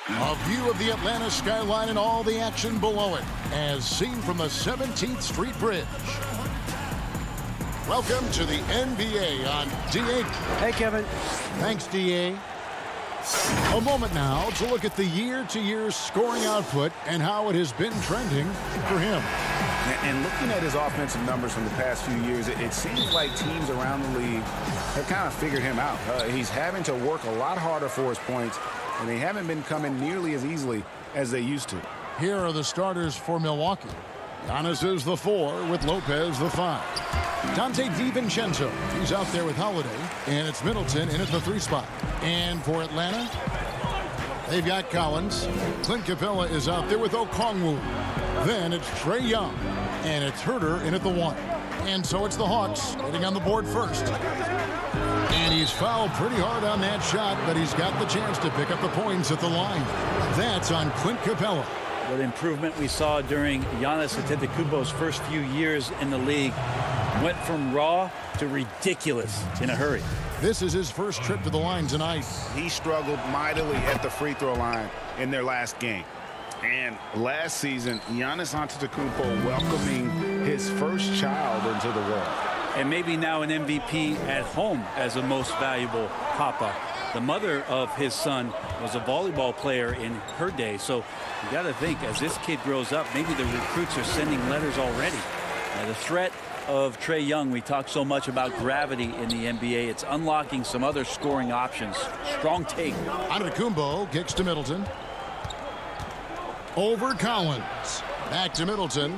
A view of the Atlanta skyline and all the action below it, as seen from the 17th Street Bridge. Welcome to the NBA on DA. Hey, Kevin. Thanks, DA. A moment now to look at the year-to-year scoring output and how it has been trending for him. And looking at his offensive numbers from the past few years, it seems like teams around the league have kind of figured him out. He's having to work a lot harder for his points, and they haven't been coming nearly as easily as they used to. Here are the starters for Milwaukee. Giannis is the 4 with Lopez the 5. Dante DiVincenzo, he's out there with Holiday, and it's Middleton in at the 3 spot. And for Atlanta, they've got Collins. Clint Capella is out there with Okongwu. Then it's Trae Young, and it's Herter in at the 1. And so it's the Hawks getting on the board first. And he's fouled pretty hard on that shot, but he's got the chance to pick up the points at the line. That's on Clint Capella. What improvement we saw during Giannis Antetokounmpo's first few years in the league. Went from raw to ridiculous in a hurry. This is his first trip to the line tonight. He struggled mightily at the free throw line in their last game. And last season, Giannis Antetokounmpo welcoming his first child into the world. And maybe now an MVP at home as a most valuable papa. The mother of his son was a volleyball player in her day. So you got to think, as this kid grows up, maybe the recruits are sending letters already. Now, the threat of Trae Young, we talk so much about gravity in the NBA. It's unlocking some other scoring options. Strong take. Antetokounmpo kicks to Middleton. Over Collins. Back to Middleton.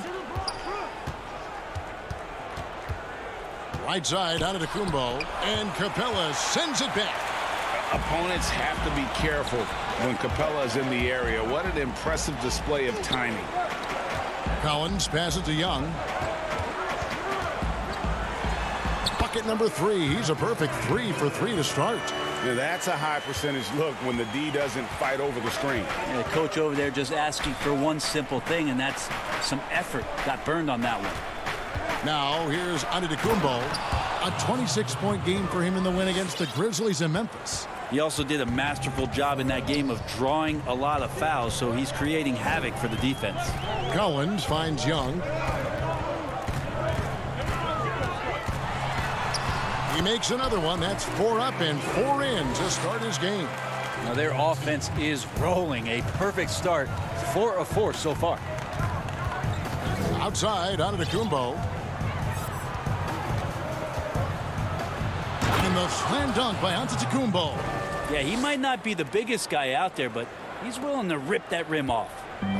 Right side, Antetokounmpo. And Capella sends it back. Opponents have to be careful when Capella is in the area. What an impressive display of timing. Collins passes to Young. Bucket number 3. He's a perfect 3 for 3 to start. Now that's a high percentage look when the D doesn't fight over the screen. And the coach over there just asking for one simple thing, and that's some effort. Got burned on that one. Now here's Antetokounmpo. A 26-point game for him in the win against the Grizzlies in Memphis. He also did a masterful job in that game of drawing a lot of fouls, so he's creating havoc for the defense. Collins finds Young. He makes another one. That's 4 up and 4 in to start his game. Now their offense is rolling. A perfect start. 4 of 4 so far. Outside, Antetokounmpo. And the slam dunk by Antetokounmpo. Yeah, he might not be the biggest guy out there, but he's willing to rip that rim off.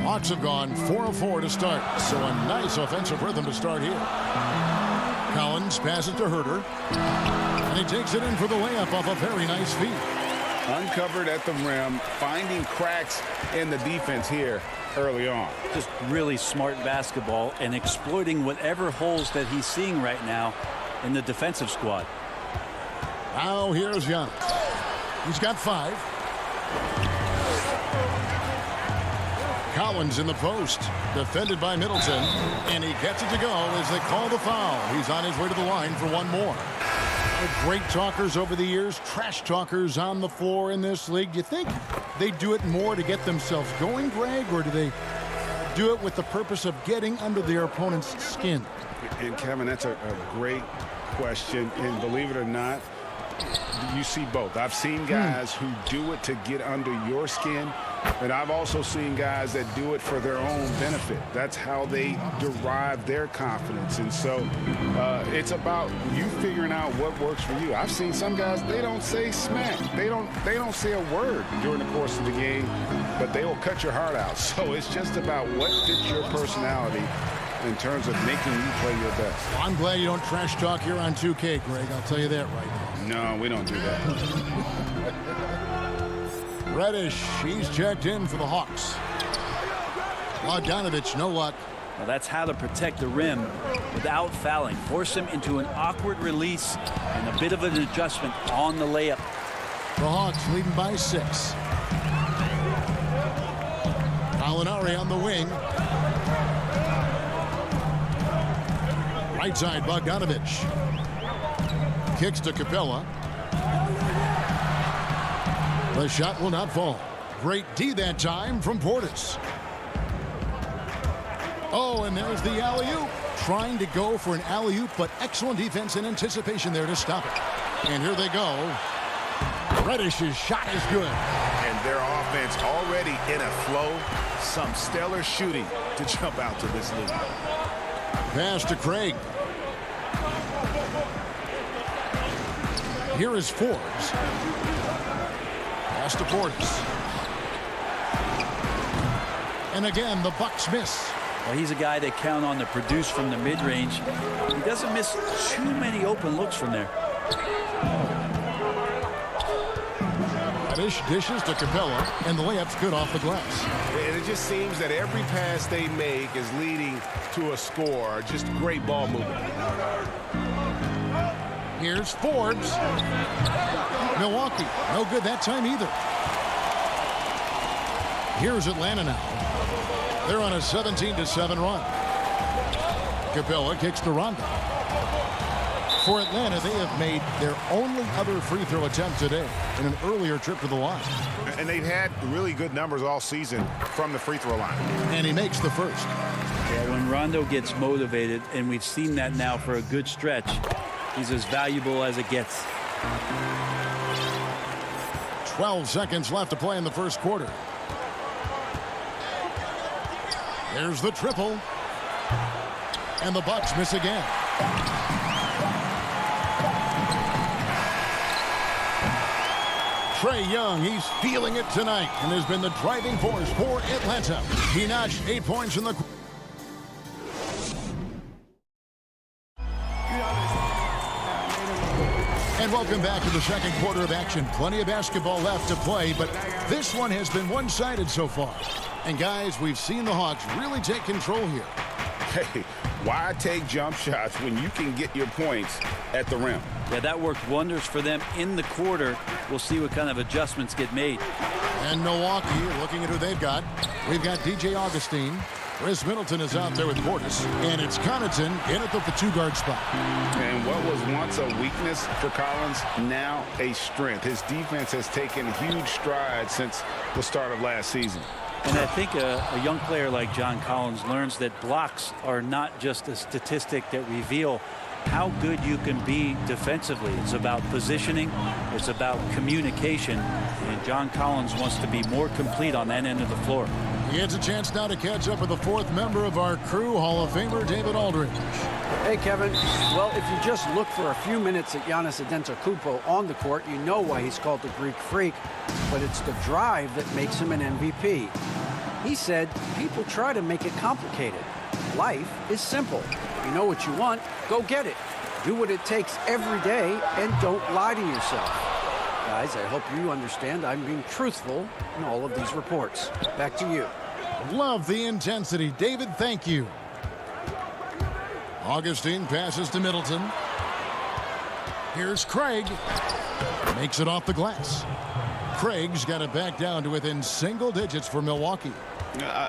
Hawks have gone 4 of 4 to start, so a nice offensive rhythm to start here. Collins passes to Herter, and he takes it in for the layup off a very nice feed. Uncovered at the rim, finding cracks in the defense here early on. Just really smart basketball and exploiting whatever holes that he's seeing right now in the defensive squad. Now here's Giannis. He's got 5. Collins in the post, defended by Middleton, and he gets it to go as they call the foul. He's on his way to the line for one more. Great talkers over the years, trash talkers on the floor in this league. Do you think they do it more to get themselves going, Greg, or do they do it with the purpose of getting under their opponent's skin? And Kevin, that's a great question, and believe it or not, you see both. I've seen guys who do it to get under your skin, but I've also seen guys that do it for their own benefit. That's how they derive their confidence. And so it's about you figuring out what works for you. I've seen some guys, they don't say smack. They don't say a word during the course of the game, but they will cut your heart out. So it's just about what fits your personality in terms of making you play your best. I'm glad you don't trash talk here on 2K, Greg. I'll tell you that right now. No, we don't do that. Reddish, he's checked in for the Hawks. Bogdanovich, no luck. Well, that's how to protect the rim without fouling. Force him into an awkward release and a bit of an adjustment on the layup. The Hawks leading by 6. Gallinari on the wing. Right side, Bogdanovich. Kicks to Capella. The shot will not fall. Great D that time from Portis. Oh, and there's the alley-oop. Trying to go for an alley-oop, but excellent defense and anticipation there to stop it. And here they go. Reddish's shot is good. And their offense already in a flow. Some stellar shooting to jump out to this lead. Pass to Craig. Here is Forbes. Pass to Portis. And again, the Bucks miss. Well, he's a guy they count on to produce from the mid-range. He doesn't miss too many open looks from there. Reddish dishes to Capella, and the layup's good off the glass. And it just seems that every pass they make is leading to a score. Just great ball movement. Here's Forbes. Milwaukee, no good that time either. Here's Atlanta now. They're on a 17-7 run. Capella kicks to Rondo. For Atlanta, they have made their only other free throw attempt today in an earlier trip to the line. And they've had really good numbers all season from the free throw line. And he makes the first. Yeah, when Rondo gets motivated, and we've seen that now for a good stretch, he's as valuable as it gets. 12 seconds left to play in the first quarter. There's the triple. And the Bucks miss again. Trae Young, he's feeling it tonight and has been the driving force for Atlanta. He notched 8 points in the quarter. And welcome back to the second quarter of action. Plenty of basketball left to play, but this one has been one-sided so far. And guys, we've seen the Hawks really take control here. Hey, why take jump shots when you can get your points at the rim? Yeah, that worked wonders for them in the quarter. We'll see what kind of adjustments get made. And Milwaukee, looking at who they've got. We've got DJ Augustine. Chris Middleton is out there with Portis. And it's Connaughton in at the 2-guard spot. And what was once a weakness for Collins, now a strength. His defense has taken huge strides since the start of last season. And I think a young player like John Collins learns that blocks are not just a statistic that reveal how good you can be defensively. It's about positioning. It's about communication. And John Collins wants to be more complete on that end of the floor. He has a chance now to catch up with the fourth member of our crew, Hall of Famer David Aldridge. Hey, Kevin. Well, if you just look for a few minutes at Giannis Antetokounmpo on the court, you know why he's called the Greek Freak. But it's the drive that makes him an MVP. He said, people try to make it complicated. Life is simple. You know what you want, go get it. Do what it takes every day and don't lie to yourself. Guys, I hope you understand I'm being truthful in all of these reports. Back to you. Love the intensity. David, thank you. Augustine passes to Middleton. Here's Craig. Makes it off the glass. Craig's got it back down to within single digits for Milwaukee.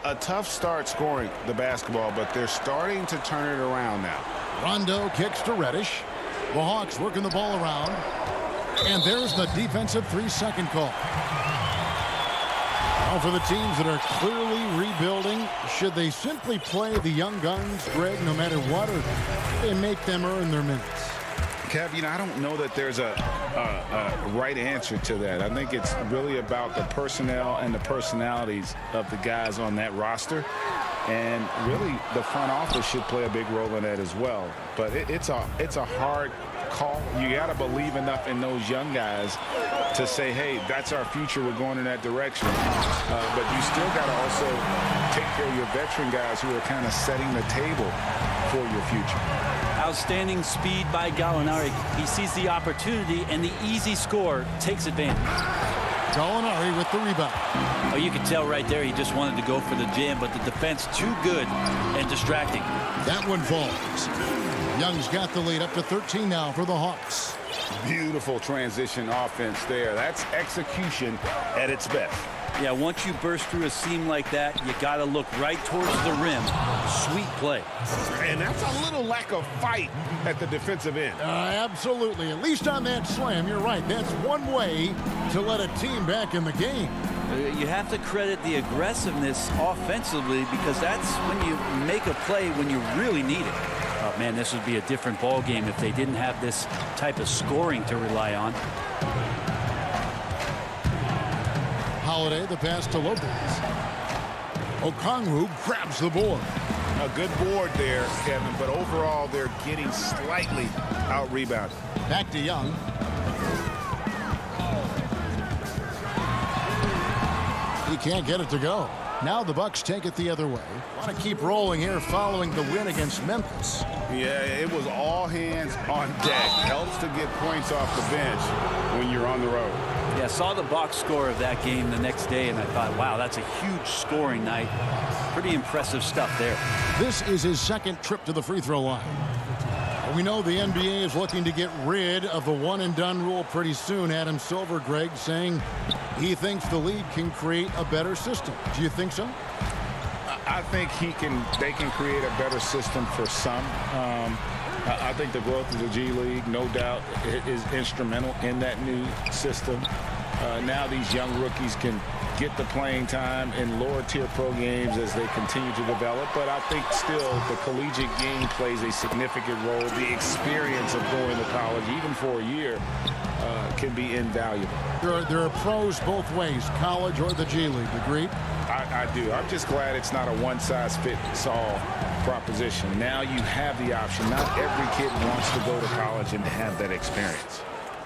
A tough start scoring the basketball, but they're starting to turn it around now. Rondo kicks to Reddish. The Hawks working the ball around. And there's the defensive 3-second call. Now for the teams that are clearly rebuilding, should they simply play the young guns, Greg, no matter what, or they make them earn their minutes? Kev, I don't know that there's a right answer to that. I think it's really about the personnel and the personalities of the guys on that roster. And really, the front office should play a big role in that as well. But it's a hard call. You got to believe enough in those young guys to say, hey, that's our future. We're going in that direction. But you still got to also take care of your veteran guys who are kind of setting the table for your future. Outstanding speed by Gallinari. He sees the opportunity, and the easy score takes advantage. Gallinari with the rebound. Oh, you can tell right there he just wanted to go for the jam, but the defense too good and distracting. That one falls. Young's got the lead up to 13 now for the Hawks. Beautiful transition offense there. That's execution at its best. Yeah, once you burst through a seam like that, you got to look right towards the rim. Sweet play. And that's a little lack of fight at the defensive end. Absolutely. At least on that slam, you're right. That's one way to let a team back in the game. You have to credit the aggressiveness offensively, because that's when you make a play when you really need it. Oh, man, this would be a different ball game if they didn't have this type of scoring to rely on. Holiday, the pass to Lopez. Okongwu grabs the board. A good board there, Kevin, but overall they're getting slightly out-rebounded. Back to Young. He can't get it to go. Now the Bucks take it the other way. Want to keep rolling here following the win against Memphis. Yeah, it was all hands on deck. Helps to get points off the bench when you're on the road. Yeah, I saw the box score of that game the next day, and I thought, wow, that's a huge scoring night. Pretty impressive stuff there. This is his second trip to the free throw line. We know the NBA is looking to get rid of the one-and-done rule pretty soon. Adam Silver, Greg, saying he thinks the league can create a better system. Do you think so? I think they can create a better system for some. I think the growth of the G League, no doubt, is instrumental in that new system. Now these young rookies can get the playing time in lower tier pro games as they continue to develop. But I think still the collegiate game plays a significant role. The experience of going to college, even for a year, can be invaluable. There are pros both ways, college or the G League. Agreed? I do. I'm just glad it's not a one-size-fits-all proposition. Now you have the option. Not every kid wants to go to college and have that experience.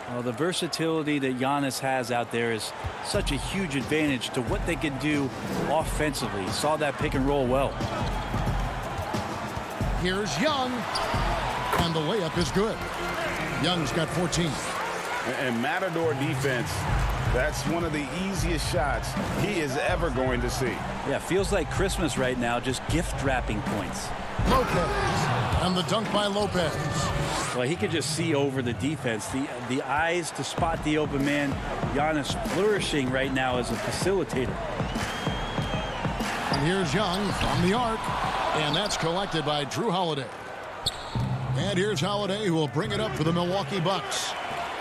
Well, the versatility that Giannis has out there is such a huge advantage to what they can do offensively. Saw that pick and roll well. Here's Young, and the layup is good. Young's got 14. And Matador defense, that's one of the easiest shots he is ever going to see. Yeah, feels like Christmas right now, just gift wrapping points. Lopez, and the dunk by Lopez. Well, he could just see over the defense. The eyes to spot the open man. Giannis flourishing right now as a facilitator. And here's Young from the arc, and that's collected by Drew Holiday. And here's Holiday, who will bring it up for the Milwaukee Bucks.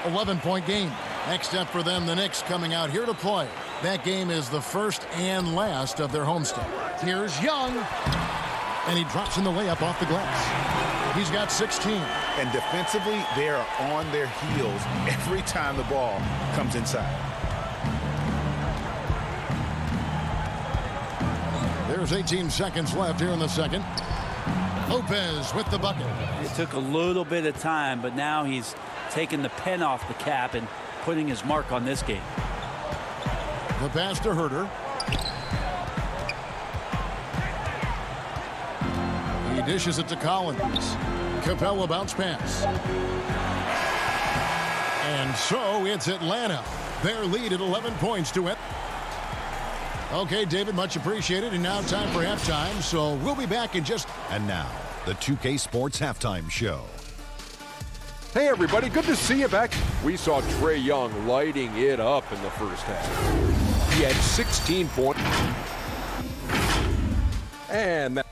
11-point game. Next step for them, the Knicks coming out here to play. That game is the first and last of their homestand. Here's Young, and he drops in the layup off the glass. He's got 16. And defensively, they are on their heels every time the ball comes inside. There's 18 seconds left here in the second. Lopez with the bucket. It took a little bit of time, but now he's taking the pen off the cap and putting his mark on this game. The pass to Herter. He dishes it to Collins. Capella bounce pass. And so it's Atlanta. Their lead at 11 points to it. Okay, David, much appreciated. And now time for halftime. So we'll be back in just... And now, the 2K Sports Halftime Show. Hey, everybody. Good to see you back. We saw Trae Young lighting it up in the first half. He had 16 points. And that...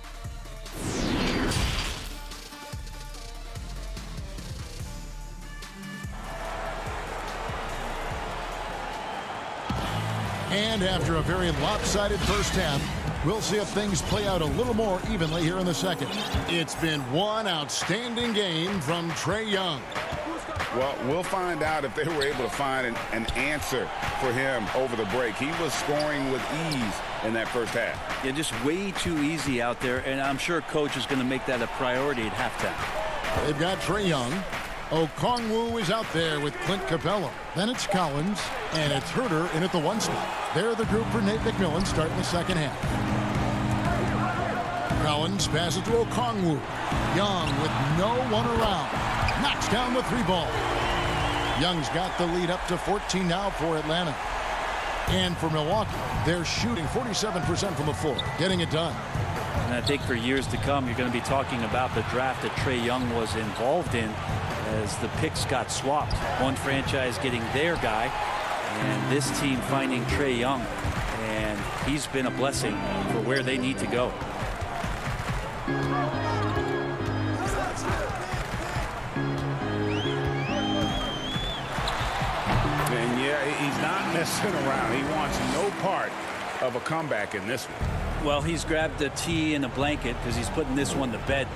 And after a very lopsided first half, we'll see if things play out a little more evenly here in the second. It's been one outstanding game from Trae Young. Well, we'll find out if they were able to find an answer for him over the break. He was scoring with ease in that first half. Yeah, just way too easy out there, and I'm sure coach is going to make that a priority at halftime. They've got Trae Young. Okongwu is out there with Clint Capella. Then it's Collins, and it's Herter in at the one spot. They're the group for Nate McMillan starting the second half. Collins passes to Okongwu. Young with no one around. Knocks down the three ball. Young's got the lead up to 14 now for Atlanta. And for Milwaukee, they're shooting 47% from the floor, getting it done. And I think for years to come, you're going to be talking about the draft that Trae Young was involved in as the picks got swapped. One franchise getting their guy, and this team finding Trae Young. And he's been a blessing for where they need to go. And yeah, he's not messing around. He wants no part of a comeback in this one. Well, he's grabbed a tee and a blanket because he's putting this one to bed.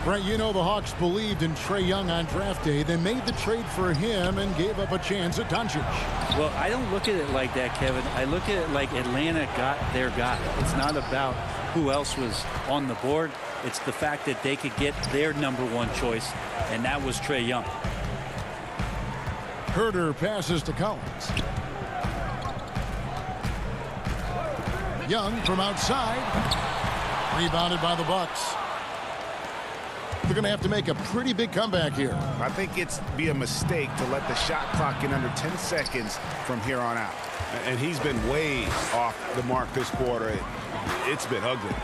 Brent, you know the Hawks believed in Trae Young on draft day. They made the trade for him and gave up a chance at Doncic. Well, I don't look at it like that, Kevin. I look at it like Atlanta got their guy. It's not about who else was on the board. It's the fact that they could get their #1 choice, and that was Trae Young. Herter passes to Collins. Young from outside. Rebounded by the Bucks. They're going to have to make a pretty big comeback here. I think it's be a mistake to let the shot clock get under 10 seconds from here on out. And he's been way off the mark this quarter. It's been ugly.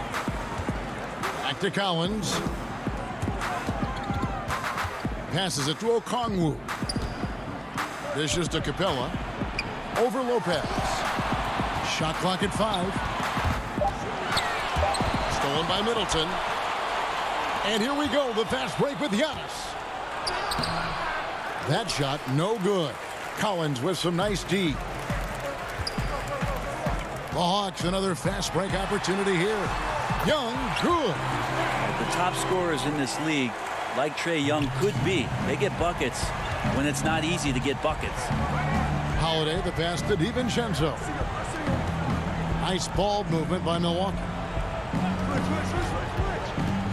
Back to Collins. Passes it to Okongwu. Dishes to Capella. Over Lopez. Shot clock at 5. Stolen by Middleton. And here we go, the fast break with Giannis. That shot, no good. Collins with some nice D. The Hawks, another fast break opportunity here. Young, good. The top scorers in this league, like Trae Young could be, they get buckets when it's not easy to get buckets. Holiday, the pass to DiVincenzo. Nice ball movement by Milwaukee.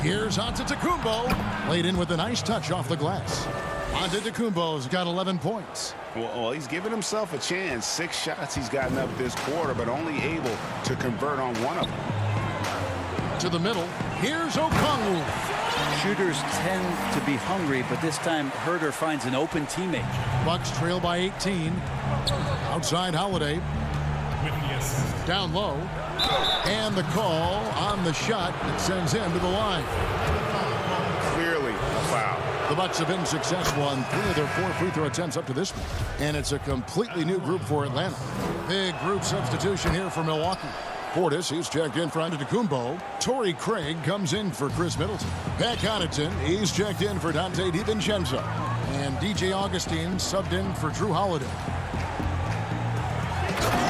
Here's Antetokounmpo. Laid in with a nice touch off the glass. Antetokounmpo's got 11 points. Well, he's given himself a chance. 6 shots he's gotten up this quarter, but only able to convert on one of them. To the middle. Here's Okongwu. Shooters tend to be hungry, but this time Herter finds an open teammate. Bucks trail by 18. Outside Holiday. Down low. And the call on the shot that sends him to the line. Clearly a foul. The Bucks have been successful on 3 of their 4 free throw attempts up to this point. And it's a completely new group for Atlanta. Big group substitution here for Milwaukee. Portis, he's checked in for Antetokounmpo. Torrey Craig comes in for Chris Middleton. Pat Connaughton, he's checked in for Dante DiVincenzo. And DJ Augustine subbed in for Drew Holiday.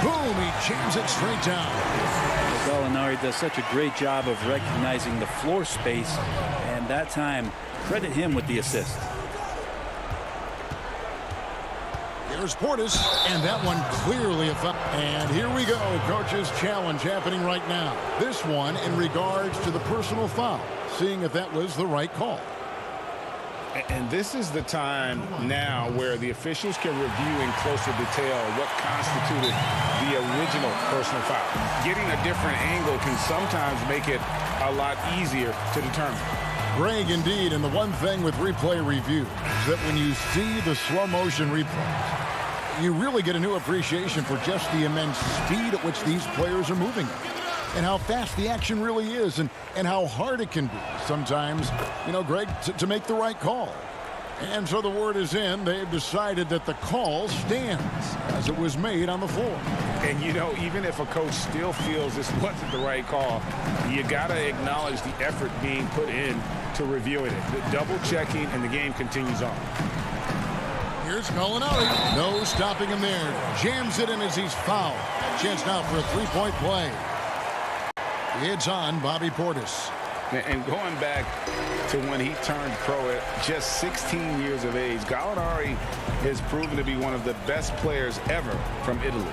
Boom, he jams it straight down. Gallinari does such a great job of recognizing the floor space, and that time, credit him with the assist. Here's Portis, and that one clearly a foul. And here we go, coach's challenge happening right now. This one in regards to the personal foul, seeing if that was the right call. And this is the time now where the officials can review in closer detail what constituted the original personal foul. Getting a different angle can sometimes make it a lot easier to determine. Greg, indeed, and the one thing with replay review is that when you see the slow motion replays, you really get a new appreciation for just the immense speed at which these players are moving and how fast the action really is and how hard it can be sometimes, Greg, to make the right call. And so the word is in. They've decided that the call stands as it was made on the floor. And, even if a coach still feels this wasn't the right call, you got to acknowledge the effort being put in to reviewing it. The double checking, and the game continues on. Here's Gallinari. No stopping him there. Jams it in as he's fouled. Chance now for a three-point play. It's on Bobby Portis. And going back to when he turned pro at just 16 years of age, Gallinari has proven to be one of the best players ever from Italy.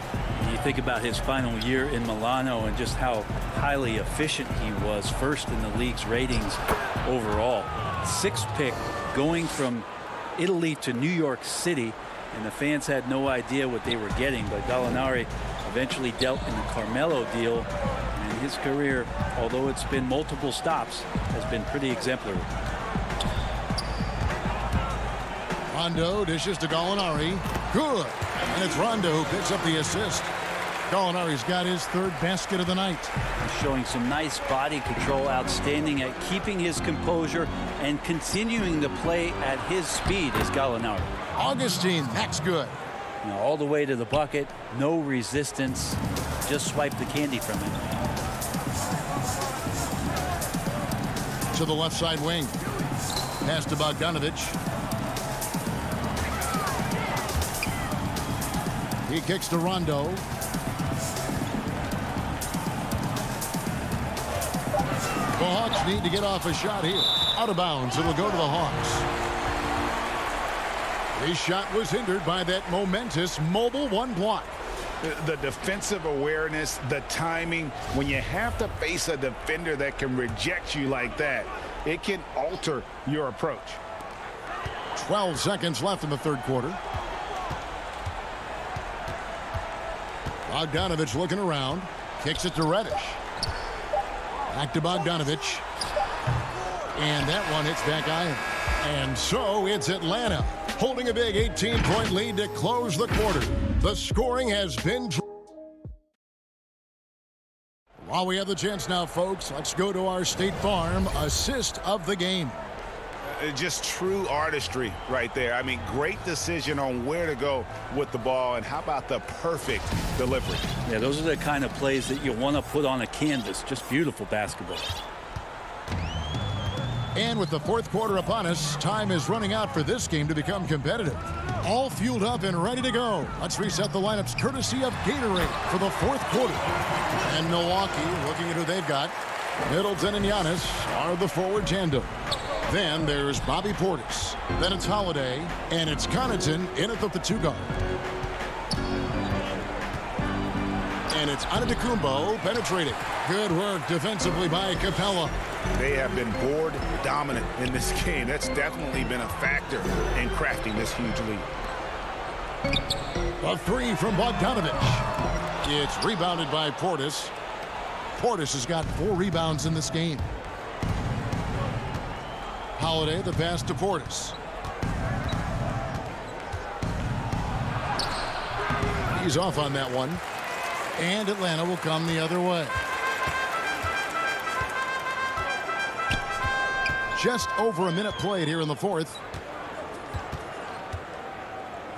You think about his final year in Milano and just how highly efficient he was, first in the league's ratings overall. 6th pick going from Italy to New York City, and the fans had no idea what they were getting, but Gallinari eventually dealt in the Carmelo deal. His career, although it's been multiple stops, has been pretty exemplary. Rondo dishes to Gallinari. Good. And it's Rondo who picks up the assist. Gallinari's got his 3rd basket of the night. He's showing some nice body control, outstanding at keeping his composure and continuing to play at his speed is Gallinari. Augustine, that's good. All the way to the bucket, no resistance, just swipe the candy from him. To the left side wing. Pass to Bogdanovich. He kicks to Rondo. The Hawks need to get off a shot here. Out of bounds. It'll go to the Hawks. His shot was hindered by that momentous mobile one block. The defensive awareness, the timing, when you have to face a defender that can reject you like that, it can alter your approach. 12 seconds left in the third quarter. Bogdanovich looking around. Kicks it to Reddish. Back to Bogdanovich. And that one hits back iron. And so it's Atlanta holding a big 18-point lead to close the quarter. The scoring has been... While we have the chance now, folks, let's go to our State Farm assist of the game. Just true artistry right there. I mean, great decision on where to go with the ball, and how about the perfect delivery? Yeah, those are the kind of plays that you want to put on a canvas. Just beautiful basketball. And with the fourth quarter upon us, time is running out for this game to become competitive. All fueled up and ready to go. Let's reset the lineups courtesy of Gatorade for the fourth quarter. And Milwaukee, looking at who they've got, Middleton and Giannis are the forward tandem. Then there's Bobby Portis. Then it's Holiday. And it's Connaughton in at the two guard. And it's Antetokounmpo penetrating. Good work defensively by Capella. They have been board dominant in this game. That's definitely been a factor in crafting this huge lead. A three from Bogdanovich. It's rebounded by Portis. Portis has got 4 rebounds in this game. Holiday, the pass to Portis. He's off on that one. And Atlanta will come the other way. Just over a minute played here in the fourth.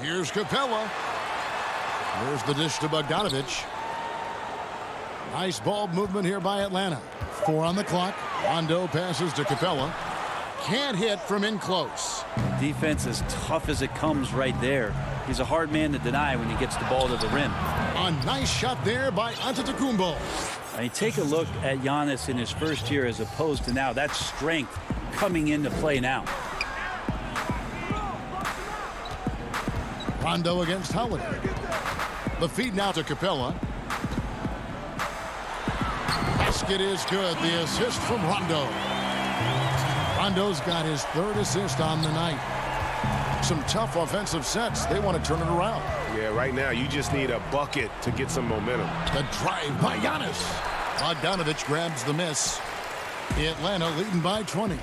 Here's Capella. There's the dish to Bogdanovich. Nice ball movement here by Atlanta. 4 on the clock. Rondo passes to Capella. Can't hit from in close. Defense as tough as it comes right there. He's a hard man to deny when he gets the ball to the rim. A nice shot there by Antetokounmpo. I mean, take a look at Giannis in his first year as opposed to now. That's strength coming into play now. Rondo against Holiday. The feed now to Capella. Basket is good. The assist from Rondo. Rondo's got his 3rd assist on the night. Some tough offensive sets. They want to turn it around. Yeah, right now you just need a bucket to get some momentum. The drive by Giannis. Bogdanovich grabs the miss. Atlanta leading by 20.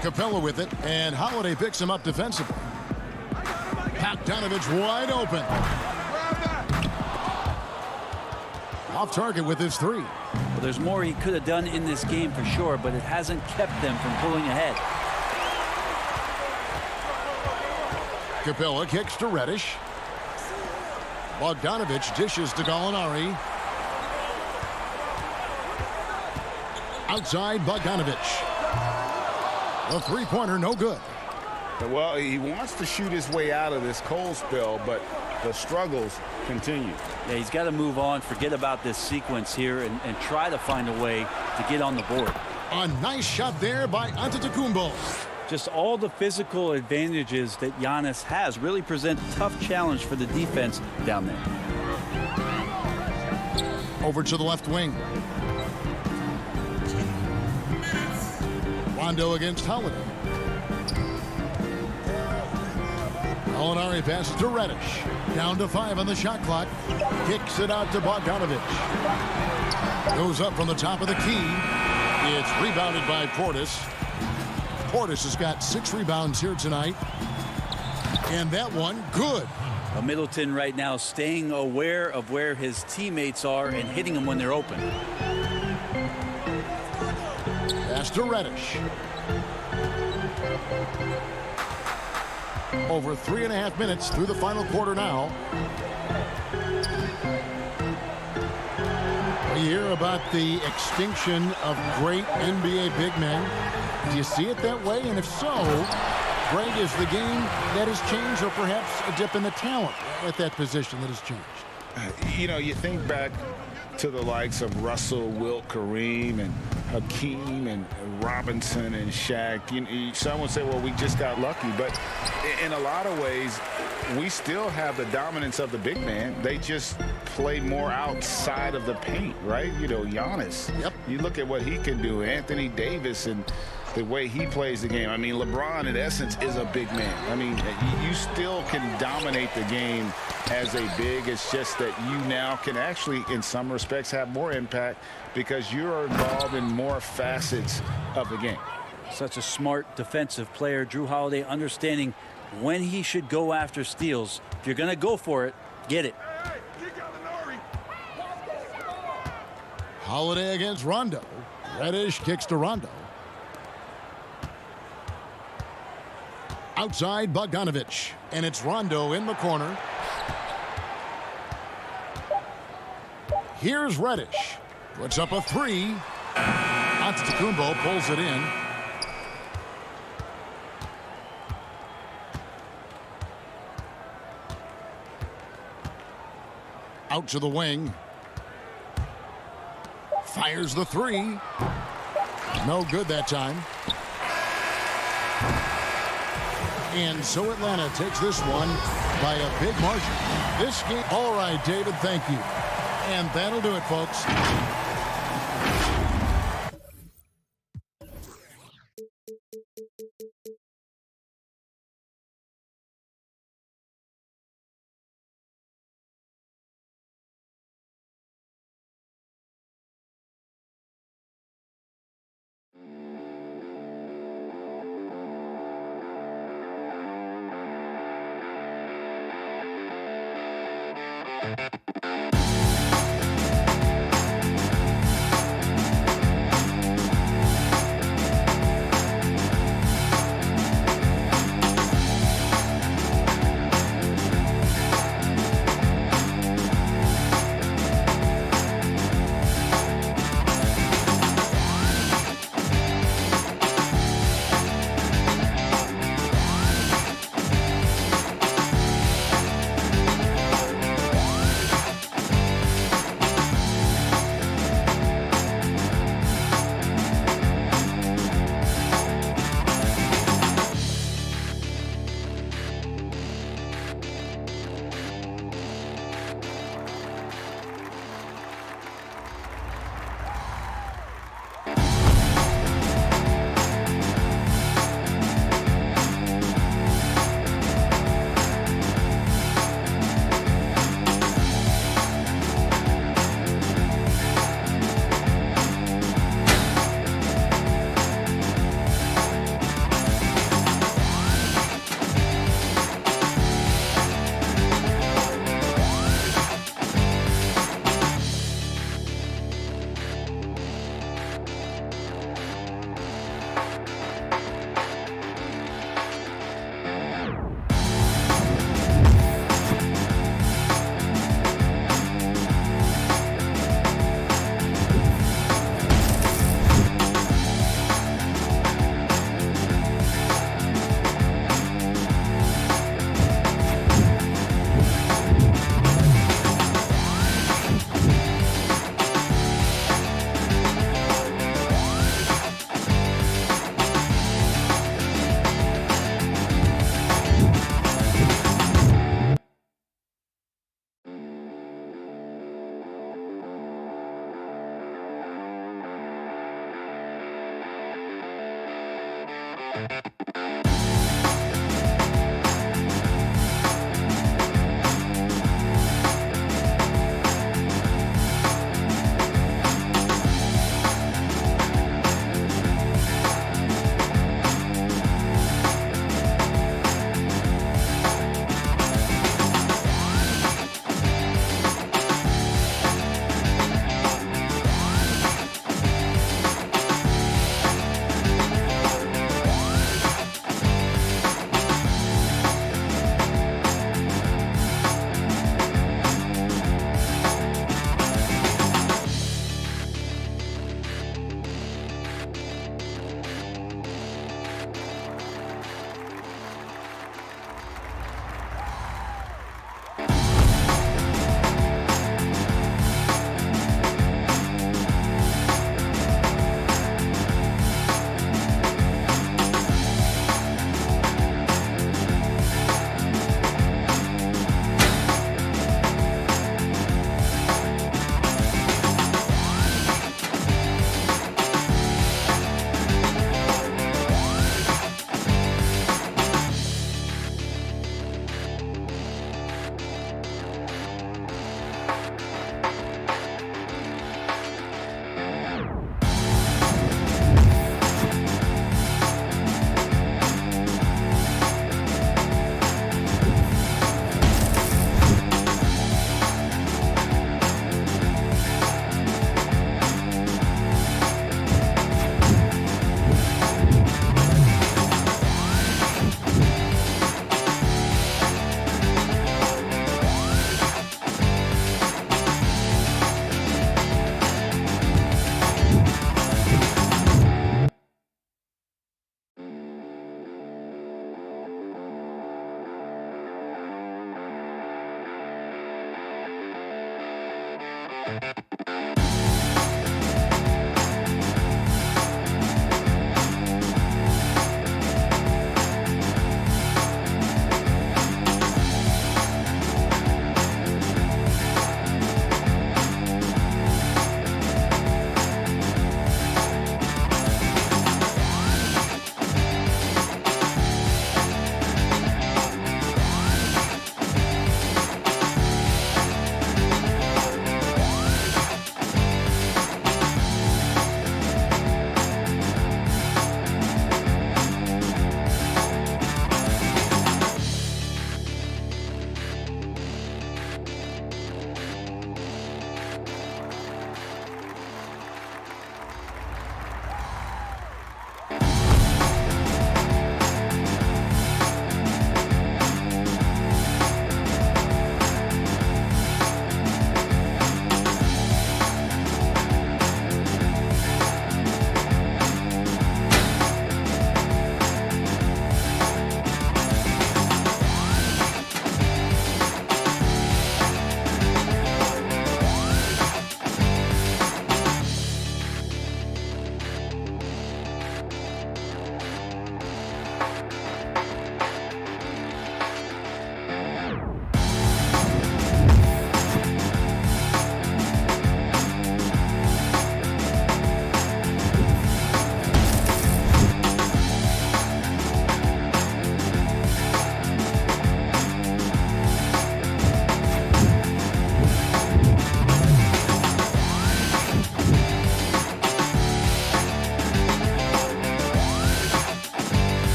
Capella with it, and Holiday picks him up defensively. Bogdanovich wide open. Off target with his 3. Well, there's more he could have done in this game for sure, but it hasn't kept them from pulling ahead. Capella kicks to Reddish. Bogdanovich dishes to Gallinari. Outside Bogdanovich. The three-pointer no good. Well, he wants to shoot his way out of this cold spell, but the struggles continue. Yeah, he's got to move on, forget about this sequence here, and try to find a way to get on the board. A nice shot there by Antetokounmpo. Just all the physical advantages that Giannis has really present a tough challenge for the defense down there. Over to the left wing. Rondo against Holiday. Gallinari passes to Reddish. Down to 5 on the shot clock. Kicks it out to Bogdanovich. Goes up from the top of the key. It's rebounded by Portis. Portis has got 6 rebounds here tonight. And that one, good. Middleton right now staying aware of where his teammates are and hitting them when they're open. Pass to Reddish. Over 3.5 minutes through the final quarter now. We hear about the extinction of great NBA big men. Do you see it that way? And if so, Greg, is the game that has changed, or perhaps a dip in the talent at that position that has changed? You know, you think back to the likes of Russell, Wilt, Kareem, and Hakeem, and Robinson, and Shaq. Some would say, well, we just got lucky. But in a lot of ways, we still have the dominance of the big man. They just play more outside of the paint, right? You know, Giannis. Yep. You look at what he can do. Anthony Davis and the way he plays the game. I mean, LeBron, in essence, is a big man. I mean, you still can dominate the game as a big. It's just that you now can actually, in some respects, have more impact because you're involved in more facets of the game. Such a smart defensive player, Drew Holiday, understanding when he should go after steals. If you're going to go for it, get it. Holiday against Rondo. Reddish kicks to Rondo. Outside Bogdanovich, and it's Rondo in the corner. Here's Reddish. Puts up a three. Antetokounmpo pulls it in. Out to the wing. Fires the three. No good that time. And so Atlanta takes this one by a big margin. This game. All right, David, thank you. And that'll do it, folks.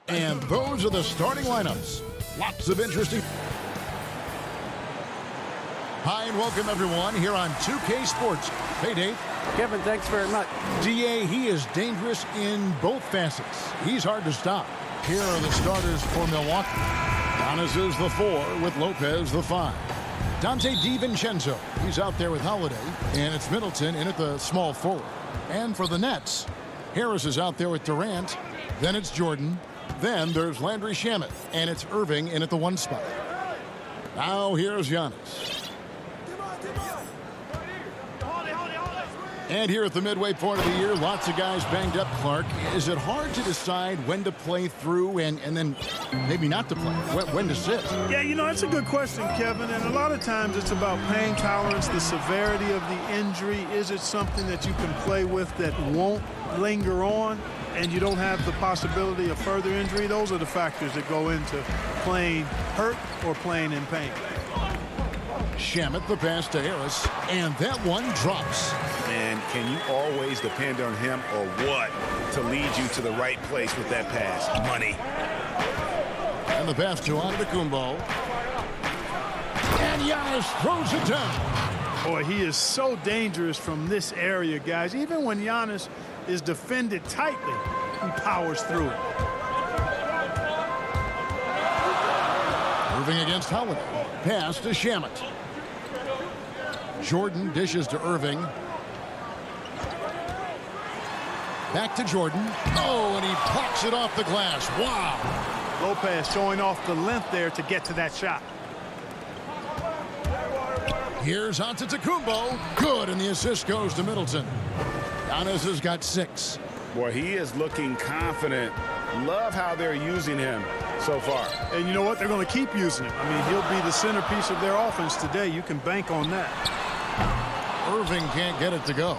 And those are the starting lineups. Lots of interesting. Hi and welcome everyone here on 2K Sports. Hey Dave. Kevin, thanks very much. DA, he is dangerous in both facets. He's hard to stop. Here are the starters for Milwaukee. Giannis is the 4 with Lopez the 5. Dante DiVincenzo, he's out there with Holiday. And it's Middleton in at the small forward. And for the Nets, Harris is out there with Durant. Then it's Jordan. Then there's Landry Shamet. And it's Irving in at the 1 spot. Now here's Giannis. And here at the midway point of the year, lots of guys banged up, Clark. Is it hard to decide when to play through and then maybe not to play? When to sit? Yeah, you know, that's a good question, Kevin. And a lot of times it's about pain tolerance, the severity of the injury. Is it something that you can play with that won't linger on and you don't have the possibility of further injury? Those are the factors that go into playing hurt or playing in pain. Shamet the pass to Harris, and that one drops. And can you always depend on him or what to lead you to the right place with that pass? Money. And the pass to Antetokounmpo. And Giannis throws it down. Boy, he is so dangerous from this area, guys. Even when Giannis is defended tightly, he powers through it. Irving against Holiday. Pass to Shamet. Jordan dishes to Irving. Back to Jordan. Oh, and he pops it off the glass. Wow. Lopez showing off the length there to get to that shot. Here's Antetokounmpo. Good, and the assist goes to Middleton. Giannis has got 6. Boy, he is looking confident. Love how they're using him so far. And you know what? They're going to keep using him. I mean, he'll be the centerpiece of their offense today. You can bank on that. Irving can't get it to go.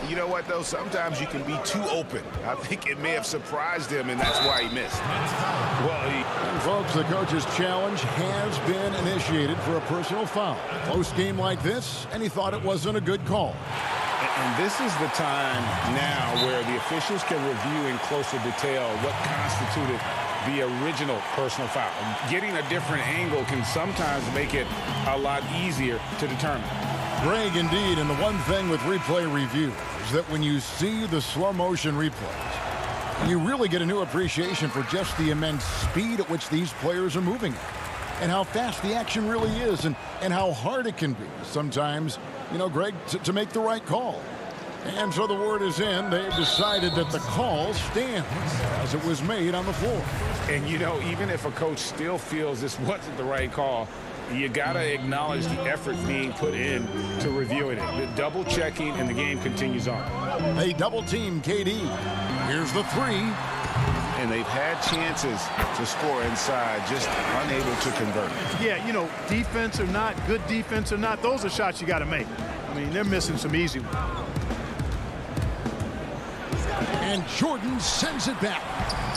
You know what, though? Sometimes you can be too open. I think it may have surprised him, and that's why he missed. Well, And folks, the coach's challenge has been initiated for a personal foul. Close game like this, and he thought it wasn't a good call. And this is the time now where the officials can review in closer detail what constituted the original personal foul. Getting a different angle can sometimes make it a lot easier to determine. Greg, indeed, and the one thing with replay review is that when you see the slow motion replays, you really get a new appreciation for just the immense speed at which these players are moving and how fast the action really is and how hard it can be sometimes, you know, Greg, to make the right call. And so the word is in. They've decided that the call stands as it was made on the floor. And, you know, even if a coach still feels this wasn't the right call, you got to acknowledge the effort being put in to reviewing it. The double checking, and the game continues on. They double team KD. Here's the 3. And they've had chances to score inside, just unable to convert. Yeah, you know, defense or not, good defense or not, those are shots you got to make. I mean, they're missing some easy ones. And Jordan sends it back.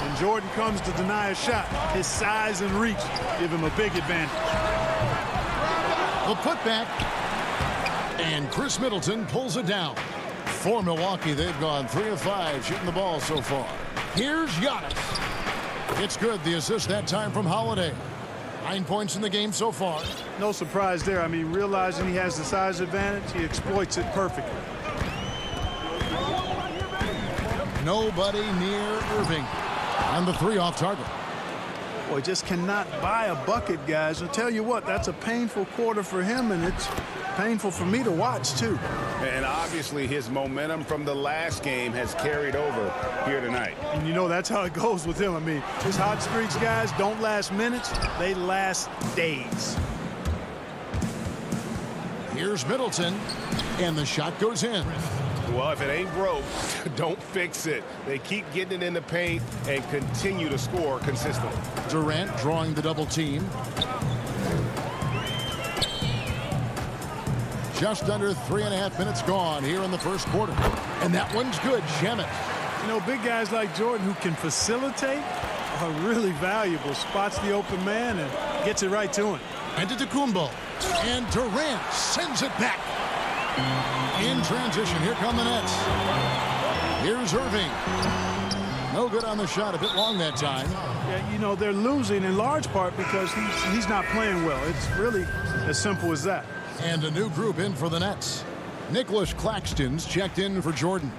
And Jordan comes to deny a shot. His size and reach give him a big advantage. The putback. And Chris Middleton pulls it down. For Milwaukee, they've gone 3 of 5 shooting the ball so far. Here's Giannis. It's good. The assist that time from Holiday. 9 points in the game so far. No surprise there. I mean, realizing he has the size advantage, he exploits it perfectly. Nobody near Irving. And the 3 off target. Boy, just cannot buy a bucket, guys. I'll tell you what, that's a painful quarter for him, and it's painful for me to watch, too. And obviously his momentum from the last game has carried over here tonight. And you know that's how it goes with him. I mean, his hot streaks, guys, don't last minutes. They last days. Here's Middleton. And the shot goes in. Well, if it ain't broke, don't fix it. They keep getting it in the paint and continue to score consistently. Durant drawing the double team. Just under 3.5 minutes gone here in the first quarter. And that one's good. Shamet. You know, big guys like Jordan who can facilitate are really valuable. Spots the open man and gets it right to him. Antetokounmpo. And Durant sends it back. In transition, here come the Nets. Here's Irving. No good on the shot. A bit long that time. Yeah, you know, they're losing in large part because he's not playing well. It's really as simple as that. And a new group in for the Nets. Nicholas Claxton's checked in for Jordan.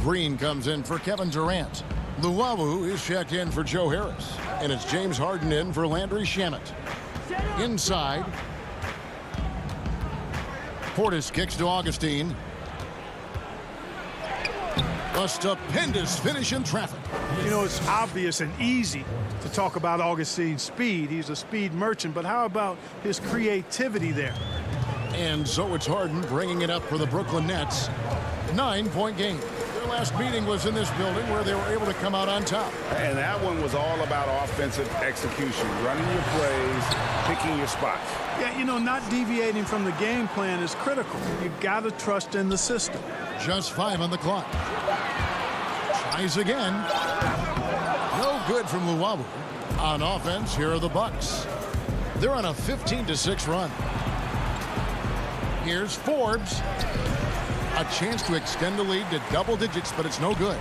Green comes in for Kevin Durant. Luwawu is checked in for Joe Harris. And it's James Harden in for Landry Shamet. Inside. Portis kicks to Augustine. A stupendous finish in traffic. You know, it's obvious and easy to talk about Augustine's speed. He's a speed merchant, but how about his creativity there? And so it's Harden bringing it up for the Brooklyn Nets. 9-point game. Their last meeting was in this building where they were able to come out on top. And that one was all about offensive execution, running your plays, picking your spots. Yeah, you know, not deviating from the game plan is critical. You got to trust in the system. Just 5 on the clock. Tries again. No good from Luwawu. On offense, here are the Bucks. They're on a 15-6 run. Here's Forbes. A chance to extend the lead to double digits, but it's no good.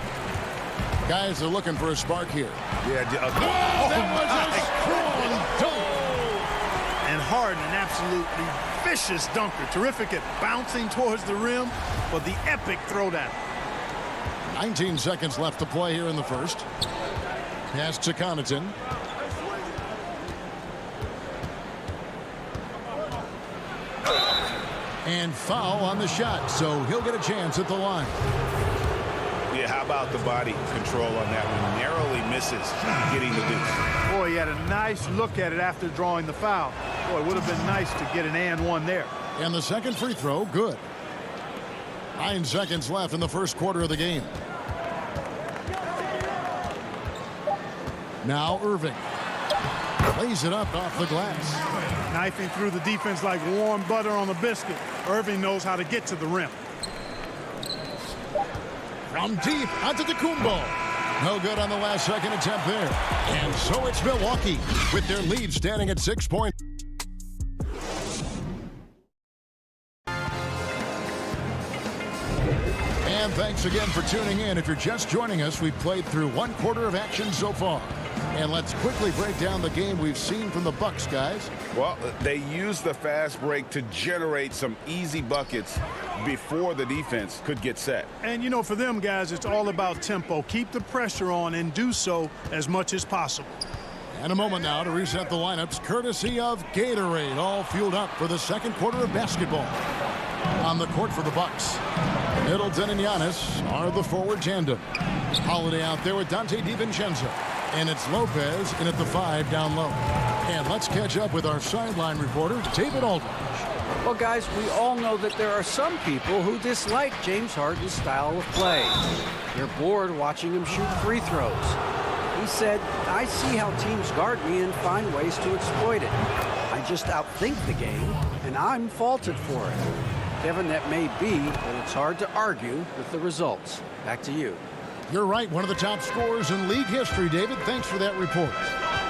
Guys are looking for a spark here. Yeah, that was a strong dunk. And Harden, an absolutely vicious dunker. Terrific at bouncing towards the rim, but the epic throwdown. 19 seconds left to play here in the first. Pass to Connaughton. And foul on the shot, so he'll get a chance at the line. Yeah, how about the body control on that one? Narrowly misses getting the deuce. Boy, he had a nice look at it after drawing the foul. Boy, it would have been nice to get an and one there. And the second free throw, good. 9 seconds left in the first quarter of the game. Now Irving. Lays it up off the glass. Knifing through the defense like warm butter on a biscuit. Irving knows how to get to the rim. From deep, Antetokounmpo. No good on the last second attempt there. And so it's Milwaukee with their lead standing at 6 points. And thanks again for tuning in. If you're just joining us, we've played through 1 quarter of action so far. And let's quickly break down the game we've seen from the Bucks, guys. Well, they used the fast break to generate some easy buckets before the defense could get set. And, you know, for them, guys, it's all about tempo. Keep the pressure on and do so as much as possible. And a moment now to reset the lineups, courtesy of Gatorade, all fueled up for the second quarter of basketball. On the court for the Bucks, Middleton and Giannis are the forward tandem. Holiday out there with Dante DiVincenzo. And it's Lopez in at the 5 down low. And let's catch up with our sideline reporter, David Aldridge. Well, guys, we all know that there are some people who dislike James Harden's style of play. They're bored watching him shoot free throws. He said, I see how teams guard me and find ways to exploit it. I just outthink the game, and I'm faulted for it. Kevin, that may be, but it's hard to argue with the results. Back to you. You're right, one of the top scorers in league history, David. Thanks for that report.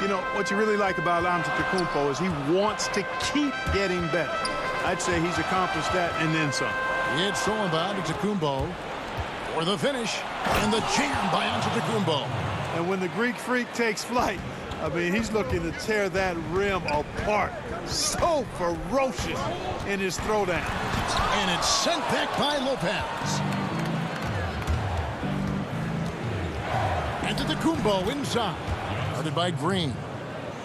You know, what you really like about Antetokounmpo is he wants to keep getting better. I'd say he's accomplished that and then some. It's stolen by Antetokounmpo for the finish, and the jam by Antetokounmpo. And when the Greek Freak takes flight, I mean, he's looking to tear that rim apart. So ferocious in his throwdown. And it's sent back by Lopez. Antetokounmpo inside. Guarded by Green.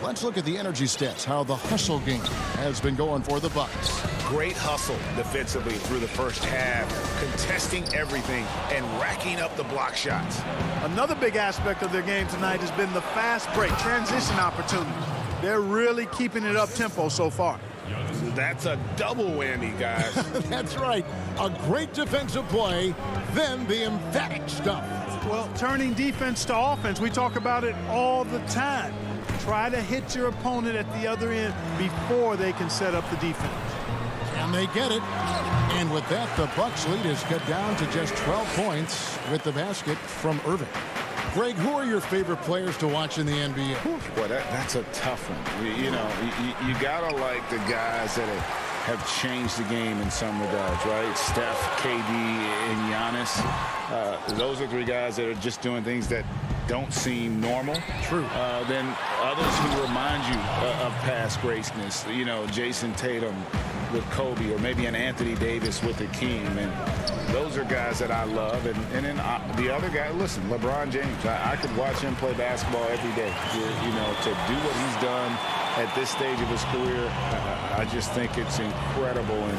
Let's look at the energy stats, how the hustle game has been going for the Bucks. Great hustle defensively through the first half, contesting everything and racking up the block shots. Another big aspect of their game tonight has been the fast break, transition opportunities. They're really keeping it up tempo so far. That's a double whammy, guys. That's right. A great defensive play, then the emphatic stuff. Well, turning defense to offense, we talk about it all the time. Try to hit your opponent at the other end before they can set up the defense. And they get it. And with that, the Bucks lead is cut down to just 12 points with the basket from Irving. Greg, who are your favorite players to watch in the NBA? Boy, that's a tough one. You gotta like the guys that have changed the game in some regards, right? Steph, KD, and Giannis. Those are 3 guys that are just doing things that don't seem normal. True. Than others who remind you of past greatness. You know, Jason Tatum with Kobe, or maybe an Anthony Davis with Hakeem. And those are guys that I love. And then the other guy, listen, LeBron James. I could watch him play basketball every day. You know, to do what he's done at this stage of his career, I just think it's incredible. And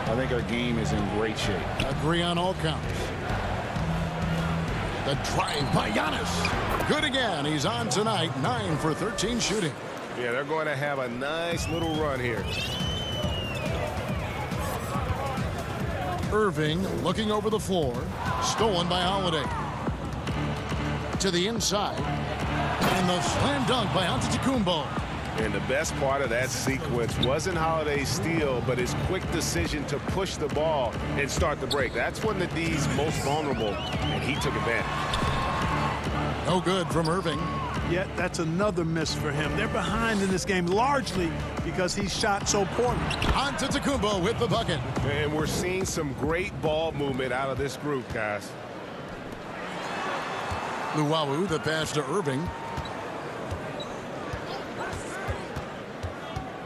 I think our game is in great shape. Agree on all counts. The drive by Giannis. Good again. He's on tonight. 9 for 13 shooting. Yeah, they're going to have a nice little run here. Irving looking over the floor. Stolen by Holiday. To the inside. And the slam dunk by Antetokounmpo. And the best part of that sequence wasn't Holiday's steal, but his quick decision to push the ball and start the break. That's when the D's most vulnerable, and he took advantage. No good from Irving. Yet that's another miss for him. They're behind in this game largely because he shot so poorly. Antetokounmpo with the bucket. And we're seeing some great ball movement out of this group, guys. Luwawu, the pass to Irving.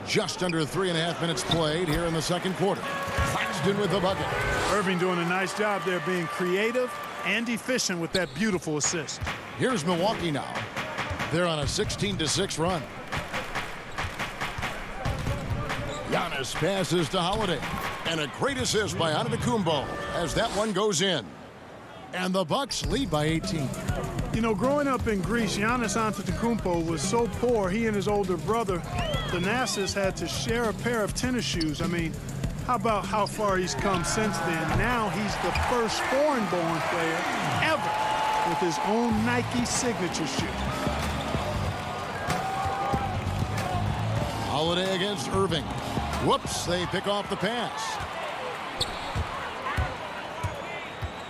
Just under 3.5 minutes played here in the second quarter. Claxton with the bucket. Irving doing a nice job there being creative and efficient with that beautiful assist. Here's Milwaukee now. They're on a 16-6 run. Giannis passes to Holiday. And a great assist by Antetokounmpo as that one goes in. And the Bucks lead by 18. You know, growing up in Greece, Giannis Antetokounmpo was so poor, he and his older brother, Thanasis, had to share a pair of tennis shoes. I mean, how about how far he's come since then? Now he's the first foreign-born player ever with his own Nike signature shoe. Holiday against Irving. Whoops, they pick off the pass.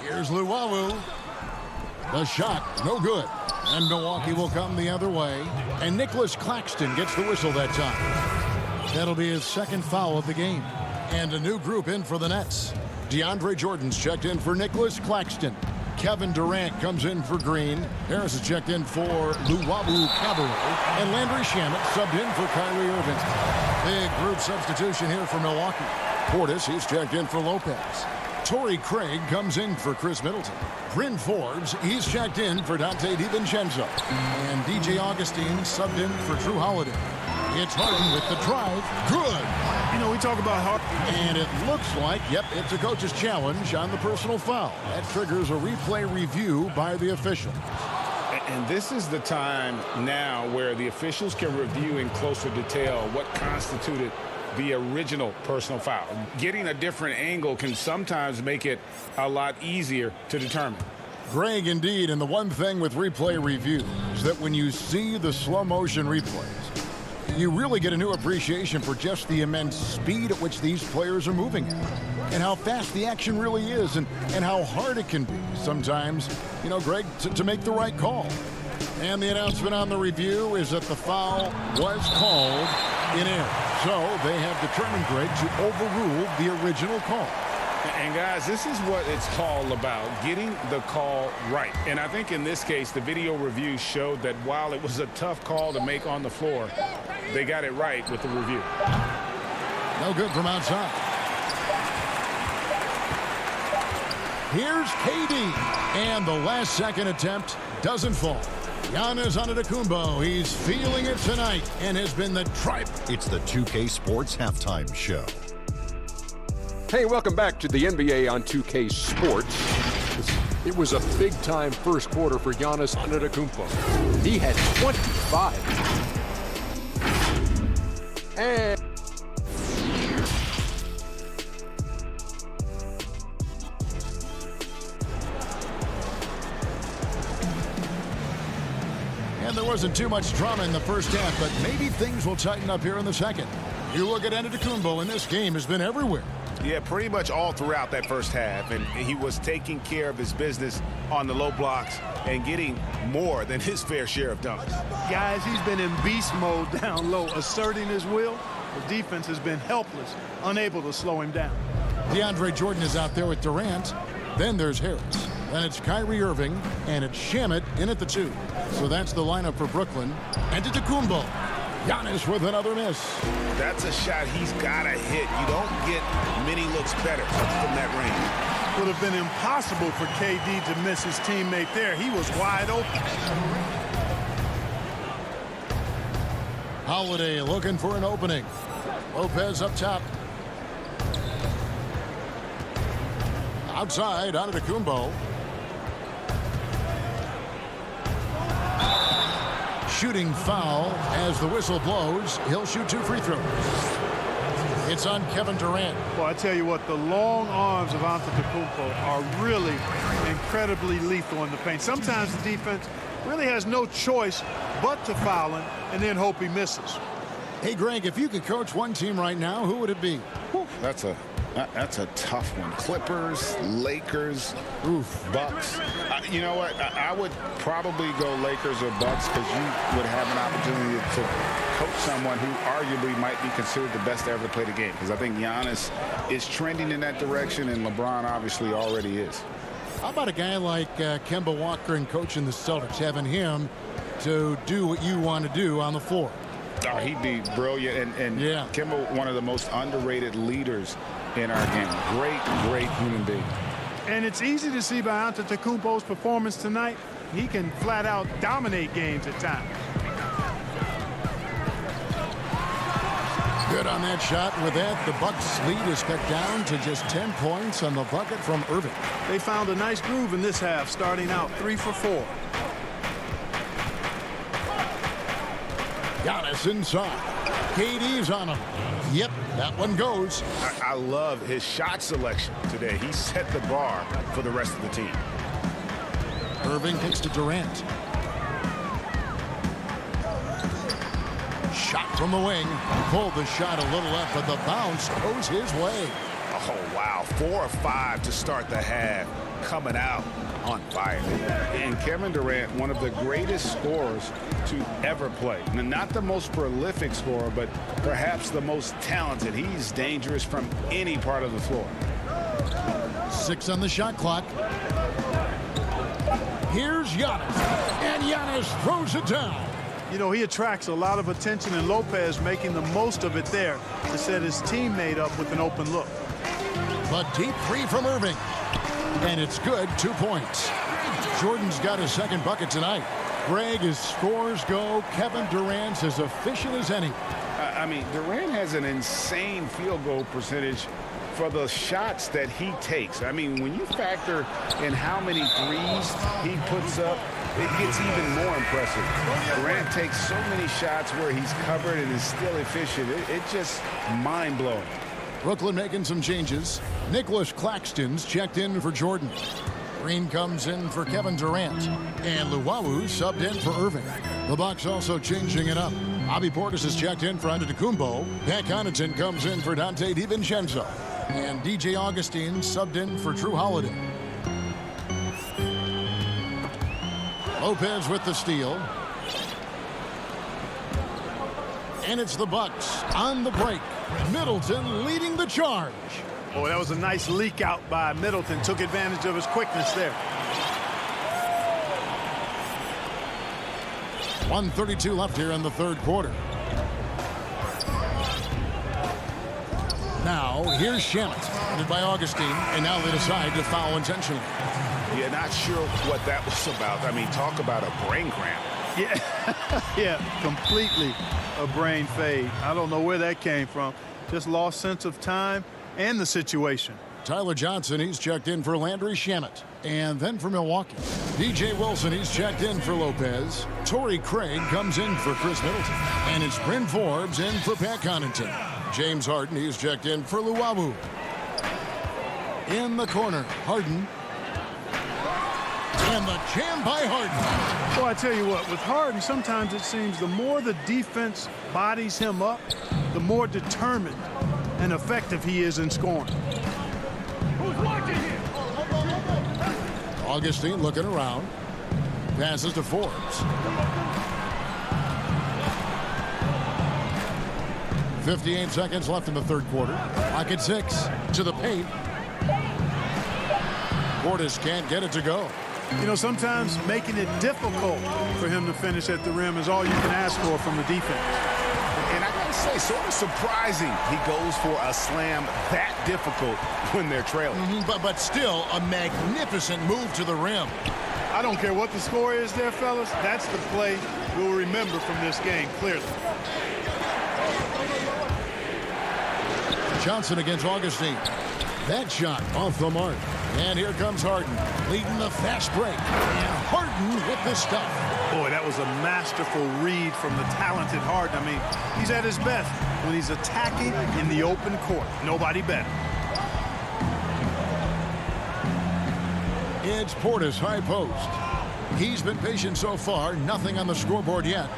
Here's Luwawu. The shot, no good. And Milwaukee will come the other way. And Nicholas Claxton gets the whistle that time. That'll be his second foul of the game. And a new group in for the Nets. DeAndre Jordan's checked in for Nicholas Claxton. Kevin Durant comes in for Green. Harris is checked in for Luwawu Cabarrot. And Landry Shamet subbed in for Kyrie Irving. Big group substitution here for Milwaukee. Portis, he's checked in for Lopez. Torrey Craig comes in for Chris Middleton. Bryn Forbes, he's checked in for Dante DiVincenzo. And DJ Augustine subbed in for Drew Holiday. It's Harden with the drive. Good. You know, we talk about Harden. And it looks like, yep, it's a coach's challenge on the personal foul. That triggers a replay review by the official. And this is the time now where the officials can review in closer detail what constituted the original personal foul. Getting a different angle can sometimes make it a lot easier to determine. Greg, indeed, and the one thing with replay review is that when you see the slow motion replays, you really get a new appreciation for just the immense speed at which these players are moving at, and how fast the action really is, and how hard it can be sometimes, you know, Greg, to make the right call. And the announcement on the review is that the foul was called in error. So they have determined, Greg, to overrule the original call. And guys, this is what it's all about, getting the call right. And I think in this case, the video review showed that while it was a tough call to make on the floor, they got it right with the review. No good from outside. Here's KD. And the last second attempt doesn't fall. Giannis Antetokounmpo, he's feeling it tonight and has been the driver. It's the 2K Sports Halftime Show. Hey, welcome back to the NBA on 2K Sports. It was a big-time first quarter for Giannis Antetokounmpo. He had 25. And there wasn't too much drama in the first half, but maybe things will tighten up here in the second. You look at Antetokounmpo, and this game has been everywhere. Yeah, pretty much all throughout that first half, and he was taking care of his business on the low blocks and getting more than his fair share of dunks. Guys, he's been in beast mode down low, asserting his will. The defense has been helpless, unable to slow him down. DeAndre Jordan is out there with Durant. Then there's Harris. Then it's Kyrie Irving, and it's Shamet in at the 2. So that's the lineup for Brooklyn. And to Antetokounmpo. Giannis with another miss. That's a shot he's got to hit. You don't get many looks better from that range. Would have been impossible for KD to miss his teammate there. He was wide open. Holiday looking for an opening. Lopez up top. Outside, Antetokounmpo. Shooting foul as the whistle blows. He'll shoot 2 free throws. It's on Kevin Durant. Well, I tell you what, the long arms of Antetokounmpo are really incredibly lethal in the paint. Sometimes the defense really has no choice but to foul him and then hope he misses. Hey, Greg, if you could coach one team right now, who would it be? That's a tough one. Clippers, Lakers, Bucks. You know what? I would probably go Lakers or Bucks because you would have an opportunity to coach someone who arguably might be considered the best to ever play the game. Because I think Giannis is trending in that direction, and LeBron obviously already is. How about a guy like Kemba Walker and coaching the Celtics, having him to do what you want to do on the floor? Oh, he'd be brilliant. And yeah. Kemba, one of the most underrated leaders in our game. Great human being. And it's easy to see by Antetokounmpo's performance tonight. He can flat out dominate games at times. Good on that shot. With that, the Bucks lead is cut down to just 10 points on the bucket from Irving. They found a nice groove in this half, starting out 3 for 4. Giannis inside. KD's on him. Yep, that one goes. I love his shot selection today. He set the bar for the rest of the team. Irving kicks to Durant. Shot from the wing. Pulled the shot a little left, but the bounce goes his way. Oh, wow. 4 or 5 to start the half. Coming out on fire. And Kevin Durant, one of the greatest scorers to ever play. Now, not the most prolific scorer, but perhaps the most talented. He's dangerous from any part of the floor. 6 on the shot clock. Here's Giannis. And Giannis throws it down. You know, he attracts a lot of attention, and Lopez making the most of it there to set his teammate up with an open look. But deep three from Irving. And it's good, 2 points. Jordan's got his second bucket tonight. Greg, as scores go, Kevin Durant's as efficient as any. I mean, Durant has an insane field goal percentage for the shots that he takes. I mean, when you factor in how many threes he puts up, it gets even more impressive. Durant takes so many shots where he's covered and is still efficient. It's just mind-blowing. Brooklyn making some changes. Nicholas Claxton's checked in for Jordan. Green comes in for Kevin Durant. And Luwawu subbed in for Irving. The Bucks also changing it up. Bobby Portis is checked in for Antetokounmpo. Pat Connaughton comes in for Dante DiVincenzo. And DJ Augustine subbed in for Drew Holiday. Lopez with the steal. And it's the Bucks on the break. Middleton leading the charge. Oh, that was a nice leak out by Middleton. Took advantage of his quickness there. 1:32 left here in the third quarter. Now, here's Shamet, headed by Augustine, and now they decide to foul intentionally. Yeah, not sure what that was about. I mean, talk about a brain cramp. Yeah, yeah, completely a brain fade. I don't know where that came from. Just lost sense of time and the situation. Tyler Johnson, he's checked in for Landry Shamet. And then for Milwaukee, DJ Wilson, he's checked in for Lopez. Torrey Craig comes in for Chris Middleton. And it's Bryn Forbes in for Pat Connaughton. James Harden, he's checked in for Luwawu. In the corner, Harden. And the jam by Harden. Well, I tell you what, with Harden, sometimes it seems the more the defense bodies him up, the more determined and effective he is in scoring. Augustine looking around. Passes to Forbes. 58 seconds left in the third quarter. Clock at 6. To the paint. Portis can't get it to go. You know, sometimes making it difficult for him to finish at the rim is all you can ask for from the defense. And I gotta say, sort of surprising he goes for a slam that difficult when they're trailing. But still a magnificent move to the rim. I don't care what the score is there, fellas. That's the play we'll remember from this game, clearly. Johnson against Augustine. That shot off the mark. And here comes Harden, leading the fast break. And Harden with the stuff. Boy, that was a masterful read from the talented Harden. I mean, he's at his best when he's attacking in the open court. Nobody better. It's Portis, high post. He's been patient so far. Nothing on the scoreboard yet.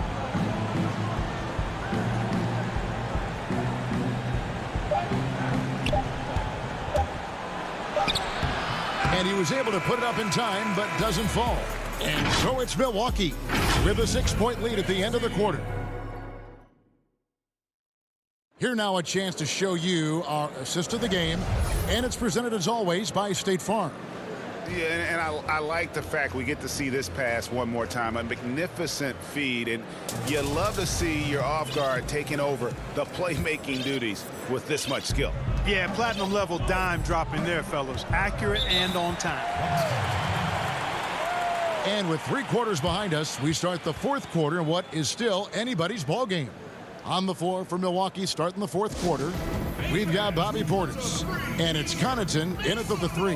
And he was able to put it up in time, but doesn't fall. And so it's Milwaukee with a 6-point lead at the end of the quarter. Here now a chance to show you our assist of the game. And it's presented as always by State Farm. Yeah, and I like the fact we get to see this pass one more time. A magnificent feed, and you love to see your off guard taking over the playmaking duties with this much skill. Yeah, platinum level dime dropping there, fellas. Accurate and on time. And with 3 quarters behind us, we start the 4th quarter in what is still anybody's ball game. On the floor for Milwaukee starting the 4th quarter, we've got Bobby Portis. And it's Connaughton in at the 3.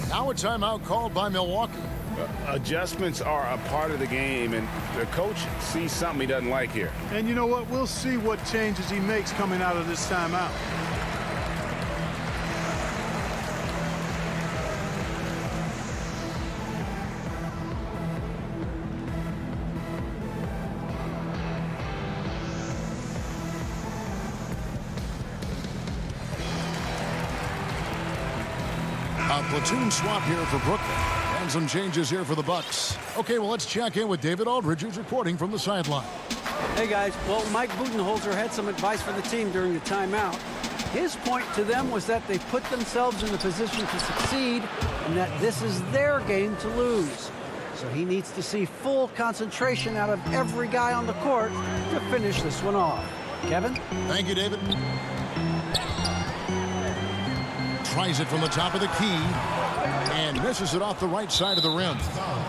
Now a timeout called by Milwaukee. Adjustments are a part of the game, and the coach sees something he doesn't like here. And you know what? We'll see what changes he makes coming out of this timeout. A platoon swap here for Brooklyn. And some changes here for the Bucks. Okay, well, let's check in with David Aldridge, who's reporting from the sideline. Hey, guys. Well, Mike Budenholzer had some advice for the team during the timeout. His point to them was that they put themselves in the position to succeed and that this is their game to lose. So he needs to see full concentration out of every guy on the court to finish this one off. Kevin? Thank you, David. Tries it from the top of the key and misses it off the right side of the rim.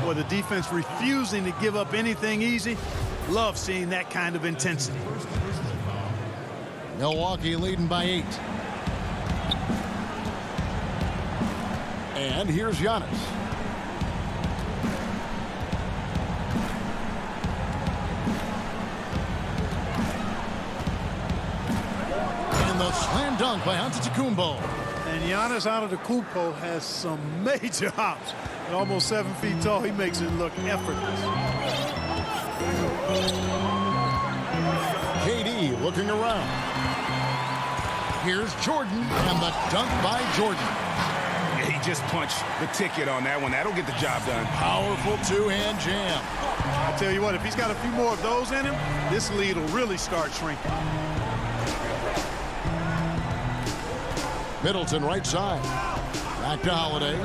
Boy, the defense refusing to give up anything easy. Love seeing that kind of intensity. Milwaukee leading by 8. And here's Giannis. And the slam dunk by Antetokounmpo. And Giannis Antetokounmpo has some major hops. At almost 7 feet tall, he makes it look effortless. KD looking around. Here's Jordan, and the dunk by Jordan. Yeah, he just punched the ticket on that one. That'll get the job done. Powerful 2-hand jam. I tell you what, if he's got a few more of those in him, this lead will really start shrinking. Middleton right side. Back to Holiday.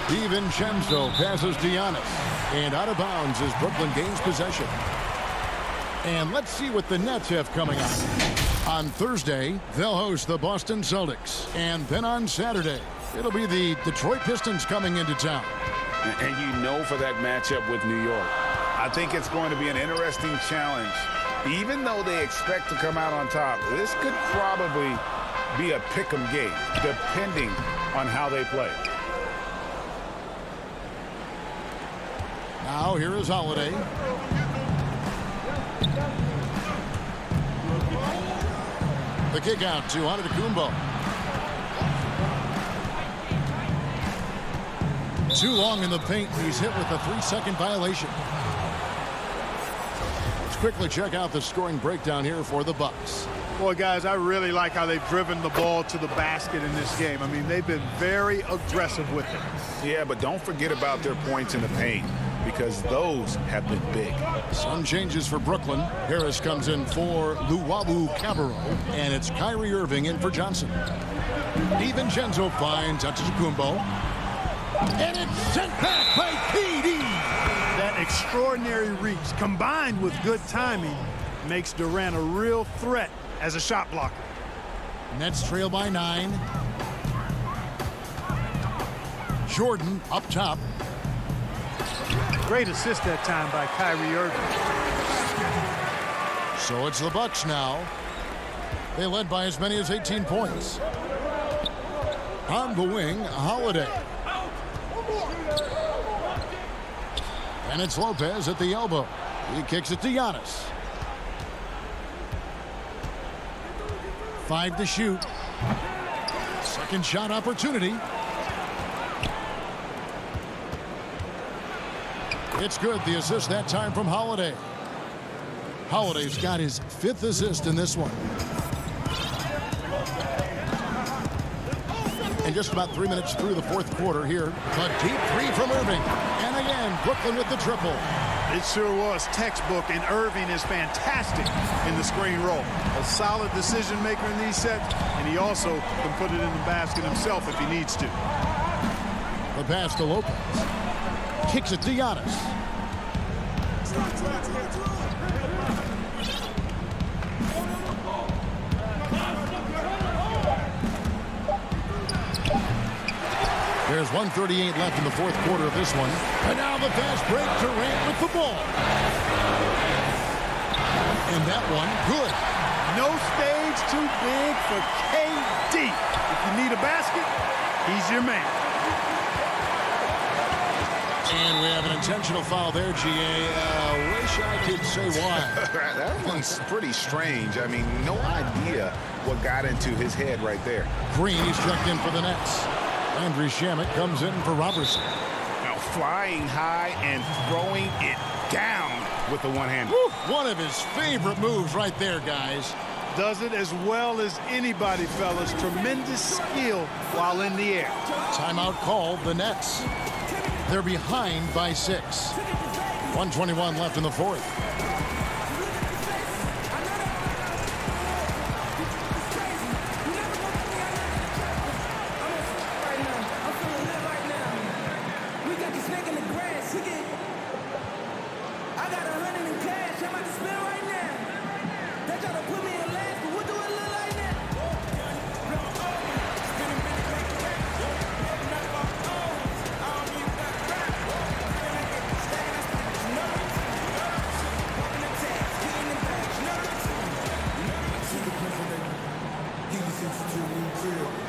DiVincenzo passes to Giannis. And out of bounds as Brooklyn gains possession. And let's see what the Nets have coming up. On Thursday, they'll host the Boston Celtics. And then on Saturday, it'll be the Detroit Pistons coming into town. And you know for that matchup with New York, I think it's going to be an interesting challenge. Even though they expect to come out on top, this could probably be a pick-em game, depending on how they play. Now here is Holiday. The kick out to Antetokounmpo. Too long in the paint. He's hit with a 3-second violation. Let's quickly check out the scoring breakdown here for the Bucks. Boy, guys, I really like how they've driven the ball to the basket in this game. I mean, they've been very aggressive with it. Yeah, but don't forget about their points in the paint, because those have been big. Some changes for Brooklyn. Harris comes in for Luwawu Cabarro, and it's Kyrie Irving in for Johnson. DiVincenzo finds Antetokounmpo. And it's sent back by PD. That extraordinary reach combined with good timing makes Durant a real threat as a shot blocker. Nets trail by 9. Jordan up top. Great assist that time by Kyrie Irving. So it's the Bucks now. They led by as many as 18 points. On the wing, Holiday. And it's Lopez at the elbow. He kicks it to Giannis. 5 to shoot. Second shot opportunity. It's good. The assist that time from Holiday. Holiday's got his 5th assist in this one. And just about 3 minutes through the 4th quarter here. A deep 3 from Irving. And again, Brooklyn with the triple. It sure was textbook, and Irving is fantastic in the screen roll. A solid decision maker in these sets, and he also can put it in the basket himself if he needs to. The pass to Lopez. Kicks it to Giannis. There's 1:38 left in the 4th quarter of this one. And now the fast break. Durant with the ball. And that one, good. No stage too big for KD. If you need a basket, he's your man. And we have an intentional foul there, GA. Wish I could say why. That one's pretty strange. I mean, no idea what got into his head right there. Green, he's checked in for the Nets. Andrew Shamet comes in for Robertson. Now flying high and throwing it down with the one-hander. One of his favorite moves right there, guys. Does it as well as anybody, fellas. Tremendous skill while in the air. Timeout called, the Nets. They're behind by 6. 1:21 left in the 4th.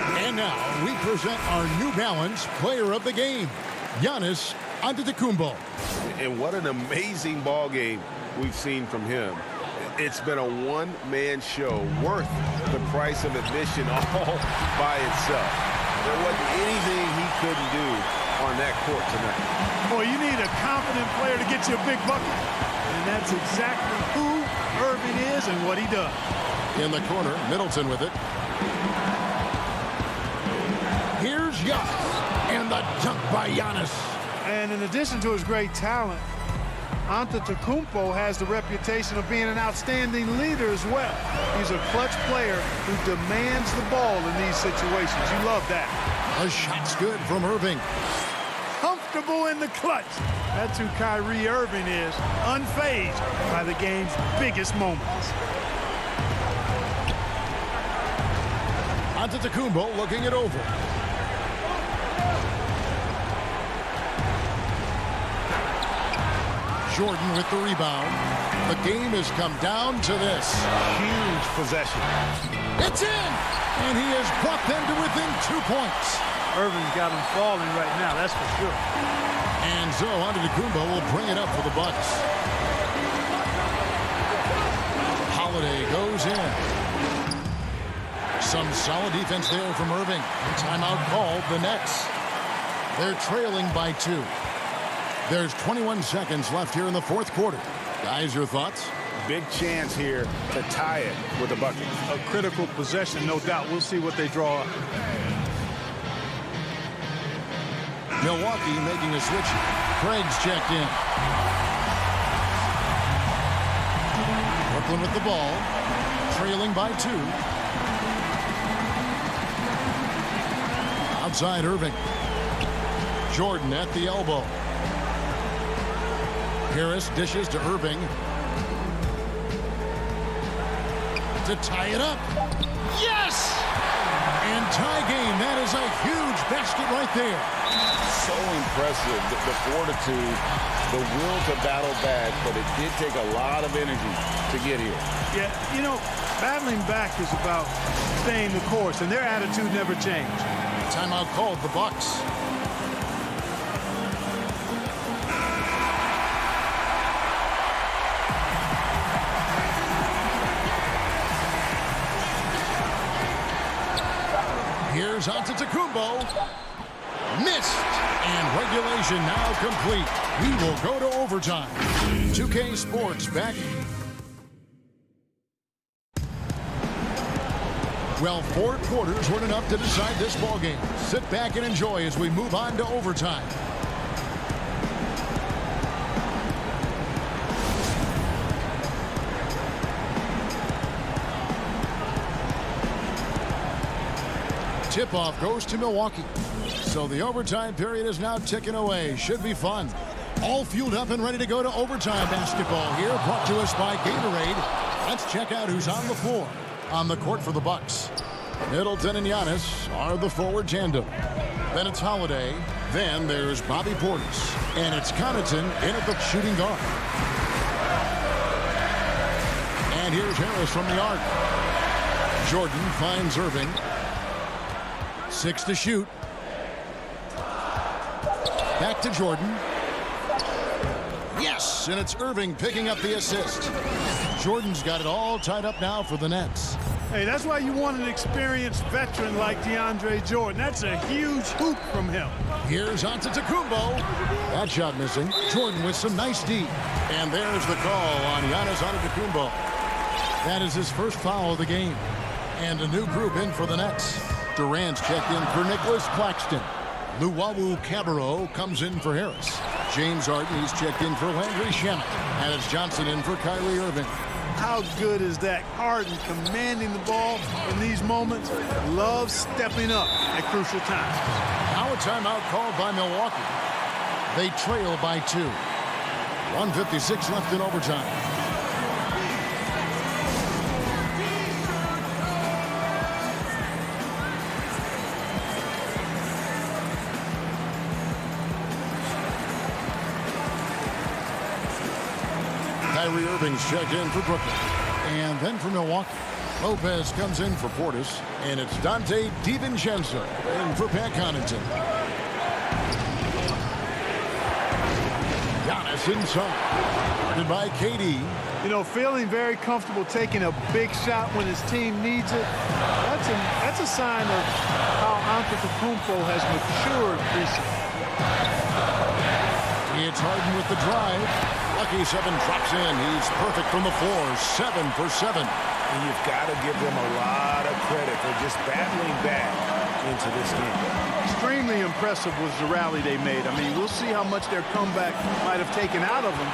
And now we present our New Balance player of the game, Giannis Antetokounmpo. And what an amazing ball game we've seen from him. It's been a one-man show worth the price of admission all by itself. There wasn't anything he couldn't do on that court tonight. Boy, you need a confident player to get you a big bucket. And that's exactly who Irving is and what he does. In the corner, Middleton with it. Here's Giannis, and the dunk by Giannis. And in addition to his great talent, Antetokounmpo has the reputation of being an outstanding leader as well. He's a clutch player who demands the ball in these situations. You love that. The shot's good from Irving. Comfortable in the clutch. That's who Kyrie Irving is, unfazed by the game's biggest moments. Antetokounmpo looking it over. Jordan with the rebound. The game has come down to this. Huge possession. It's in! And he has brought them to within 2 points. Irving's got him falling right now, that's for sure. And so Antetokounmpo will bring it up for the Bucks. Holiday goes in. Some solid defense there from Irving. Timeout called, the Nets. They're trailing by 2. There's 21 seconds left here in the 4th quarter. Guys, your thoughts? Big chance here to tie it with a bucket. A critical possession, no doubt. We'll see what they draw up. Milwaukee making a switch. Craig's checked in. Brooklyn with the ball. Trailing by 2. Outside Irving. Jordan at the elbow. Harris dishes to Irving. To tie it up. Yes! And tie game. That is a huge basket right there. So impressive, the fortitude, the will to battle back, but it did take a lot of energy to get here. Yeah, you know, battling back is about staying the course, and their attitude never changed. Timeout called the Bucks. Here's Antetokounmpo. Missed. And regulation now complete. We will go to overtime. 2K Sports back. Well, 4 quarters weren't enough to decide this ballgame. Sit back and enjoy as we move on to overtime. Tip-off goes to Milwaukee. So the overtime period is now ticking away. Should be fun. All fueled up and ready to go to overtime basketball here, brought to us by Gatorade. Let's check out who's on the floor. On the court for the Bucks, Middleton and Giannis are the forward tandem. Then it's Holiday. Then there's Bobby Portis. And it's Connaughton in at the shooting guard. And here's Harris from the arc. Jordan finds Irving. 6 to shoot. Back to Jordan. Yes, and it's Irving picking up the assist. Jordan's got it all tied up now for the Nets. Hey, that's why you want an experienced veteran like DeAndre Jordan. That's a huge hoop from him. Here's Antetokounmpo. That shot missing. Jordan with some nice D. And there's the call on Giannis Antetokounmpo. That is his first foul of the game. And a new group in for the Nets. Durant's checked in for Nicholas Claxton. Luwawu Cabarrot comes in for Harris. James Harden, he's checked in for Landry Shamet. And it's Johnson in for Kyrie Irving. How good is that? Harden commanding the ball in these moments. Loves stepping up at crucial times. Now a timeout called by Milwaukee. They trail by 2. 1:56 left in overtime. Kyrie Irving's checked in for Brooklyn. And then for Milwaukee, Lopez comes in for Portis. And it's Dante DiVincenzo in for Pat Connaughton. Giannis inside. Guarded by KD. You know, feeling very comfortable taking a big shot when his team needs it. That's a sign of how Antetokounmpo has matured recently. It's Harden with the drive. Lucky 7 drops in. He's perfect from the floor. 7 for 7. And you've got to give them a lot of credit for just battling back into this game. Extremely impressive was the rally they made. I mean, we'll see how much their comeback might have taken out of them,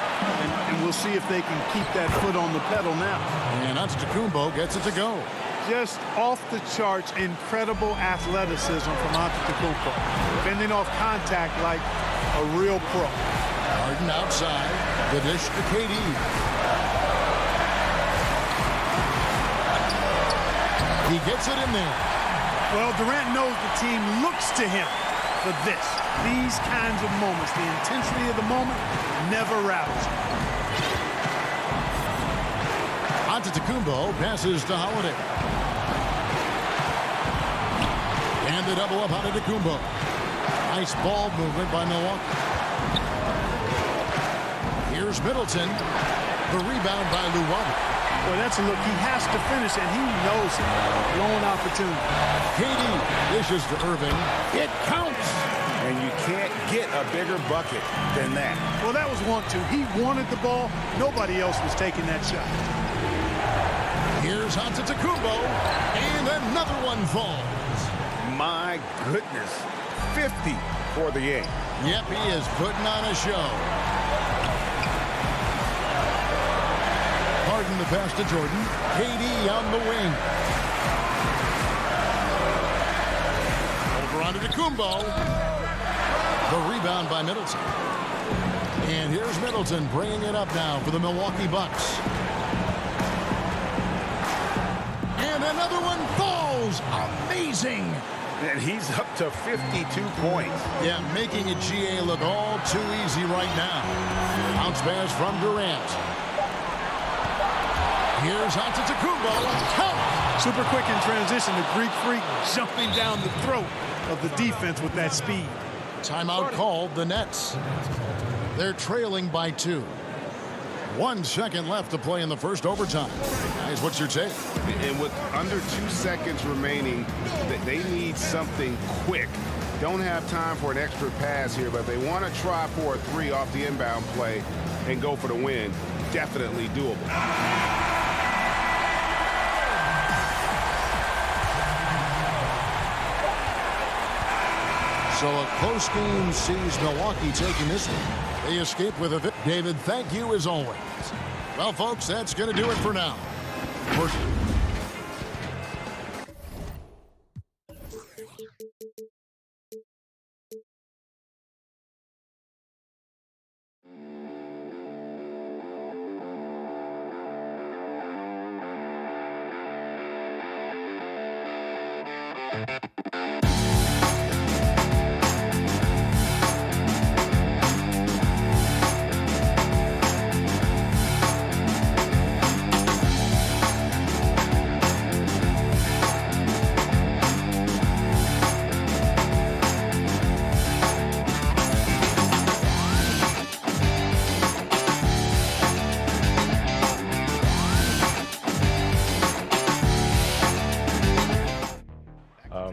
and we'll see if they can keep that foot on the pedal now. And Antetokounmpo gets it to go. Just off the charts, incredible athleticism from Antetokounmpo. Fending off contact like a real pro. Harden outside. The dish to KD. He gets it in there. Well, Durant knows the team looks to him for this. These kinds of moments, the intensity of the moment, never rattles. Antetokounmpo passes to Holiday. And the double up Antetokounmpo. Nice ball movement by Milwaukee. Here's Middleton. The rebound by Luwawu. Well, that's a look. He has to finish, and he knows it. Blown opportunity. KD dishes to Irving. It counts. And you can't get a bigger bucket than that. Well, that was 1-2. He wanted the ball. Nobody else was taking that shot. Here's Antetokounmpo. And another one falls. My goodness. 50 for the game. Yep, he is putting on a show. Harden the pass to Jordan. KD on the wing. Over onto Antetokounmpo. The rebound by Middleton. And here's Middleton bringing it up now for the Milwaukee Bucks. And another one falls. Amazing. And he's up to 52 points. Yeah, making it GA look all too easy right now. Bounce pass from Durant. Here's Antetokounmpo. Count. Super quick in transition. The Greek Freak jumping down the throat of the defense with that speed. Timeout called the Nets. They're trailing by 2. 1 second left to play in the first overtime. Guys, what's your take? And with under 2 seconds remaining, they need something quick. Don't have time for an extra pass here, but they want to try for a 3 off the inbound play and go for the win. Definitely doable. So a close game sees Milwaukee taking this one. They escape with a victory. David, thank you as always. Well, folks, that's going to do it for now.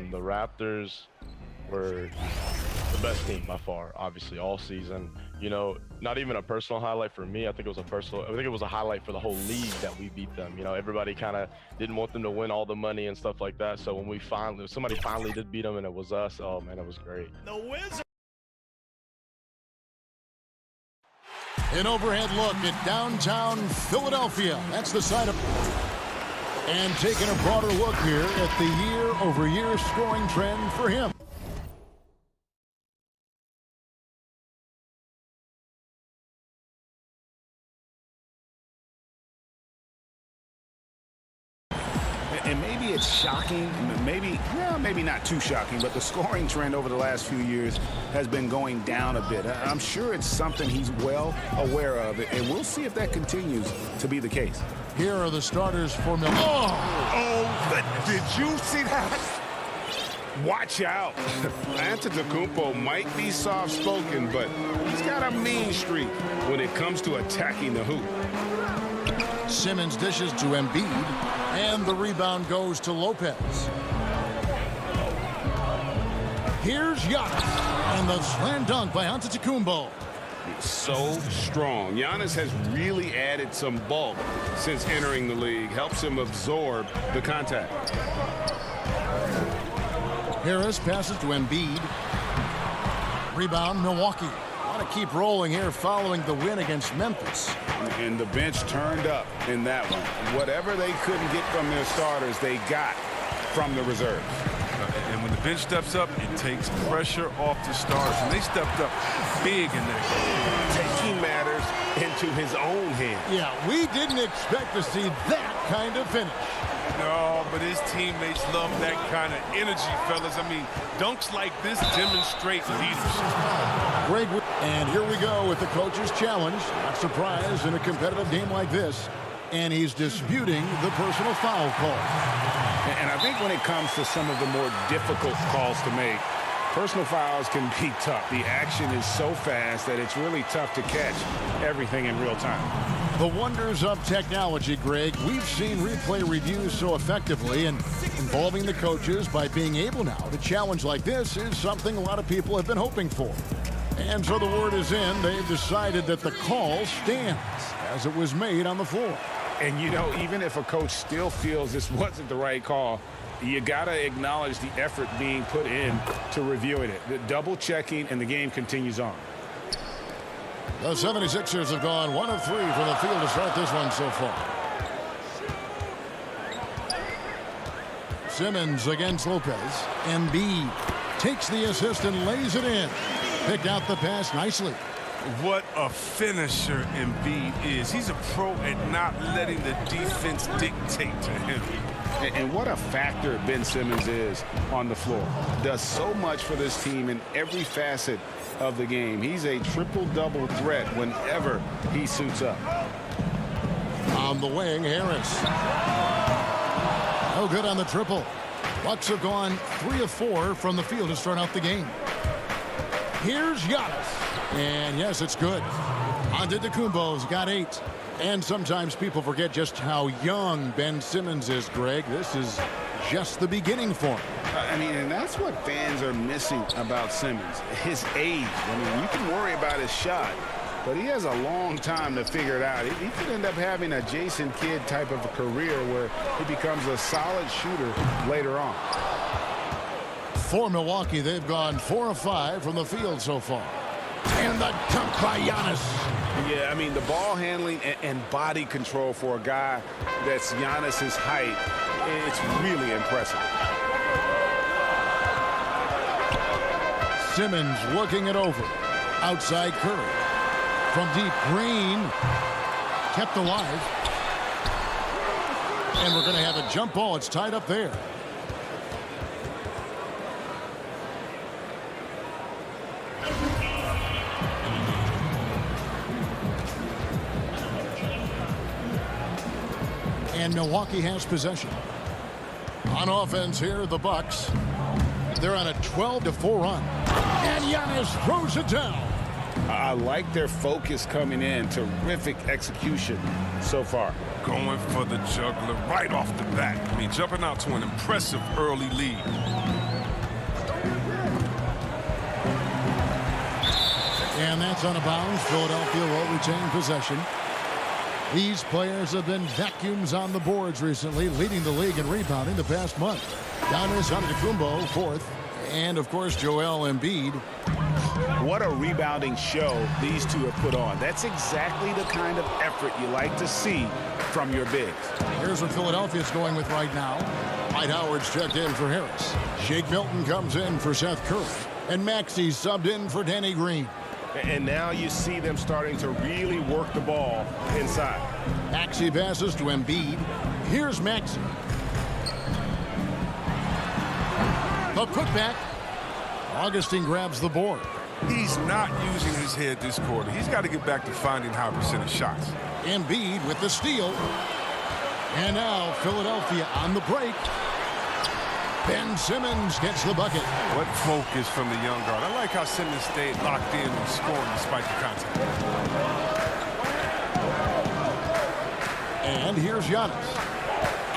The Raptors were the best team by far, obviously, all season. You know, not even a personal highlight for me. I think it was a highlight for the whole league that we beat them. You know, everybody kind of didn't want them to win all the money and stuff like that. So when somebody finally did beat them and it was us, oh man, it was great. The Wizards. An overhead look at downtown Philadelphia. That's the side of... And taking a broader look here at the year-over-year scoring trend for him. And maybe it's shocking, maybe not too shocking, but the scoring trend over the last few years has been going down a bit. I'm sure it's something he's well aware of, and we'll see if that continues to be the case. Here are the starters for Milwaukee. Oh, did you see that? Watch out. Antetokounmpo might be soft-spoken, but he's got a mean streak when it comes to attacking the hoop. Simmons dishes to Embiid, and the rebound goes to Lopez. Here's Giannis, and the slam dunk by Antetokounmpo. So strong. Giannis has really added some bulk since entering the league. Helps him absorb the contact. Harris passes to Embiid. Rebound, Milwaukee. Want to keep rolling here following the win against Memphis. And the bench turned up in that one. Whatever they couldn't get from their starters, they got from the reserves. And when the bench steps up, it takes pressure off the stars. And they stepped up big in that game. Taking matters into his own hands. Yeah, we didn't expect to see that kind of finish. No, but his teammates love that kind of energy, fellas. I mean, dunks like this demonstrate leadership. Great. And here we go with the coach's challenge. Not surprised in a competitive game like this. And he's disputing the personal foul call. And I think when it comes to some of the more difficult calls to make, personal fouls can be tough. The action is so fast that it's really tough to catch everything in real time. The wonders of technology, Greg. We've seen replay reviews so effectively, and involving the coaches by being able now to challenge like this is something a lot of people have been hoping for. And so the word is in. They've decided that the call stands as it was made on the floor. And, you know, even if a coach still feels this wasn't the right call, you got to acknowledge the effort being put in to reviewing it. The double checking, and the game continues on. The 76ers have gone 1 of 3 from the field to start this one so far. Simmons against Lopez. Embiid takes the assist and lays it in. Picked out the pass nicely. What a finisher Embiid is. He's a pro at not letting the defense dictate to him. And what a factor Ben Simmons is on the floor. Does so much for this team in every facet of the game. He's a triple-double threat whenever he suits up. On the wing, Harris. No good on the triple. Bucks have gone 3 of 4 from the field to start out the game. Here's Giannis. And yes, it's good. Antetokounmpo's got 8. And sometimes people forget just how young Ben Simmons is, Greg. This is just the beginning for him. I mean, and that's what fans are missing about Simmons. His age. I mean, you can worry about his shot, but he has a long time to figure it out. He could end up having a Jason Kidd type of a career where he becomes a solid shooter later on. For Milwaukee, they've gone 4 of 5 from the field so far. And the dunk by Giannis. Yeah, I mean, the ball handling and body control for a guy that's Giannis's height, it's really impressive. Simmons looking it over. Outside Curry. From deep, Green kept alive. And we're going to have a jump ball. It's tied up there. And Milwaukee has possession. On offense here, the Bucks. They're on a 12-4 run. And Giannis throws it down. I like their focus coming in. Terrific execution so far. Going for the juggler right off the bat. I mean, jumping out to an impressive early lead. And that's on a bounce. Philadelphia will retain possession. These players have been vacuums on the boards recently, leading the league in rebounding the past month. Giannis Antetokounmpo, 4th. And, of course, Joel Embiid. What a rebounding show these two have put on. That's exactly the kind of effort you like to see from your bigs. Here's what Philadelphia's going with right now. Dwight Howard's checked in for Harris. Shake Milton comes in for Seth Curry. And Maxey subbed in for Danny Green. And now you see them starting to really work the ball inside. Maxey passes to Embiid. Here's Maxey. The putback. Augustine grabs the board. He's not using his head this quarter. He's got to get back to finding high percentage shots. Embiid with the steal. And now Philadelphia on the break. Ben Simmons gets the bucket. What focus from the young guard. I like how Simmons stayed locked in and scoring despite the contact. And here's Giannis.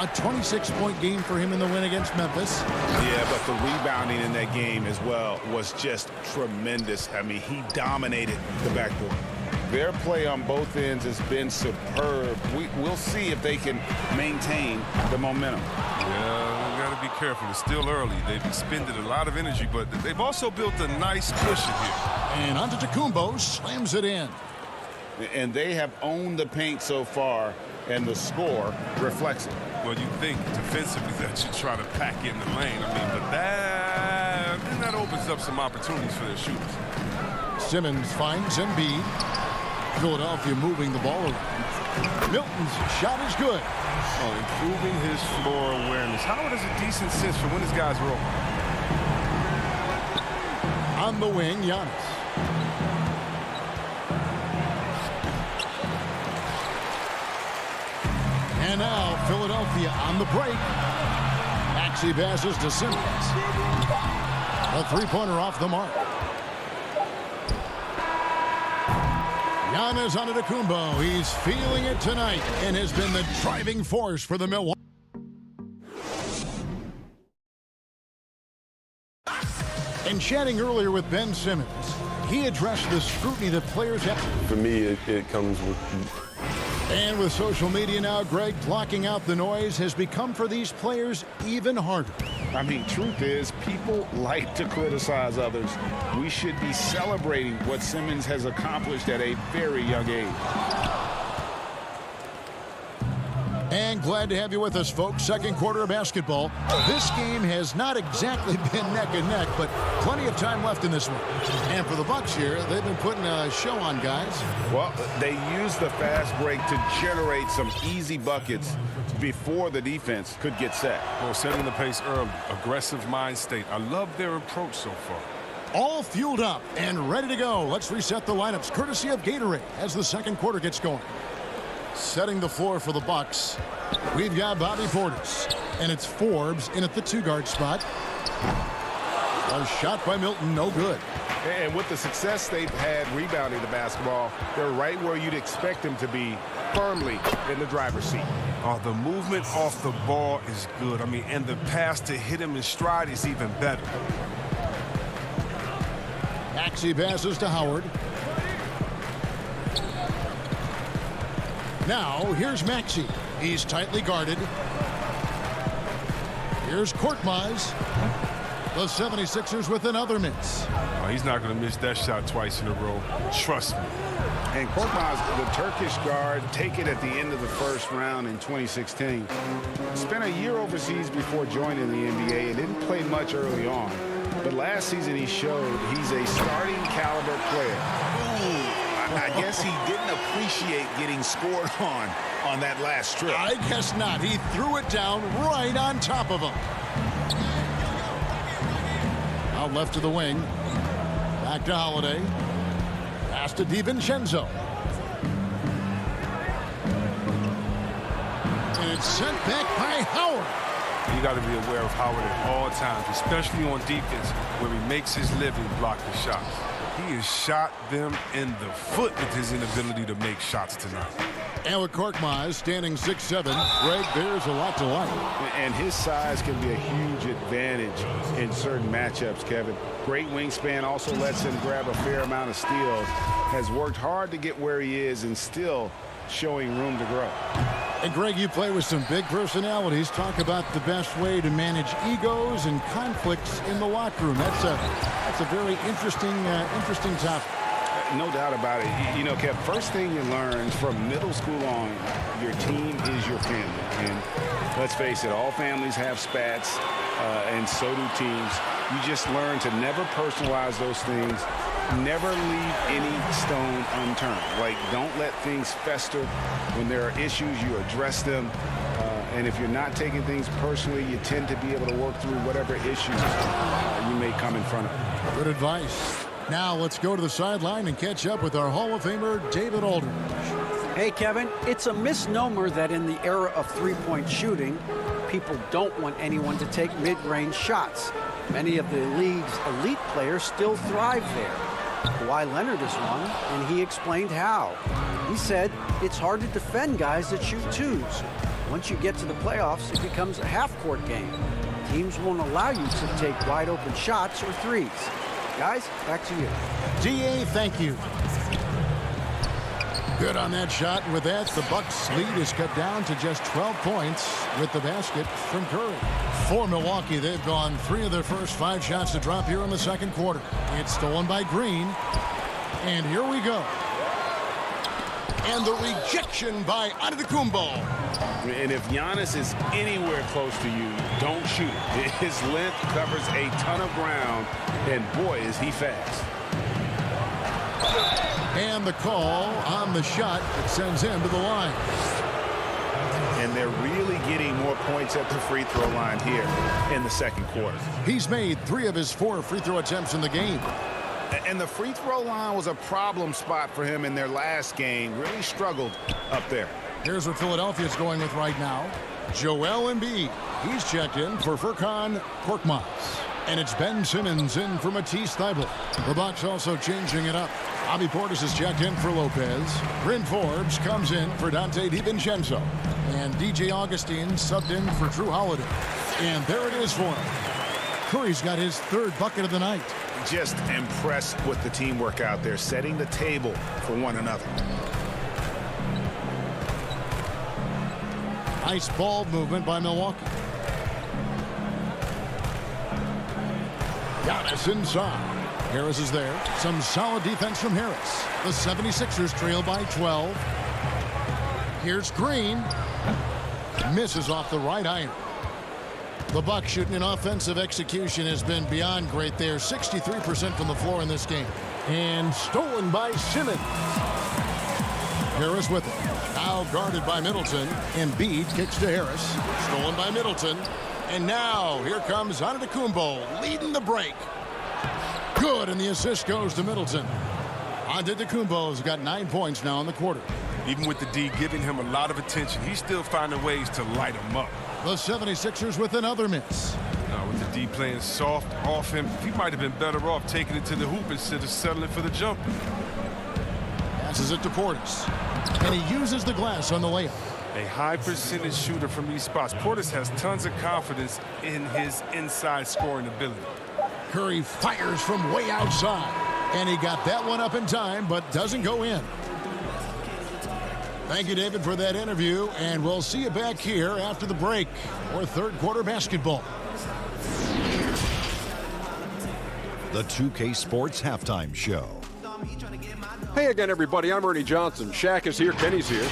A 26-point game for him in the win against Memphis. Yeah, but the rebounding in that game as well was just tremendous. I mean, he dominated the backboard. Their play on both ends has been superb. We'll see if they can maintain the momentum. Yeah, we got to be careful. It's still early. They've expended a lot of energy, but they've also built a nice cushion here. And Antetokounmpo slams it in. And they have owned the paint so far, and the score reflects it. Well, you think defensively that you try to pack in the lane. I mean, but that opens up some opportunities for their shooters. Simmons finds Embiid. Philadelphia moving the ball around. Milton's shot is good. Oh, improving his floor awareness. Howard has a decent sense for when his guys roll. On the wing, Giannis. And now Philadelphia on the break. Maxey passes to Simmons. A three-pointer off the mark. Giannis Antetokounmpo, he's feeling it tonight and has been the driving force for the Milwaukee. And chatting earlier with Ben Simmons, he addressed the scrutiny that players have. For me, it comes with... And with social media now, Greg, blocking out the noise has become for these players even harder. I mean, truth is, people like to criticize others. We should be celebrating what Simmons has accomplished at a very young age. And And glad to have you with us, folks. Second quarter of basketball. This game has not exactly been neck and neck, but plenty of time left in this one. And for the Bucks here, they've been putting a show on, guys. Well, they used the fast break to generate some easy buckets before the defense could get set. Well, setting the pace early, aggressive mind state. I love their approach so far. All fueled up and ready to go. Let's reset the lineups courtesy of Gatorade as the second quarter gets going. Setting the floor for the Bucks, we've got Bobby Portis, and it's Forbes in at the 2-guard spot. A shot by Milton, no good. And with the success they've had rebounding the basketball, they're right where you'd expect them to be, firmly in the driver's seat. The movement off the ball is good. I mean, and the pass to hit him in stride is even better. Maxey passes to Howard. Now, here's Maxey. He's tightly guarded. Here's Korkmaz. The 76ers with another miss. He's not going to miss that shot twice in a row. Trust me. And Korkmaz, the Turkish guard, taken at the end of the first round in 2016. Spent a year overseas before joining the NBA and didn't play much early on. But last season he showed he's a starting caliber player. I guess he didn't appreciate getting scored on that last trip. I guess not. He threw it down right on top of him. Out left to the wing. Back to Holiday. Pass to DiVincenzo. And it's sent back by Howard. You got to be aware of Howard at all times, especially on defense, where he makes his living blocking shots. He has shot them in the foot with his inability to make shots tonight. And with Korkmaz standing 6'7", Greg, there's a lot to like. And his size can be a huge advantage in certain matchups, Kevin. Great wingspan, also lets him grab a fair amount of steals. Has worked hard to get where he is and still showing room to grow. And Greg, you play with some big personalities. Talk about the best way to manage egos and conflicts in the locker room. That's a very interesting topic. No doubt about it. You know, Kev, first thing you learn from middle school on, your team is your family. And let's face it, all families have spats, and so do teams. You just learn to never personalize those things. Never leave any stone unturned. Like, don't let things fester. When there are issues, you address them. And if you're not taking things personally, you tend to be able to work through whatever issues you may come in front of. Good advice. Now let's go to the sideline and catch up with our Hall of Famer, David Aldridge. Hey, Kevin, it's a misnomer that in the era of three-point shooting, people don't want anyone to take mid-range shots. Many of the league's elite players still thrive there. Kawhi Leonard is one, and he explained how. He said it's hard to defend guys that shoot twos. Once you get to the playoffs, it becomes a half-court game. Teams won't allow you to take wide-open shots or threes. Guys, back to you. DA, thank you. Good on that shot. And with that, the Bucks lead is cut down to just 12 points with the basket from Curry. For Milwaukee, they've gone 3 of their first 5 shots to drop here in the second quarter. It's stolen by Green. And here we go. And the rejection by Antetokounmpo. And if Giannis is anywhere close to you, don't shoot it. His length covers a ton of ground, and boy, is he fast. And the call on the shot that sends him to the line. And they're really getting more points at the free throw line here in the second quarter. He's made 3 of his 4 free throw attempts in the game. And the free throw line was a problem spot for him in their last game. Really struggled up there. Here's what Philadelphia's going with right now. Joel Embiid. He's checked in for Furkan Korkmaz. And it's Ben Simmons in for Matisse Thybulle. The Bucks also changing it up. Bobby Portis is checked in for Lopez. Bryn Forbes comes in for Dante DiVincenzo. And DJ Augustine subbed in for Drew Holiday. And there it is for him. Curry's got his 3rd bucket of the night. Just impressed with the teamwork out there, setting the table for one another. Nice ball movement by Milwaukee. Giannis inside. Harris is there. Some solid defense from Harris. The 76ers trail by 12. Here's Green. Misses off the right iron. The Bucks shooting an offensive execution has been beyond great there. 63% from the floor in this game. And stolen by Simmons. Harris with it. Now guarded by Middleton. Embiid kicks to Harris. Stolen by Middleton. And now here comes Antetokounmpo leading the break. Good, and the assist goes to Middleton. Antetokounmpo's got 9 points now in the quarter. Even with the D giving him a lot of attention, he's still finding ways to light him up. The 76ers with another miss. Now with the D playing soft off him, he might have been better off taking it to the hoop instead of settling for the jumper. Passes it to Portis. And he uses the glass on the layup. A high percentage shooter from these spots. Portis has tons of confidence in his inside scoring ability. Curry fires from way outside. And he got that one up in time, but doesn't go in. Thank you, David, for that interview. And we'll see you back here after the break for third quarter basketball. The 2K Sports Halftime Show. Hey again, everybody. I'm Ernie Johnson. Shaq is here. Kenny's here.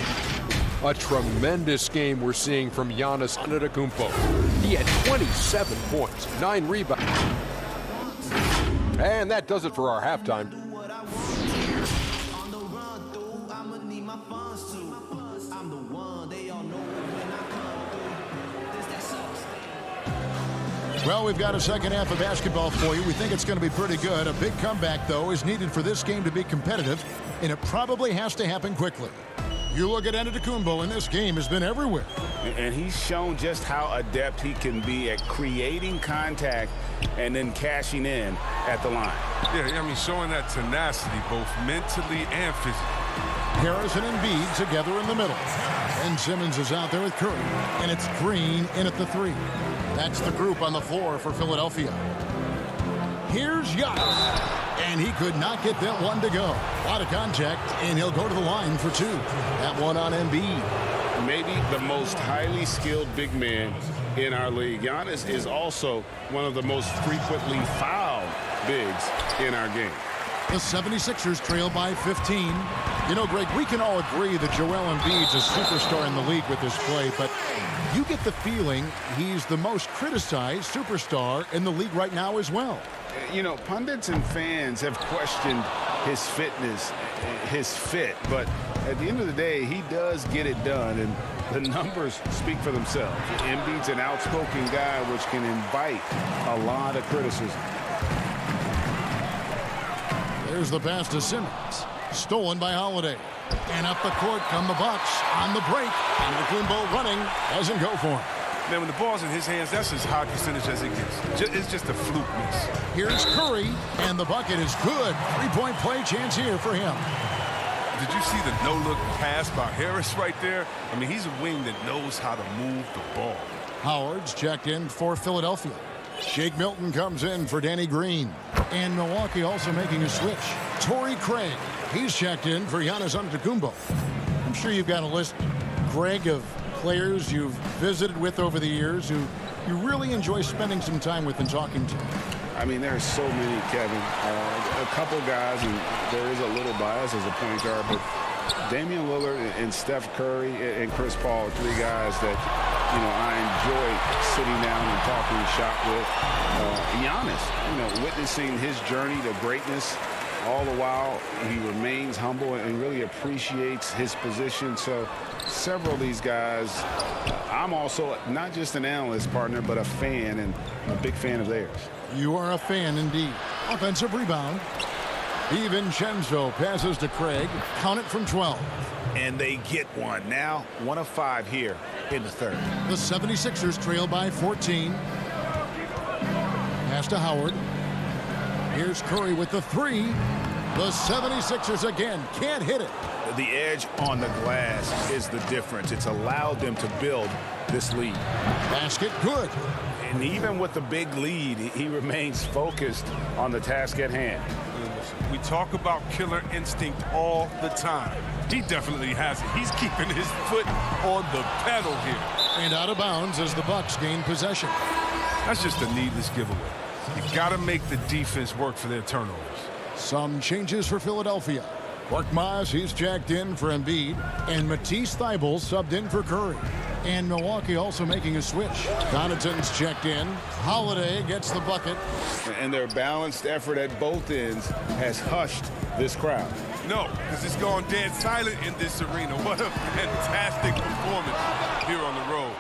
A tremendous game we're seeing from Giannis Antetokounmpo. He had 27 points, 9 rebounds. And that does it for our halftime. Well, we've got a second half of basketball for you. We think it's going to be pretty good. A big comeback, though, is needed for this game to be competitive, and it probably has to happen quickly. You look at Antetokounmpo, and this game has been everywhere. And he's shown just how adept he can be at creating contact and then cashing in at the line. Yeah, I mean, showing that tenacity both mentally and physically. Harris and Embiid together in the middle. And Simmons is out there with Curry. And it's Green in at the 3. That's the group on the floor for Philadelphia. Here's Giannis. And he could not get that one to go. A lot of contact, and he'll go to the line for 2. That one on Embiid. Maybe the most highly skilled big man in our league. Giannis is also one of the most frequently fouled bigs in our game. The 76ers trail by 15. You know, Greg, we can all agree that Joel Embiid's a superstar in the league with his play, but you get the feeling he's the most criticized superstar in the league right now as well. You know, pundits and fans have questioned his fitness, his fit, but at the end of the day, he does get it done, and the numbers speak for themselves. Embiid's an outspoken guy, which can invite a lot of criticism. There's the pass to Simmons. Stolen by Holiday. And up the court come the Bucks on the break. And Antetokounmpo running. Doesn't go for him. Man, when the ball's in his hands, that's as high percentage as it gets. It's just a fluke miss. Here's Curry. And the bucket is good. 3-point play chance here for him. Did you see the no-look pass by Harris right there? I mean, he's a wing that knows how to move the ball. Howard's checked in for Philadelphia. Shake Milton comes in for Danny Green. And Milwaukee also making a switch. Torrey Craig. He's checked in for Giannis Antetokounmpo. I'm sure you've got a list, Greg, of players you've visited with over the years who you really enjoy spending some time with and talking to. I mean, there are so many, Kevin. A couple guys, and there is a little bias as a point guard, but Damian Lillard and Steph Curry and Chris Paul are 3 guys that, you know, I enjoy sitting down and talking shop with. Giannis, you know, witnessing his journey to greatness. All the while, he remains humble and really appreciates his position. So several of these guys, I'm also not just an analyst partner, but a fan and a big fan of theirs. You are a fan indeed. Offensive rebound. DiVincenzo passes to Craig. Count it from 12. And they get one. Now 1 of 5 here in the third. The 76ers trail by 14. Pass to Howard. Here's Curry with the 3. The 76ers again can't hit it. The edge on the glass is the difference. It's allowed them to build this lead. Basket good. And even with the big lead, he remains focused on the task at hand. We talk about killer instinct all the time. He definitely has it. He's keeping his foot on the pedal here. And out of bounds as the Bucks gain possession. That's just a needless giveaway. You got to make the defense work for their turnovers. Some changes for Philadelphia. Korkmaz, he's jacked in for Embiid. And Matisse Thybulle subbed in for Curry. And Milwaukee also making a switch. Connaughton's checked in. Holiday gets the bucket. And their balanced effort at both ends has hushed this crowd. No, because it's gone dead silent in this arena. What a fantastic performance here on the road.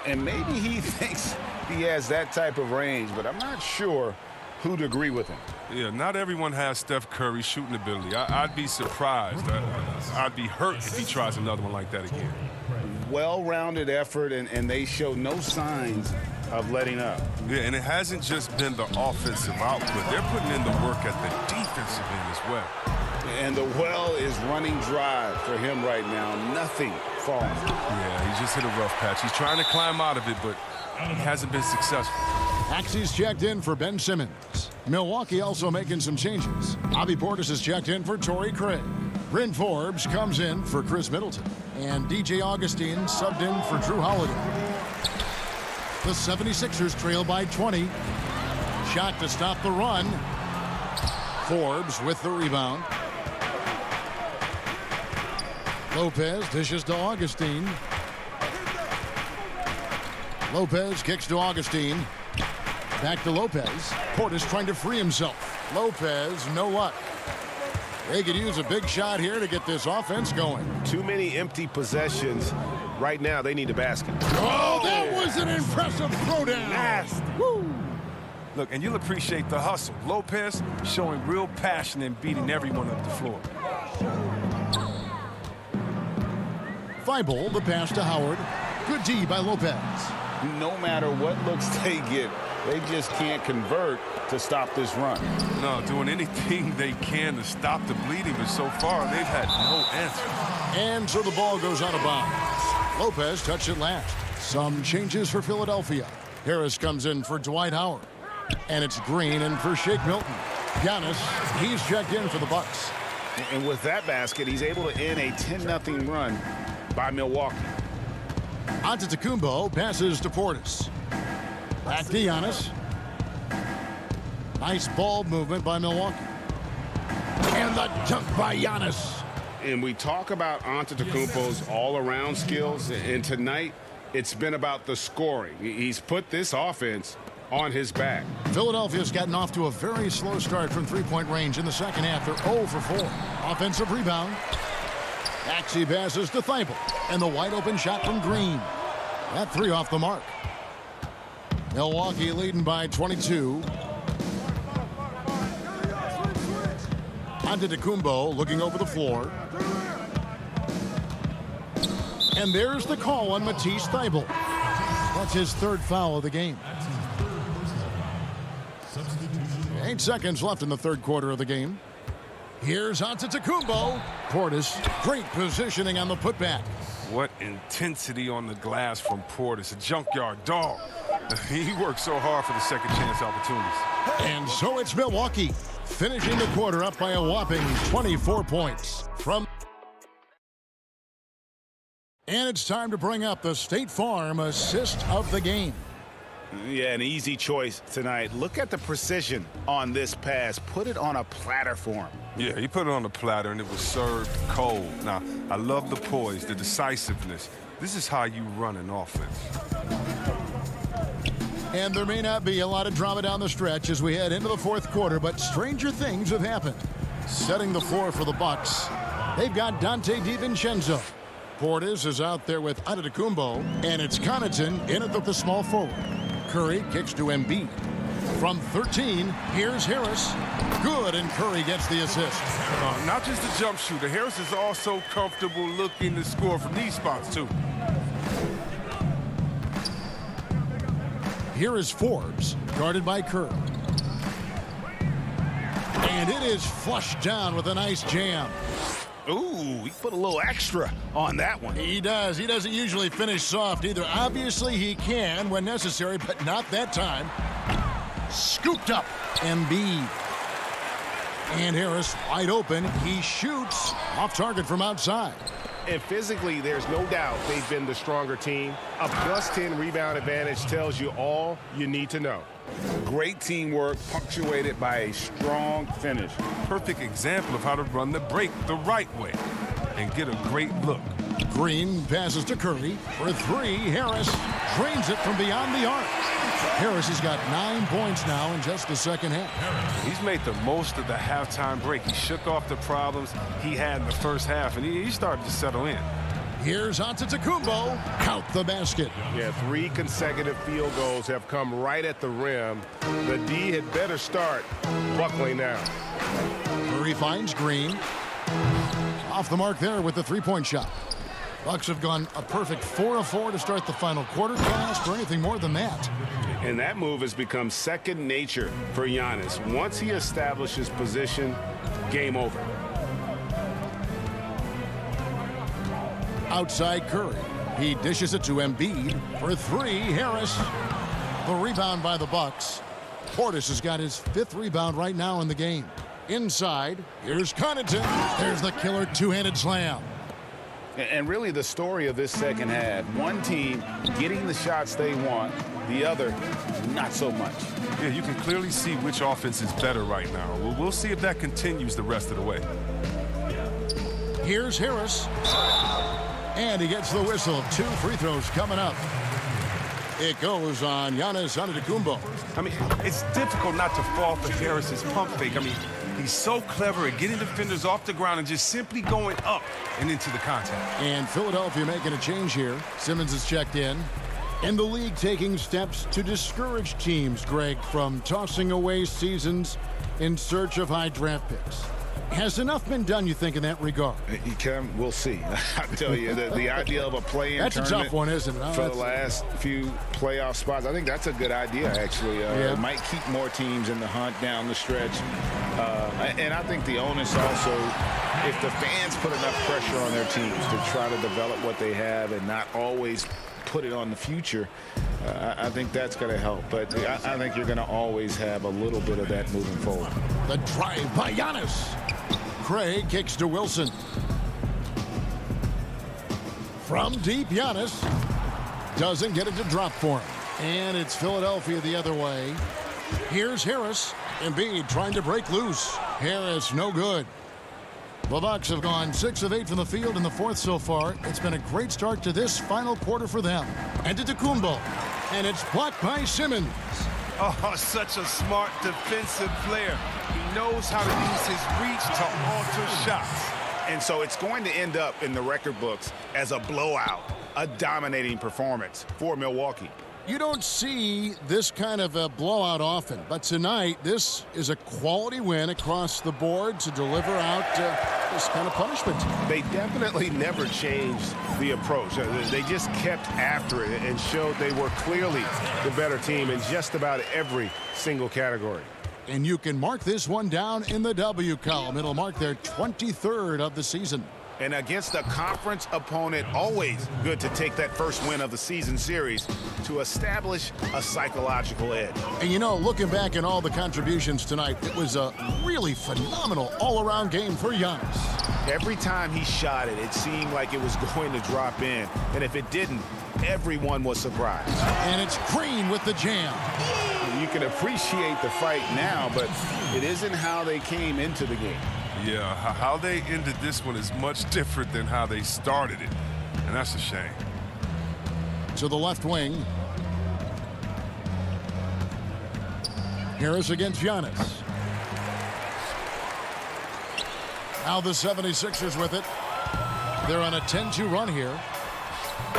And maybe he thinks he has that type of range, but I'm not sure who'd agree with him. Yeah, not everyone has Steph Curry's shooting ability. I'd be surprised. I'd be hurt if he tries another one like that again. Well-rounded effort, and they show no signs of letting up. Yeah, and it hasn't just been the offensive output. They're putting in the work at the defensive end as well. And the well is running dry for him right now. Nothing falling. Yeah, he just hit a rough patch. He's trying to climb out of it, but he hasn't been successful. Maxey's checked in for Ben Simmons. Milwaukee also making some changes. Bobby Portis is checked in for Torrey Craig. Bryn Forbes comes in for Chris Middleton. And DJ Augustine subbed in for Drew Holiday. The 76ers trail by 20. Shot to stop the run. Forbes with the rebound. Lopez dishes to Augustine. Lopez kicks to Augustine. Back to Lopez. Portis trying to free himself. Lopez, no luck. They could use a big shot here to get this offense going. Too many empty possessions. Right now, they need a basket. Oh, that was an impressive throwdown. Nasty. Woo. Look, and you'll appreciate the hustle. Lopez showing real passion and beating everyone up the floor. Thibault, the pass to Howard. Good D by Lopez. No matter what looks they get, they just can't convert to stop this run. No, doing anything they can to stop the bleeding, but so far they've had no answer. And so the ball goes out of bounds. Lopez touched it last. Some changes for Philadelphia. Harris comes in for Dwight Howard. And it's Green in for Shake Milton. Giannis, he's checked in for the Bucks. And with that basket, he's able to end a 10-0 run by Milwaukee. Antetokounmpo passes to Portis. Back to Giannis. Nice ball movement by Milwaukee. And the dunk by Giannis. And we talk about Antetokounmpo's all-around skills, and tonight it's been about the scoring. He's put this offense on his back. Philadelphia's gotten off to a very slow start from three-point range in the second half. They're 0 for 4. Offensive rebound. Maxey passes to Thibault. And the wide-open shot from Green. That three off the mark. Milwaukee leading by 22. Antetokounmpo looking over the floor. And there's the call on Matisse Thybulle. That's his third foul of the game. 8 seconds left in the third quarter of the game. Here's Antetokounmpo. Portis, great positioning on the putback. What intensity on the glass from Portis, a junkyard dog. He worked so hard for the second chance opportunities. And so it's Milwaukee, finishing the quarter up by a whopping 24 points. And it's time to bring up the State Farm assist of the game. Yeah, an easy choice tonight. Look at the precision on this pass. Put it on a platter for him. Yeah, he put it on the platter, and it was served cold. Now, I love the poise, the decisiveness. This is how you run an offense. And there may not be a lot of drama down the stretch as we head into the fourth quarter, but stranger things have happened. Setting the floor for the Bucks, they've got Dante DiVincenzo. Portis is out there with Antetokounmpo, and it's Connaughton in at the small forward. Curry kicks to Embiid. From 13, here's Harris. Good, and Curry gets the assist. Not just the jump shooter. Harris is also comfortable looking to score from these spots, too. Here is Forbes, guarded by Curry. And it is flushed down with a nice jam. Ooh, he put a little extra on that one. He does. He doesn't usually finish soft either. Obviously, he can when necessary, but not that time. Scooped up. Embiid. And Harris wide open. He shoots off target from outside. And physically, there's no doubt they've been the stronger team. A +10 rebound advantage tells you all you need to know. Great teamwork punctuated by a strong finish. Perfect example of how to run the break the right way and get a great look. Green passes to Curry for three. Harris drains it from beyond the arc. Harris has got 9 points now in just the second half. He's made the most of the halftime break. He shook off the problems he had in the first half, and he started to settle in. Here's Antetokounmpo. Count the basket. Yeah, 3 consecutive field goals have come right at the rim. The D had better start buckling now. Curry finds Green. Off the mark there with the three-point shot. Bucks have gone a perfect 4 of 4 to start the final quarter. Can't ask for anything more than that. And that move has become second nature for Giannis. Once he establishes position, game over. Outside Curry. He dishes it to Embiid for three. Harris. The rebound by the Bucks. Portis has got his 5th rebound right now in the game. Inside, here's Connaughton. There's the killer two-handed slam. And really the story of this second half, one team getting the shots they want, the other not so much. Yeah, you can clearly see which offense is better right now. We'll see if that continues the rest of the way. Here's Harris. And he gets the whistle. 2 free throws coming up. It goes on Giannis Antetokounmpo. I mean, it's difficult not to fall for Harris's pump fake. I mean, he's so clever at getting defenders off the ground and just simply going up and into the contact. And Philadelphia making a change here. Simmons is checked in. And the league taking steps to discourage teams, Greg, from tossing away seasons in search of high draft picks. Has enough been done, you think, in that regard? We'll see. I tell you, the idea of a play-in that's tournament a tough one, isn't it? For the last few playoff spots, I think that's a good idea, actually. It might keep more teams in the hunt down the stretch. And I think the onus also, if the fans put enough pressure on their teams to try to develop what they have and not always put it on the future, I think that's going to help. But I think you're going to always have a little bit of that moving forward. The drive by Giannis. Craig kicks to Wilson. From deep, Giannis doesn't get it to drop for him. And it's Philadelphia the other way. Here's Harris. Embiid trying to break loose. Harris, no good. The Bucks have gone 6 of 8 from the field in the 4th so far. It's been a great start to this final quarter for them. And to Antetokounmpo. And it's blocked by Simmons. Oh, such a smart defensive player. He knows how to use his reach to alter shots. And so it's going to end up in the record books as a blowout, a dominating performance for Milwaukee. You don't see this kind of a blowout often, but tonight this is a quality win across the board to deliver out this kind of punishment. They definitely never changed the approach. They just kept after it and showed they were clearly the better team in just about every single category. And you can mark this one down in the W column. It'll mark their 23rd of the season. And against a conference opponent, always good to take that first win of the season series to establish a psychological edge. And you know, looking back at all the contributions tonight, it was a really phenomenal all-around game for Giannis. Every time he shot it, it seemed like it was going to drop in. And if it didn't, everyone was surprised. And it's Green with the jam. You can appreciate the fight now, but it isn't how they came into the game. Yeah, how they ended this one is much different than how they started it, and that's a shame. To the left wing. Harris against Giannis. Now the 76ers with it. They're on a 10-2 run here.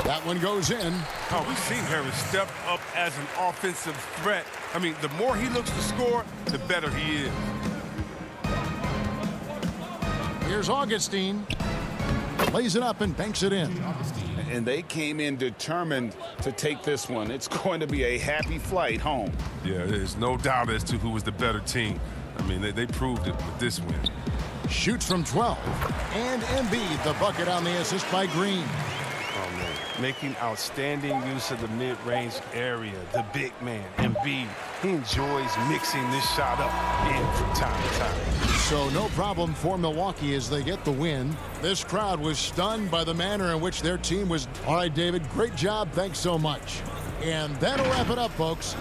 That one goes in. Oh, we've seen Harris step up as an offensive threat. I mean, the more he looks to score, the better he is. Here's Augustine. Lays it up and banks it in. And they came in determined to take this one. It's going to be a happy flight home. Yeah, there's no doubt as to who was the better team. I mean, they proved it with this win. Shoots from 12. And Embiid, the bucket on the assist by Green. Oh, man. Making outstanding use of the mid-range area. The big man, Embiid, he enjoys mixing this shot up in from time to time. So no problem for Milwaukee as they get the win. This crowd was stunned by the manner in which their team was. All right, David, great job. Thanks so much. And that'll wrap it up, folks.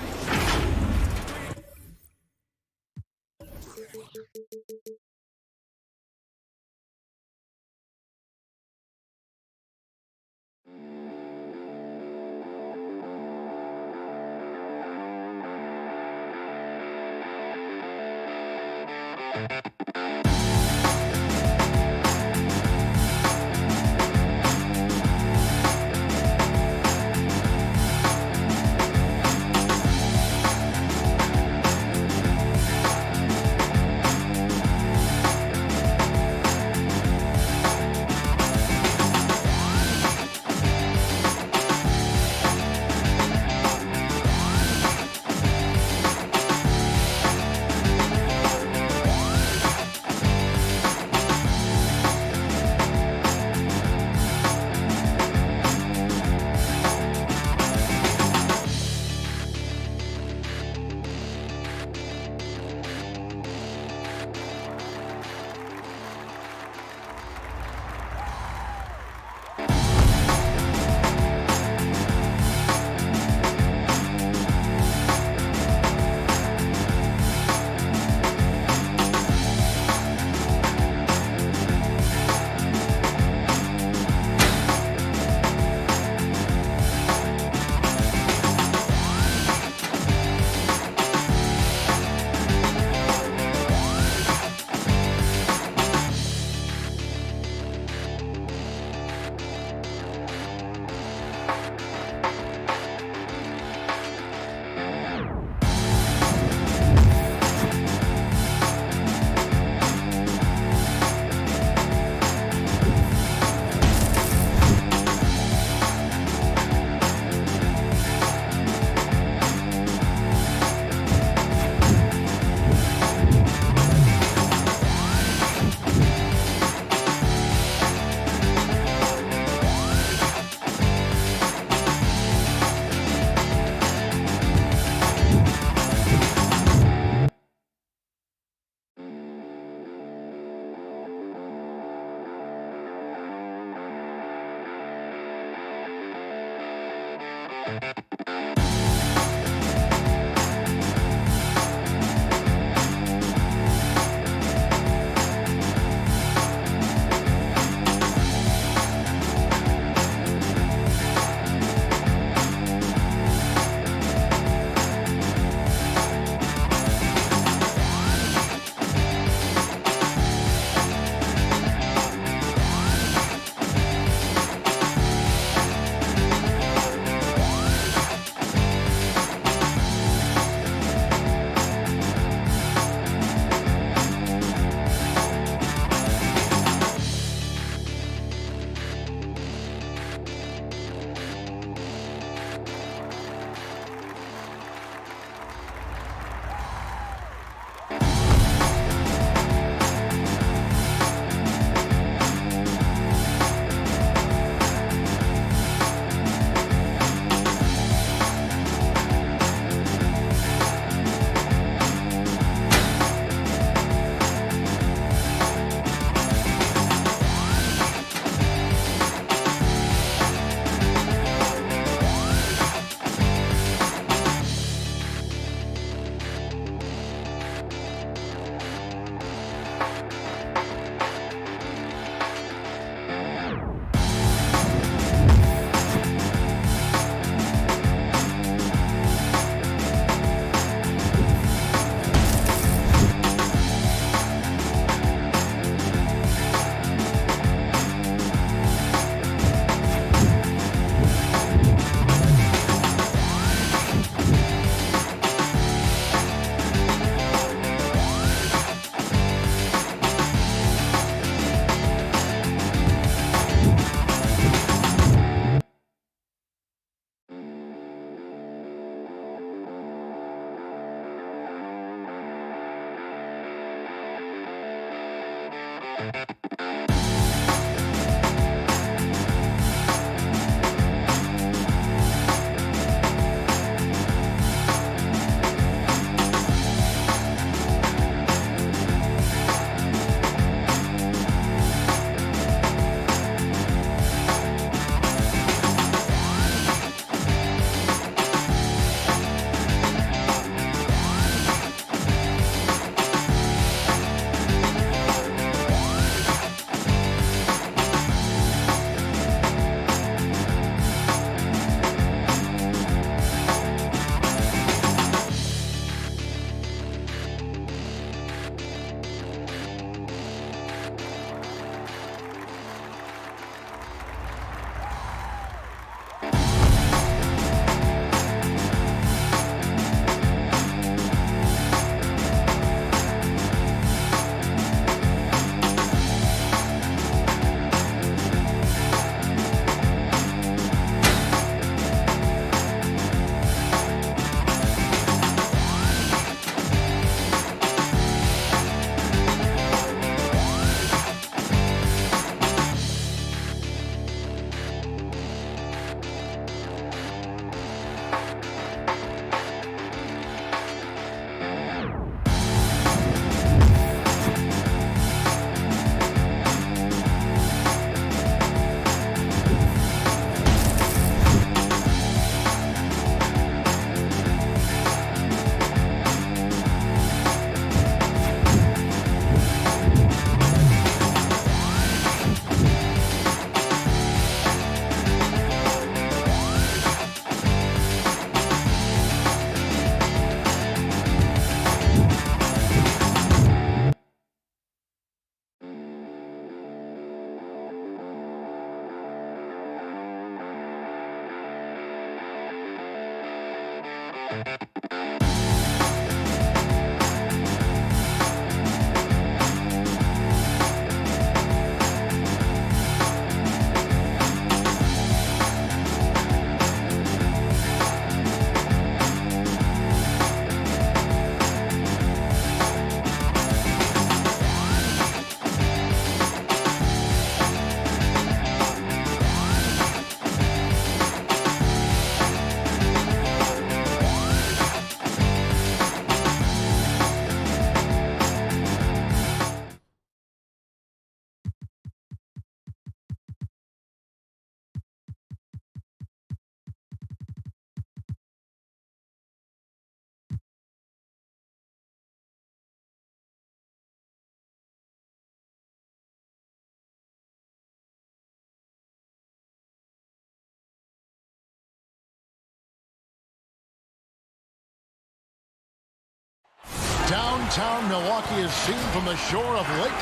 Downtown Milwaukee is seen from the shore of Lake.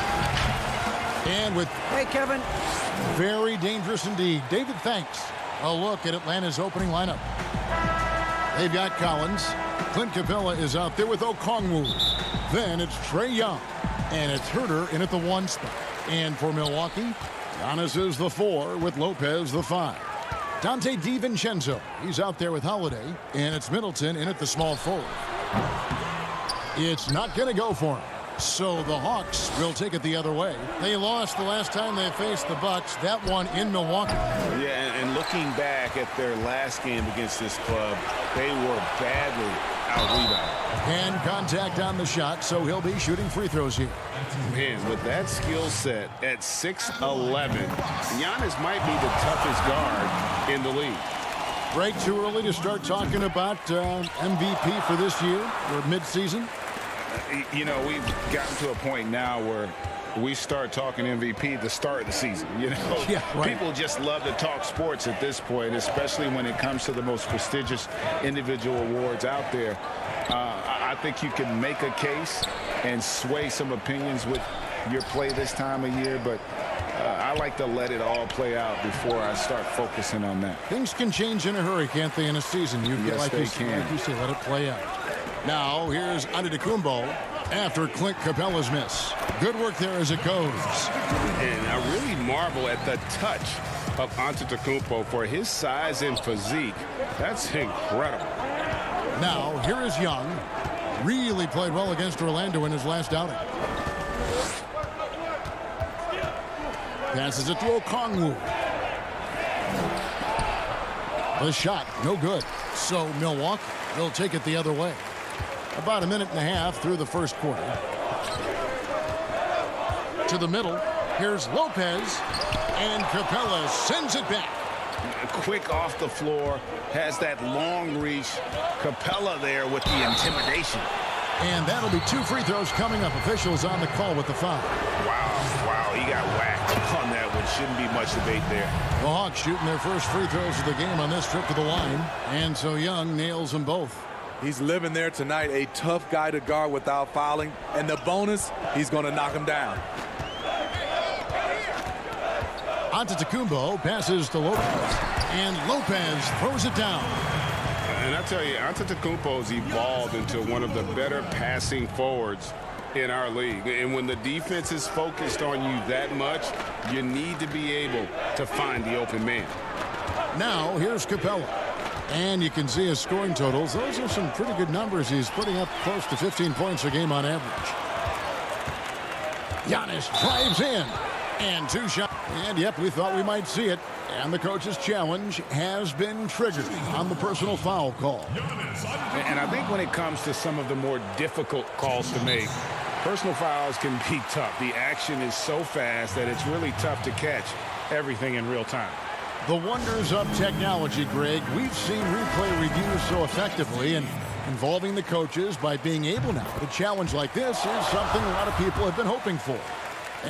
And with Hey, Kevin. very dangerous indeed. David, thanks. A look at Atlanta's opening lineup. They've got Collins. Clint Capella is out there with Okongwu. Then it's Trae Young. And it's Herter in at the 1 spot. And for Milwaukee, Giannis is the 4 with Lopez the 5. Dante DiVincenzo, he's out there with Holiday. And it's Middleton in at the small forward. It's not going to go for him. So the Hawks will take it the other way. They lost the last time they faced the Bucks. That one in Milwaukee. Yeah, and looking back at their last game against this club, they were badly out-rebounded. And contact on the shot, so he'll be shooting free throws here. Man, with that skill set at 6'11", Giannis might be the toughest guard in the league. Right, too early to start talking about MVP for this year or midseason? You know, we've gotten to a point now where we start talking MVP at the start of the season. You know, yeah, right. People just love to talk sports at this point, especially when it comes to the most prestigious individual awards out there. I think you can make a case and sway some opinions with your play this time of year, but I like to let it all play out before I start focusing on that. Things can change in a hurry, can't they, in a season? Yes, they can. Like you say, let it play out. Now, here's Antetokounmpo after Clint Capella's miss. Good work there as it goes. And I really marvel at the touch of Antetokounmpo for his size and physique. That's incredible. Now, here is Young. Really played well against Orlando in his last outing. Passes it to Okongwu. The shot, no good. So Milwaukee will take it the other way. About a minute and a half through the first quarter. To the middle. Here's Lopez. And Capella sends it back. Quick off the floor. Has that long reach. Capella there with the intimidation. And that'll be 2 free throws coming up. Officials on the call with the foul. Wow, he got whacked on that one. Shouldn't be much debate there. The Hawks shooting their first free throws of the game on this trip to the line. And so Young nails them both. He's living there tonight, a tough guy to guard without fouling. And the bonus, he's going to knock him down. Antetokounmpo passes to Lopez. And Lopez throws it down. And I tell you, Antetokounmpo's evolved into one of the better passing forwards in our league. And when the defense is focused on you that much, you need to be able to find the open man. Now, here's Capella. And you can see his scoring totals. Those are some pretty good numbers. He's putting up close to 15 points a game on average. Giannis drives in. And 2 shots. And, yep, we thought we might see it. And the coach's challenge has been triggered on the personal foul call. And I think when it comes to some of the more difficult calls to make, personal fouls can be tough. The action is so fast that it's really tough to catch everything in real time. The wonders of technology, Greg. We've seen replay reviews so effectively, and involving the coaches by being able now to challenge like this is something a lot of people have been hoping for.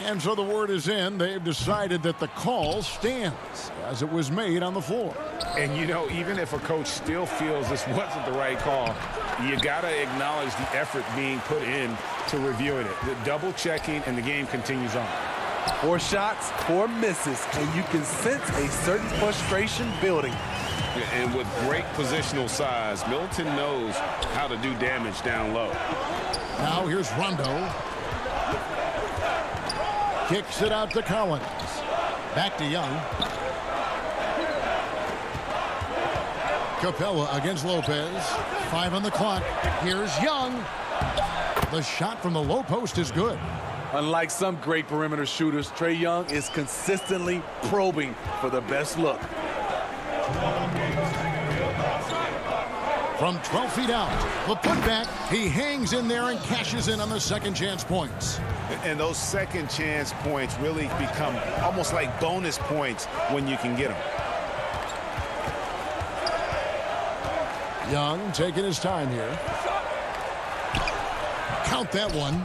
And so the word is in. They've decided that the call stands as it was made on the floor. And, you know, even if a coach still feels this wasn't the right call, you got to acknowledge the effort being put in to reviewing it. The double checking, and the game continues on. 4 shots, 4 misses, and you can sense a certain frustration building. And with great positional size, Middleton knows how to do damage down low. Now here's Rondo. Kicks it out to Collins. Back to Young. Capella against Lopez. 5 on the clock. Here's Young. The shot from the low post is good. Unlike some great perimeter shooters, Trae Young is consistently probing for the best look. From 12 feet out, the putback, he hangs in there and cashes in on the second chance points. And those second chance points really become almost like bonus points when you can get them. Young taking his time here. Count that one.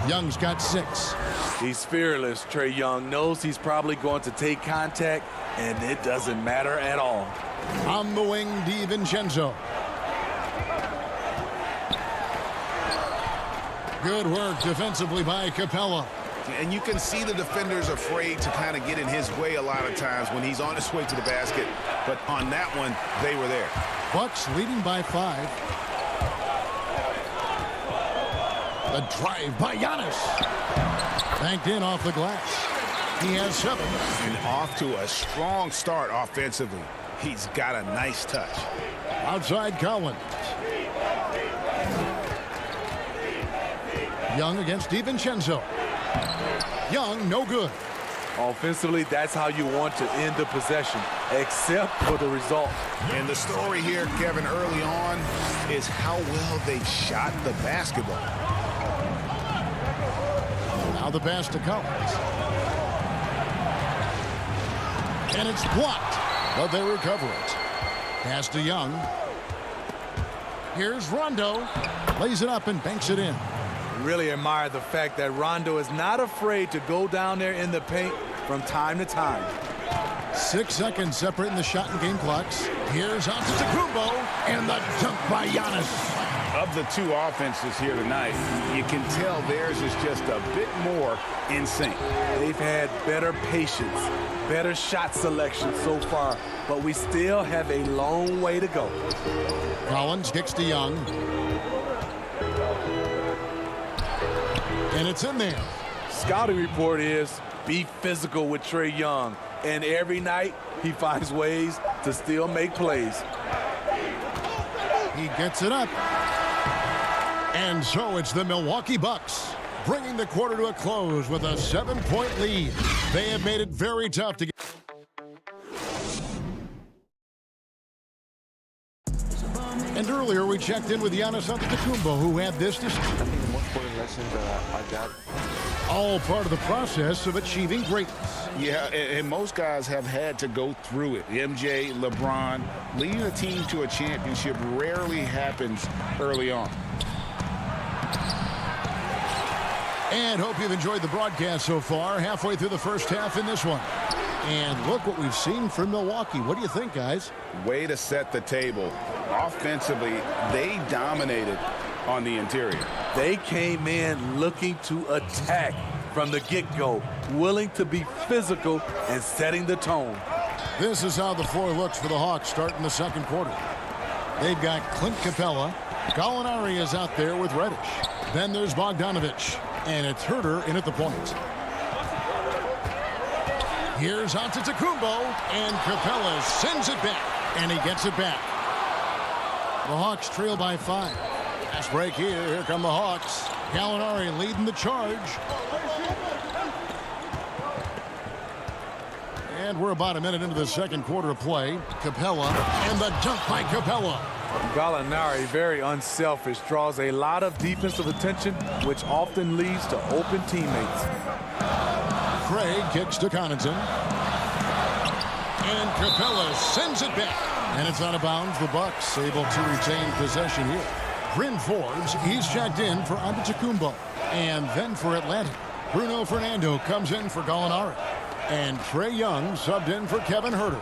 Young's got 6. He's fearless. Trae Young knows he's probably going to take contact, and it doesn't matter at all. On the wing, DiVincenzo. Good work defensively by Capella. And you can see the defenders afraid to kind of get in his way a lot of times when he's on his way to the basket. But on that one, they were there. Bucks leading by 5. The drive by Giannis. Banked in off the glass. He has 7. And off to a strong start offensively. He's got a nice touch. Outside Collins. Young against DiVincenzo. Young, no good. Offensively, that's how you want to end the possession, except for the result. And the story here, Kevin, early on is how well they've shot the basketball. Now the pass to Collins. And it's blocked, but they recover it. Pass to Young. Here's Rondo. Lays it up and banks it in. Really admire the fact that Rondo is not afraid to go down there in the paint from time to time. 6 seconds separating the shot and game clocks. Here's Antetokounmpo and the dunk by Giannis. Of the two offenses here tonight, you can tell theirs is just a bit more in sync. They've had better patience, better shot selection so far, but we still have a long way to go. Collins kicks to Young. And it's in there. Scouting report is be physical with Trae Young. And every night he finds ways to still make plays. He gets it up. And so it's the Milwaukee Bucks bringing the quarter to a close with a 7-point lead. They have made it very tough to get. And earlier we checked in with Giannis Antetokounmpo, who had this to say. I think the most important lesson that I got. All part of the process of achieving greatness. Yeah, and most guys have had to go through it. MJ, LeBron, leading a team to a championship rarely happens early on. And hope you've enjoyed the broadcast so far. Halfway through the first half in this one. And look what we've seen from Milwaukee. What do you think, guys? Way to set the table. Offensively, they dominated on the interior. They came in looking to attack from the get-go, willing to be physical and setting the tone. This is how the floor looks for the Hawks starting the second quarter. They've got Clint Capella. Gallinari is out there with Reddish. Then there's Bogdanovich. And it's Herter in at the point. Here's Antetokounmpo, and Capella sends it back, and he gets it back. The Hawks trail by 5. Fast break here. Here come the Hawks. Gallinari leading the charge. And we're about a minute into the second quarter of play. Capella, and the dunk by Capella. Gallinari, very unselfish, draws a lot of defensive attention, which often leads to open teammates. Craig kicks to Connaughton. And Capella sends it back. And it's out of bounds. The Bucks able to retain possession here. Bryn Forbes, he's checked in for Antetokounmpo. And then for Atlanta, Bruno Fernando comes in for Gallinari. And Trae Young subbed in for Kevin Herter.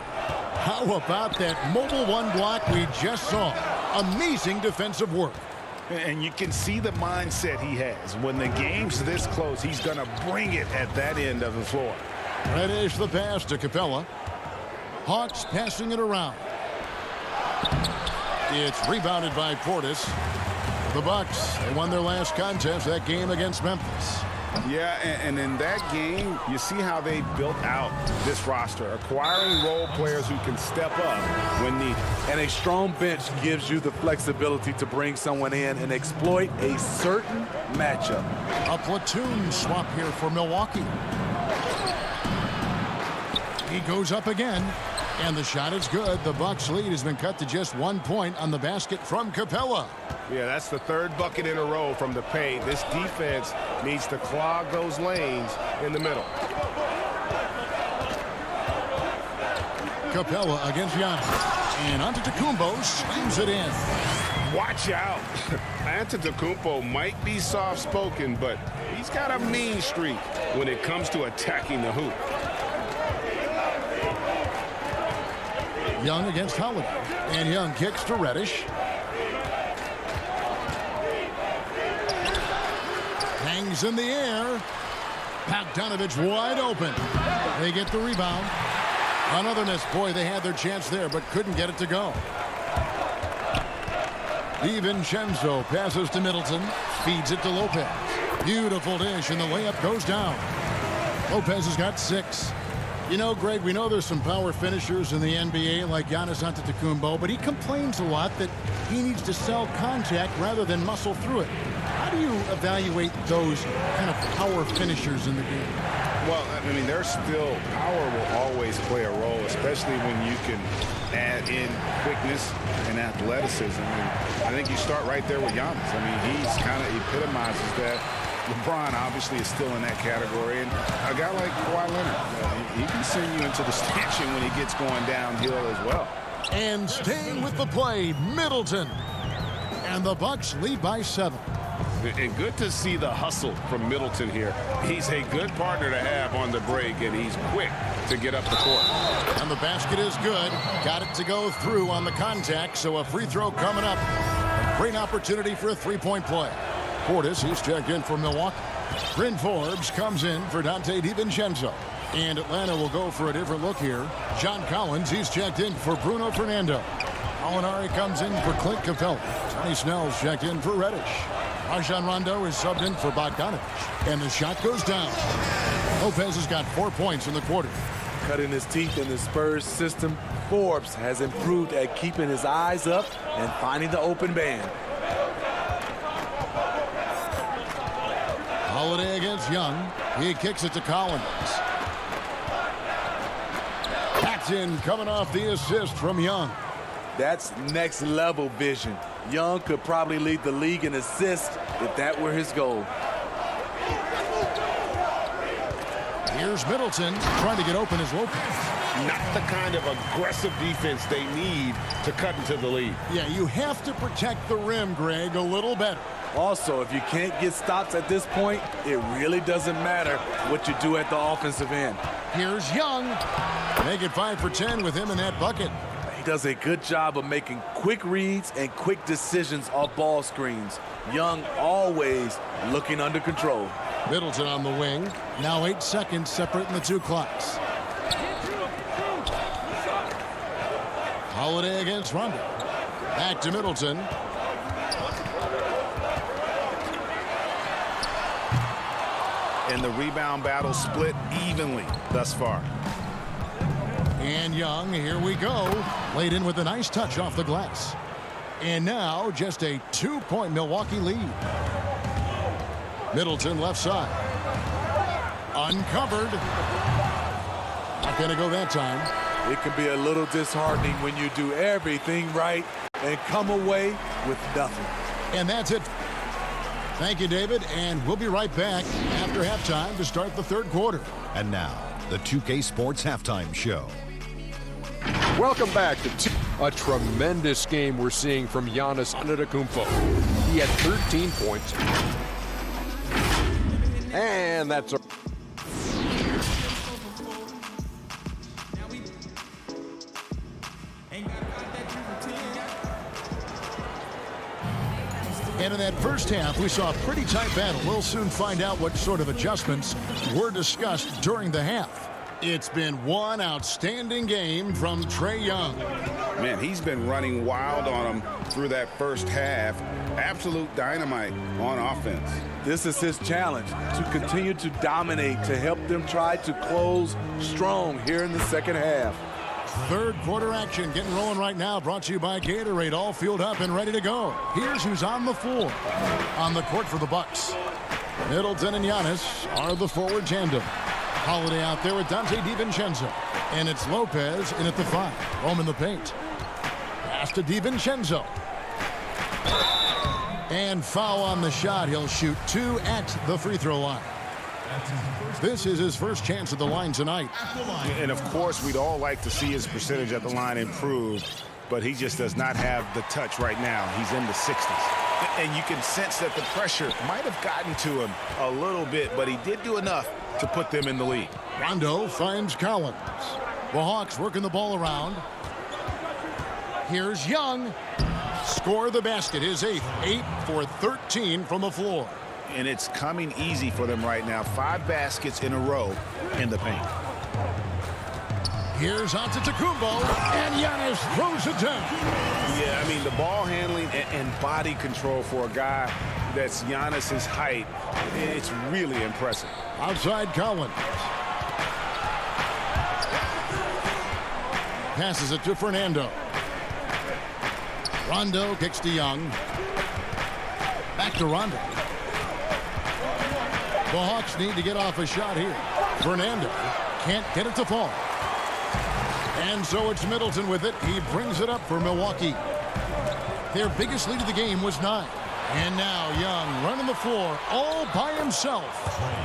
How about that mobile one block we just saw? Amazing defensive work. And you can see the mindset he has. When the game's this close, he's going to bring it at that end of the floor. Reddish the pass to Capella. Hawks passing it around. It's rebounded by Portis. The Bucks, they won their last contest, that game against Memphis. Yeah, and in that game, you see how they built out this roster, acquiring role players who can step up when needed. And a strong bench gives you the flexibility to bring someone in and exploit a certain matchup. A platoon swap here for Milwaukee. He goes up again, and the shot is good. The Bucks lead has been cut to just 1 point on the basket from Capella. Yeah, that's the third bucket in a row from the paint. This defense needs to clog those lanes in the middle. Capella against Giannis. And Antetokounmpo slams it in. Watch out. Antetokounmpo might be soft-spoken, but he's got a mean streak when it comes to attacking the hoop. Young against Holiday. And Young kicks to Reddish. Hangs in the air. Bogdanovich wide open. They get the rebound. Another miss. Boy, they had their chance there, but couldn't get it to go. DiVincenzo passes to Middleton. Feeds it to Lopez. Beautiful dish, and the layup goes down. Lopez has got 6. You know, Greg, we know there's some power finishers in the NBA like Giannis Antetokounmpo, but he complains a lot that he needs to sell contact rather than muscle through it. How do you evaluate those kind of power finishers in the game? Well, I mean, there's still power will always play a role, especially when you can add in quickness and athleticism. And I think you start right there with Giannis. I mean, he's kind of epitomizes that. LeBron obviously is still in that category, and a guy like Kawhi Leonard, he can send you into the stanchion when he gets going downhill as well. And staying with the play, Middleton. And the Bucks lead by 7. And good to see the hustle from Middleton here. He's a good partner to have on the break, and he's quick to get up the court. And the basket is good. Got it to go through on the contact, so a free throw coming up. A great opportunity for a three-point play. Portis, he's checked in for Milwaukee. Bryn Forbes comes in for Donte DiVincenzo. And Atlanta will go for a different look here. John Collins, he's checked in for Bruno Fernando. Molinari comes in for Clint Capella. Tony Snell's checked in for Reddish. Rajon Rondo is subbed in for Bogdanovich. And the shot goes down. Lopez has got 4 points in the quarter. Cutting his teeth in the Spurs system, Forbes has improved at keeping his eyes up and finding the open man. Holiday against Young. He kicks it to Collins. Paxton coming off the assist from Young. That's next level vision. Young could probably lead the league in assists if that were his goal. Here's Middleton trying to get open as Lopez. Not the kind of aggressive defense they need to cut into the lead. Yeah, you have to protect the rim, Greg, a little better. Also, if you can't get stops at this point, it really doesn't matter what you do at the offensive end. Here's Young. Make it 5 for 10 with him in that bucket. He does a good job of making quick reads and quick decisions off ball screens. Young always looking under control. Middleton on the wing. Now 8 seconds separating the two clocks. Holiday against Rondo. Back to Middleton. And the rebound battle split evenly thus far. And Young, here we go. Laid in with a nice touch off the glass. And now just a 2-point Milwaukee lead. Middleton left side. Uncovered. Not going to go that time. It can be a little disheartening when you do everything right and come away with nothing. And that's it. Thank you, David, and we'll be right back after halftime to start the third quarter. And now, the 2K Sports Halftime Show. Welcome back to a tremendous game we're seeing from Giannis Antetokounmpo. He had 13 points. And that's a... And in that first half, we saw a pretty tight battle. We'll soon find out what sort of adjustments were discussed during the half. It's been one outstanding game from Trae Young. Man, he's been running wild on him through that first half. Absolute dynamite on offense. This is his challenge, to continue to dominate, to help them try to close strong here in the second half. Third quarter action getting rolling right now, brought to you by Gatorade, all fueled up and ready to go. Here's who's on the floor. On the court for the Bucks, Middleton and Giannis are the forward tandem. Holiday out there with Donte DiVincenzo. And it's Lopez in at the 5. Home in the paint. Pass to DiVincenzo. And foul on the shot. He'll shoot 2 at the free throw line. This is his first chance at the line tonight. And of course, we'd all like to see his percentage at the line improve, but he just does not have the touch right now. He's in the 60s. And you can sense that the pressure might have gotten to him a little bit, but he did do enough to put them in the lead. Rondo finds Collins. The Hawks working the ball around. Here's Young. Score the basket, his 8th. 8 for 13 from the floor. and it's coming easy for them right now. 5 baskets in a row in the paint. Here's Antetokounmpo, and Giannis throws it down. Yeah, I mean, the ball handling and body control for a guy that's Giannis's height, it's really impressive. Outside Collins. Passes it to Fernando. Rondo kicks to Young. Back to Rondo. The Hawks need to get off a shot here. Fernando can't get it to fall. And so it's Middleton with it. He brings it up for Milwaukee. Their biggest lead of the game was 9. And now Young running the floor all by himself.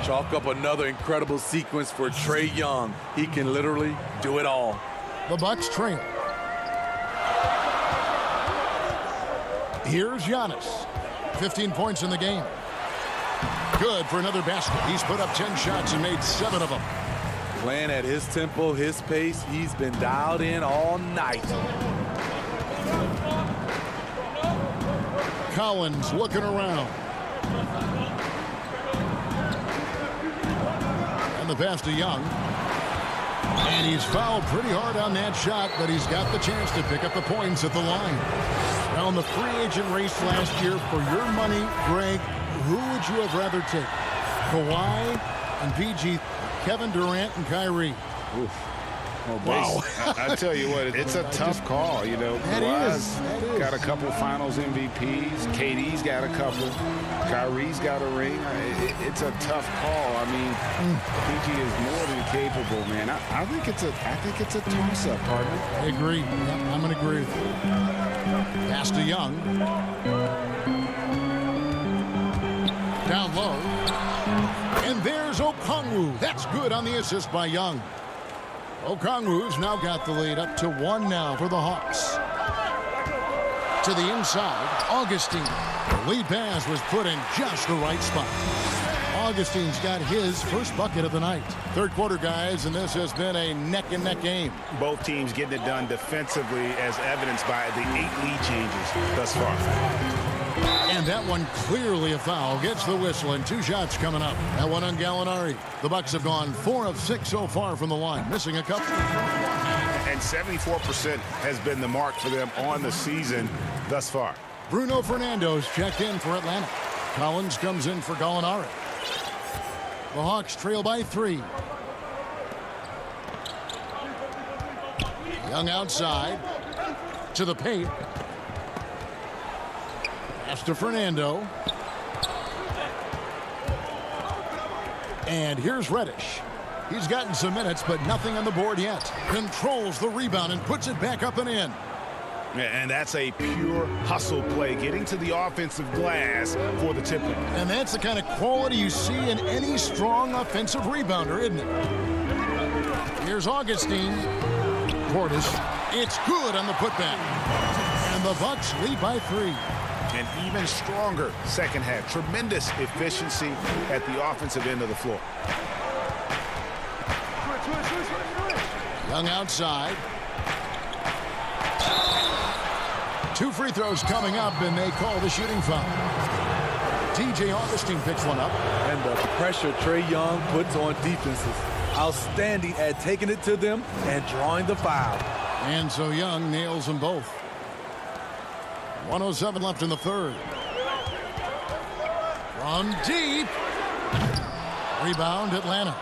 Chalk up another incredible sequence for Trae Young. He can literally do it all. The Bucks trail. Here's Giannis. 15 points in the game. Good for another basket. He's put up 10 shots and made 7 of them. Playing at his tempo, his pace. He's been dialed in all night. Collins looking around. And the pass to Young. And he's fouled pretty hard on that shot, but he's got the chance to pick up the points at the line. Now in the free agent race last year, for your money, Greg, who would you have rather take? Kawhi and PG, Kevin Durant and Kyrie. Oof. Well, wow. I tell you what, it's a tough call. You know, Kawhi's got a couple finals MVPs. KD's got a couple. Kyrie's got a ring. It's a tough call. I mean, PG is more than capable, man. I think it's a toss-up, partner. I agree. Yeah, I'm going to agree with you. Pass to Young. Down low. And there's Okongwu. That's good on the assist by Young. Okongwu's now got the lead up to 1 now for the Hawks. To the inside, Augustine. The lead pass was put in just the right spot. Augustine's got his first bucket of the night. Third quarter, guys, and this has been a neck-and-neck game. Both teams getting it done defensively, as evidenced by the 8 lead changes thus far. And that one clearly a foul. Gets the whistle, and 2 shots coming up. That one on Gallinari. The Bucks have gone 4 of 6 so far from the line, missing a couple. And 74% has been the mark for them on the season thus far. Bruno Fernando's checked in for Atlanta. Collins comes in for Gallinari. The Hawks trail by 3. Young outside to the paint. Pass to Fernando. And here's Reddish. He's gotten some minutes, but nothing on the board yet. Controls the rebound and puts it back up and in. And that's a pure hustle play, getting to the offensive glass for the tip-in. And that's the kind of quality you see in any strong offensive rebounder, isn't it? Here's Augustine. Portis. It's good on the putback. And the Bucks lead by 3. An even stronger second half. Tremendous efficiency at the offensive end of the floor. Young outside. 2 free throws coming up, and they call the shooting foul. TJ Augustine picks one up. And the pressure Trae Young puts on defenses. Outstanding at taking it to them and drawing the foul. And so Young nails them both. 1:07 left in the third. From deep. Rebound, Atlanta.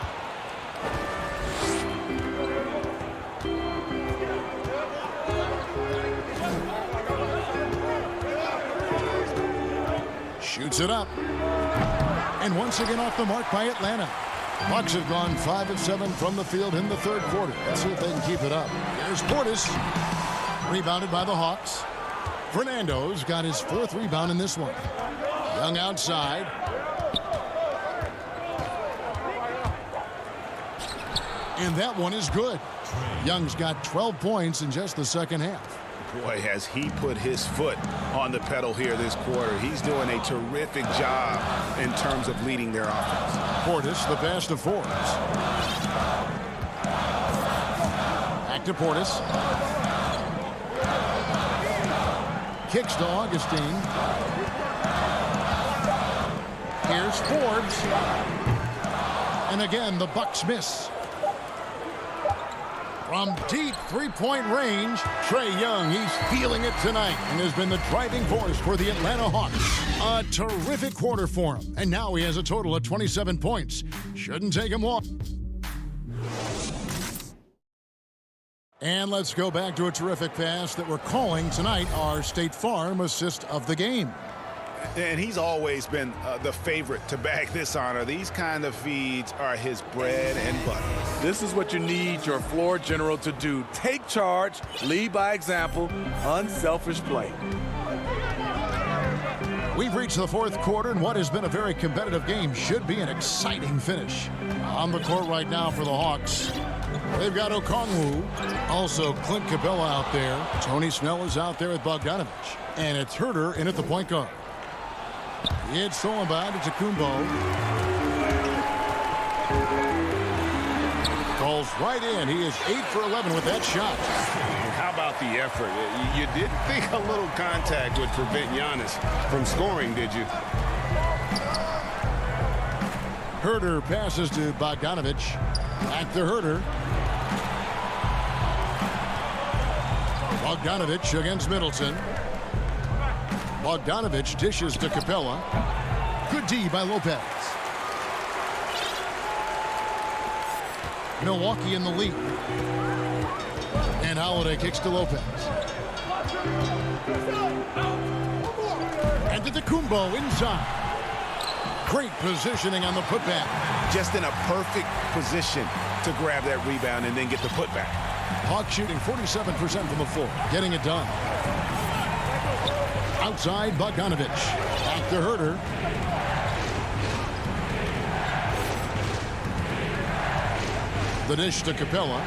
Shoots it up. And once again off the mark by Atlanta. Bucks have gone 5 of 7 from the field in the third quarter. Let's see if they can keep it up. Here's Portis. Rebounded by the Hawks. Fernando's got his 4th rebound in this one. Young outside. And that one is good. Young's got 12 points in just the second half. Boy, has he put his foot on the pedal here this quarter. He's doing a terrific job in terms of leading their offense. Portis, the pass to Forbes. Back to Portis. Kicks to Augustine. Here's Forbes. And again, the Bucks miss. From deep three-point range, Trae Young, he's feeling it tonight and has been the driving force for the Atlanta Hawks. A terrific quarter for him, and now he has a total of 27 points. Shouldn't take him long. And let's go back to a terrific pass that we're calling tonight our State Farm assist of the game. And he's always been the favorite to bag this honor. These kind of feeds are his bread and butter. This is what you need your floor general to do. Take charge, lead by example, unselfish play. We've reached the fourth quarter, and what has been a very competitive game should be an exciting finish. On the court right now for the Hawks, they've got Okongwu, also Clint Capella out there. Tony Snell is out there with Bogdanovich, and it's Herter in at the point guard. It's Solomon to Kumbo. Calls right in. He is 8 for 11 with that shot. How about the effort? You didn't think a little contact would prevent Giannis from scoring, did you? Herter passes to Bogdanovich. Back to Herter. Bogdanovich against Middleton. Bogdanovich dishes to Capella. Good D by Lopez. Milwaukee in the lead. And Holiday kicks to Lopez. And to Kumbo inside. Great positioning on the putback. Just in a perfect position to grab that rebound and then get the putback. Hawks shooting 47% from the floor. Getting it done. Outside Bogdanovich. Back to Herter. The dish to Capella.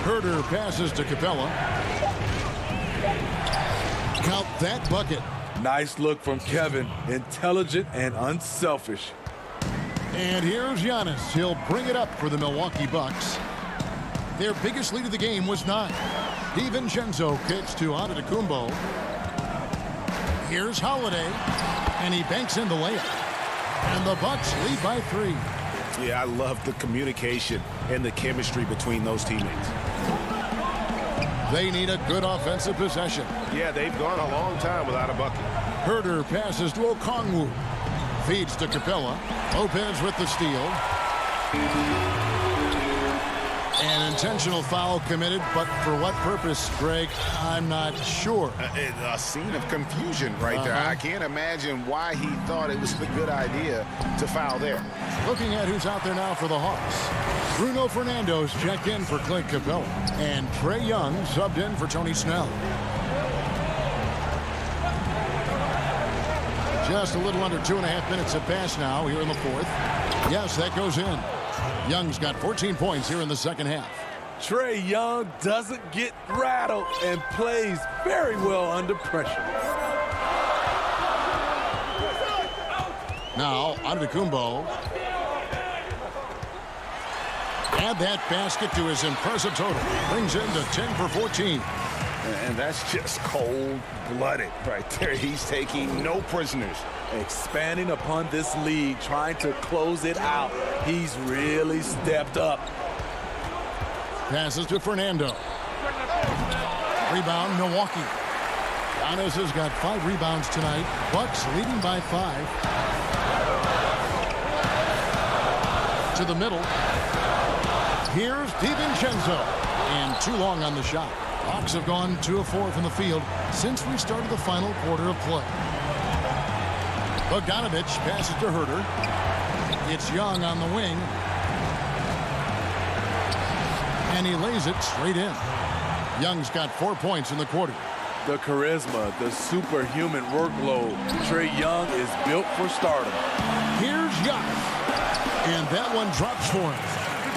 Herter passes to Capella. Count that bucket. Nice look from Kevin. Intelligent and unselfish. And here's Giannis. He'll bring it up for the Milwaukee Bucks. Their biggest lead of the game was 9. DiVincenzo kicks to Antetokounmpo. Here's Holiday, and he banks in the layup. And the Bucks lead by 3. Yeah, I love the communication and the chemistry between those teammates. They need a good offensive possession. Yeah, they've gone a long time without a bucket. Herter passes to Okongwu. Feeds to Capella. Lopez with the steal. An intentional foul committed, but for what purpose, Greg, I'm not sure. A scene of confusion right there. I can't imagine why he thought it was a good idea to foul there. Looking at who's out there now for the Hawks. Bruno Fernando's checked in for Clint Capella. And Trae Young subbed in for Tony Snell. Just a little under 2.5 minutes have passed now here in the fourth. Yes, that goes in. Young's got 14 points here in the second half. Trae Young doesn't get rattled and plays very well under pressure. Now, Antetokounmpo. Add that basket to his impressive total. Brings in to 10 for 14. And that's just cold-blooded right there. He's taking no prisoners. Expanding upon this lead, trying to close it out. He's really stepped up. Passes to Fernando. Rebound, Milwaukee. Giannis has got 5 rebounds tonight. Bucks leading by 5. To the middle. Here's DiVincenzo. And too long on the shot. Hawks have gone 2 of 4 from the field since we started the final quarter of play. Bogdanovich passes to Herter. It's Young on the wing. And he lays it straight in. Young's got 4 points in the quarter. The charisma, the superhuman workload. Trae Young is built for stardom. Here's Giannis. And that one drops for him.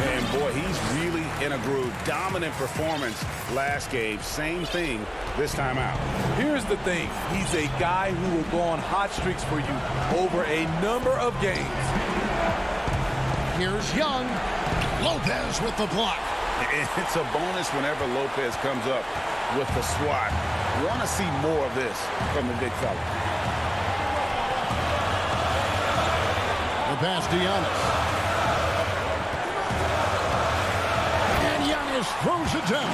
And boy, he's really in a groove. Dominant performance last game. Same thing this time out. Here's the thing. He's a guy who will go on hot streaks for you over a number of games. Here's Young. Lopez with the block. It's a bonus whenever Lopez comes up with the swat. You want to see more of this from the big fella. pass to Giannis. And Giannis throws it down.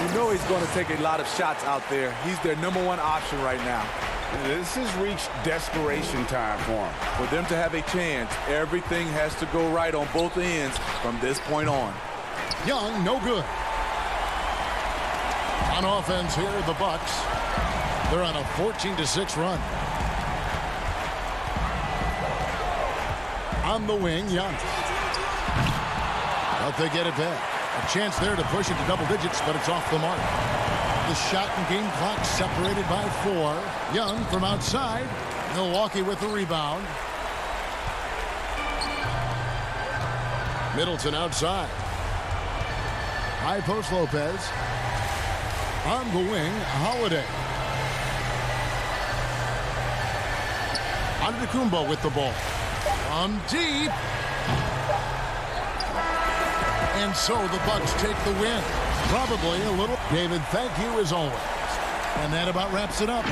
You know he's going to take a lot of shots out there. He's their #1 option right now. This has reached desperation time for him. For them to have a chance, everything has to go right on both ends from this point on. Young, no good. On offense here, the Bucks. They're on a 14-6 run. On the wing, Giannis. But they get it back. A chance there to push it to double digits, but it's off the mark. The shot and game clock separated by 4. Young from outside. Milwaukee with the rebound. Middleton outside. High post Lopez. On the wing, Holiday. Antetokounmpo with the ball. From deep. And so the Bucks take the win. Probably a little. David, thank you as always. And that about wraps it up.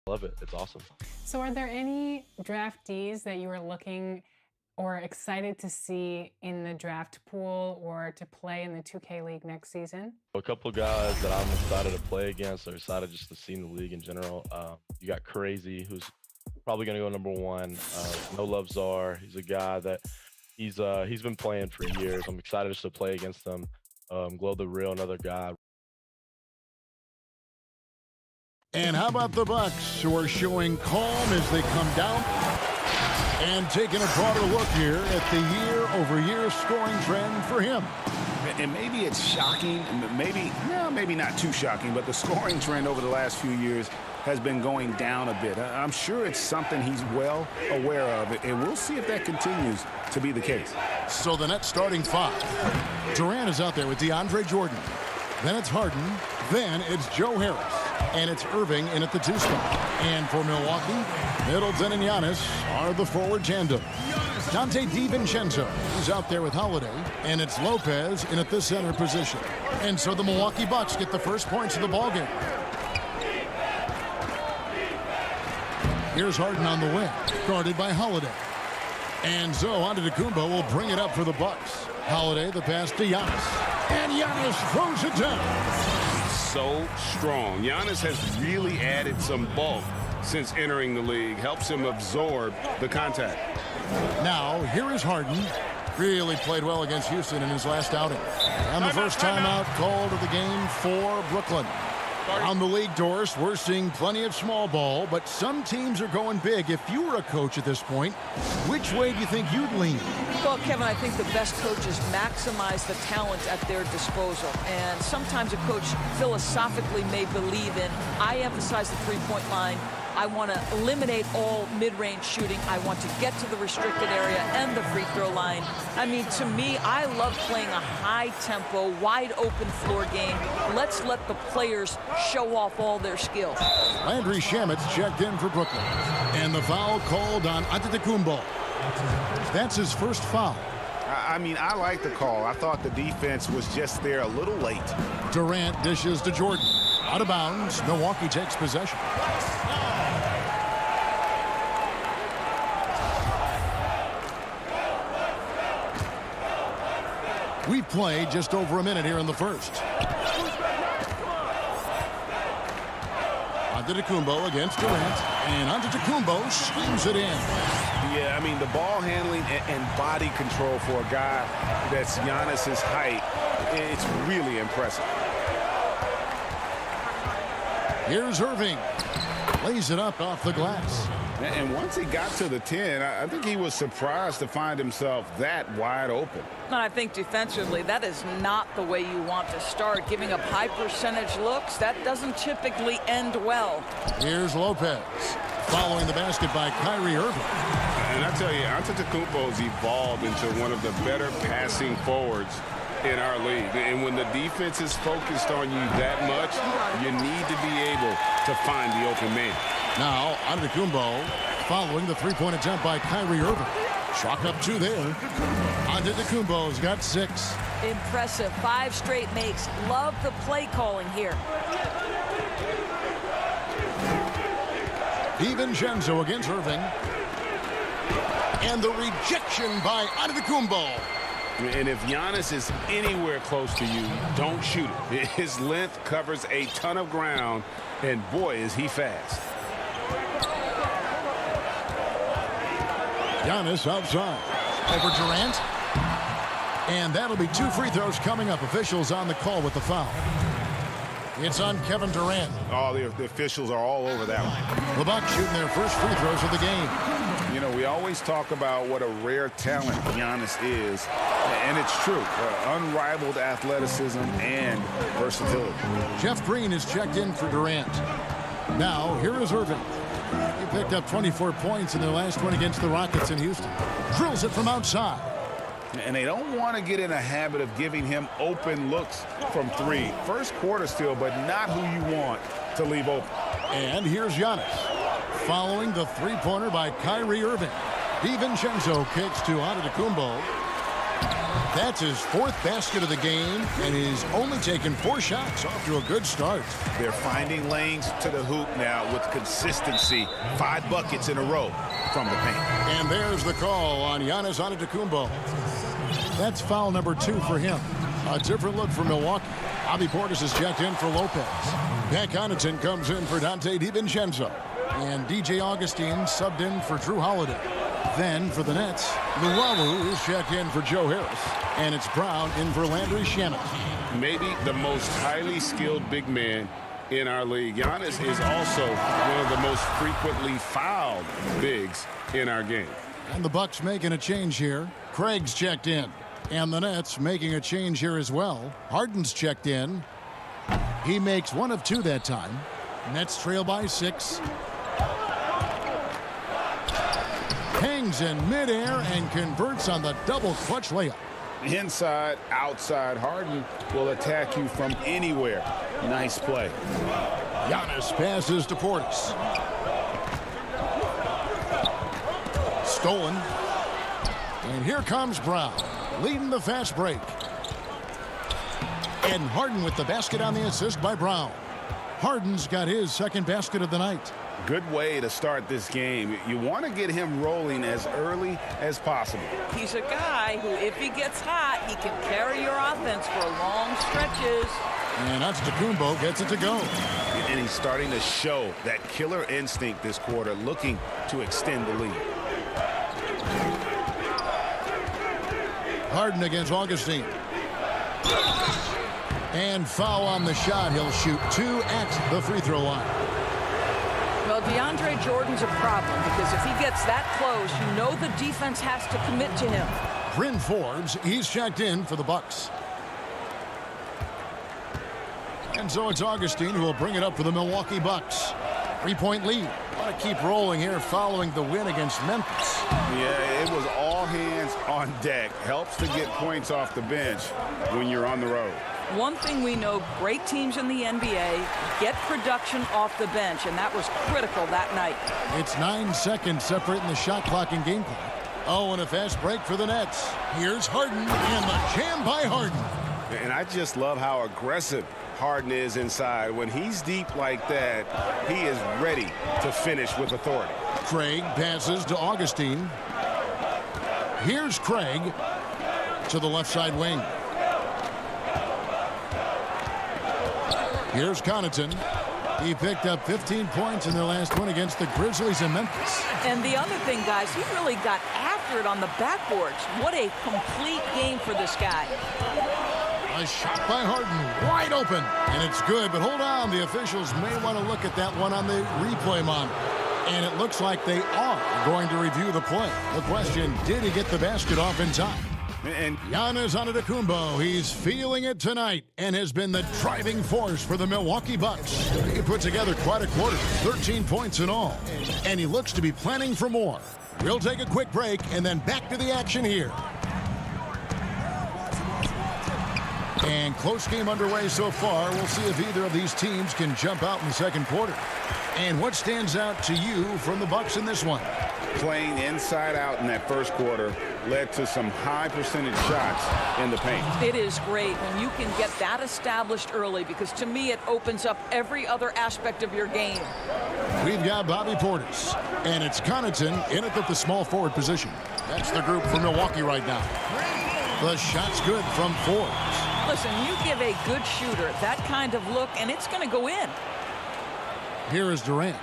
Love it. It's awesome. So are there any draftees that you are looking or excited to see in the draft pool or to play in the 2K League next season? A couple guys that I'm excited to play against or excited just to see in the league in general. You got Crazy, who's probably going to go number 1. No Love Czar. He's a guy that he's been playing for years. I'm excited just to play against him. Glow the Real, another guy. And how about the Bucks, who are showing calm as they come down? And taking a broader look here at the year-over-year scoring trend for him. And maybe it's shocking, maybe not too shocking, but the scoring trend over the last few years has been going down a bit. I'm sure it's something he's well aware of, and we'll see if that continues to be the case. So the Nets starting 5. Durant is out there with DeAndre Jordan. Then it's Harden. Then it's Joe Harris. And it's Irving in at the 2 spot. And for Milwaukee, Middleton and Giannis are the forward tandem. Dante DiVincenzo is out there with Holiday. And it's Lopez in at the center position. And so the Milwaukee Bucks get the first points of the ballgame. Here's Harden on the wing, guarded by Holiday. And so Antetokounmpo will bring it up for the Bucks. Holiday, the pass to Giannis. And Giannis throws it down. So strong. Giannis has really added some bulk since entering the league. Helps him absorb the contact. Now, here is Harden. Really played well against Houston in his last outing. And the first timeout called of the game for Brooklyn. On the league, Doris, we're seeing plenty of small ball, but some teams are going big. If you were a coach at this point, which way do you think you'd lean? Well, Kevin, I think the best coaches maximize the talent at their disposal. And sometimes a coach philosophically may believe in, I emphasize the three-point line. I want to eliminate all mid-range shooting. I want to get to the restricted area and the free throw line. I mean, to me, I love playing a high-tempo, wide-open floor game. Let's let the players show off all their skills. Landry Shamet's checked in for Brooklyn. And the foul called on Antetokounmpo. That's his first foul. I mean, I like the call. I thought the defense was just there a little late. Durant dishes to Jordan. Out of bounds, Milwaukee takes possession. We've played just over a minute here in the first. Antetokounmpo against Durant, and Antetokounmpo swings it in. Yeah, I mean, the ball handling and body control for a guy that's Giannis's height, it's really impressive. Here's Irving. Lays it up off the glass. And once he got to the 10, I think he was surprised to find himself that wide open. And I think defensively, that is not the way you want to start. Giving up high percentage looks, that doesn't typically end well. Here's Lopez. Following the basket by Kyrie Irving. And I tell you, Antetokounmpo's evolved into one of the better passing forwards in our league. And when the defense is focused on you that much, you need to be able to find the open man. Now, Antetokounmpo following the three-point attempt by Kyrie Irving. Chalk up 2 there. Antetokounmpo's got 6. Impressive. 5 straight makes. Love the play calling here. DiVincenzo against Irving. And the rejection by Antetokounmpo. And if Giannis is anywhere close to you, don't shoot it. His length covers a ton of ground, and boy, is he fast. Giannis outside. Over Durant. And that'll be 2 free throws coming up. Officials on the call with the foul. It's on Kevin Durant. Oh, the officials are all over that one. The Bucks shooting their first free throws of the game. You know, we always talk about what a rare talent Giannis is, and it's true. Unrivaled athleticism and versatility. Jeff Green is checked in for Durant. Now, here is Irving. He picked up 24 points in their last one against the Rockets in Houston. Drills it from outside. And they don't want to get in a habit of giving him open looks from 3. First quarter still, but not who you want to leave open. And here's Giannis. Following the three-pointer by Kyrie Irving. DiVincenzo kicks to Antetokounmpo. That's his 4th basket of the game, and he's only taken 4 shots. Off to a good start. They're finding lanes to the hoop now with consistency. 5 buckets in a row from the paint. And there's the call on Giannis Antetokounmpo. That's foul number 2 for him. A different look for Milwaukee. Bobby Portis is checked in for Lopez. Pat Connaughton comes in for Donte DiVincenzo. And DJ Augustine subbed in for Drew Holiday. Then for the Nets, Luwawu is checked in for Joe Harris. And it's Brown in for Landry Shamet. Maybe the most highly skilled big man in our league. Giannis is also one of the most frequently fouled bigs in our game. And the Bucks making a change here. Craig's checked in. And the Nets making a change here as well. Harden's checked in. He makes 1 of 2 that time. Nets trail by 6. Hangs in midair and converts on the double clutch layup. Inside, outside, Harden will attack you from anywhere. Nice play. Giannis passes to Portis. Stolen. And here comes Brown, leading the fast break. And Harden with the basket on the assist by Brown. Harden's got his 2nd basket of the night. Good way to start this game. You want to get him rolling as early as possible. He's a guy who, if he gets hot, he can carry your offense for long stretches. And Antetokounmpo gets it to go. And he's starting to show that killer instinct this quarter, looking to extend the lead. Harden against Augustine. And foul on the shot. He'll shoot 2 at the free throw line. Well, DeAndre Jordan's a problem because if he gets that close, you know the defense has to commit to him. Bryn Forbes, he's checked in for the Bucks. And so it's Augustine who will bring it up for the Milwaukee Bucks. 3-point lead. Want to keep rolling here following the win against Memphis. Yeah, it was all hands on deck. Helps to get points off the bench when you're on the road. One thing we know, great teams in the NBA get production off the bench, and that was critical that night. It's 9 seconds separating the shot clock and game clock. Oh, and a fast break for the Nets. Here's Harden, and the jam by Harden. And I just love how aggressive Harden is inside. When he's deep like that, he is ready to finish with authority. Craig passes to Augustine. Here's Craig to the left side wing. Here's Connaughton. He picked up 15 points in their last win against the Grizzlies in Memphis. And the other thing, guys, he really got after it on the backboards. What a complete game for this guy. A shot by Harden, wide open, and it's good, but hold on. The officials may want to look at that one on the replay monitor. And it looks like they are going to review the play. The question, did he get the basket off in time? And Giannis Antetokounmpo, he's feeling it tonight and has been the driving force for the Milwaukee Bucks. He put together quite a quarter, 13 points in all, and he looks to be planning for more. We'll take a quick break and then back to the action here. And close game underway so far. We'll see if either of these teams can jump out in the second quarter. And what stands out to you from the Bucks in this one? Playing inside out in that first quarter led to some high percentage shots in the paint. It is great when you can get that established early, because to me it opens up every other aspect of your game. We've got Bobby Portis, and it's Connaughton in at the small forward position. That's the group for Milwaukee right now. The shot's good from Forbes. Listen, you give a good shooter that kind of look, and it's going to go in. Here is Durant.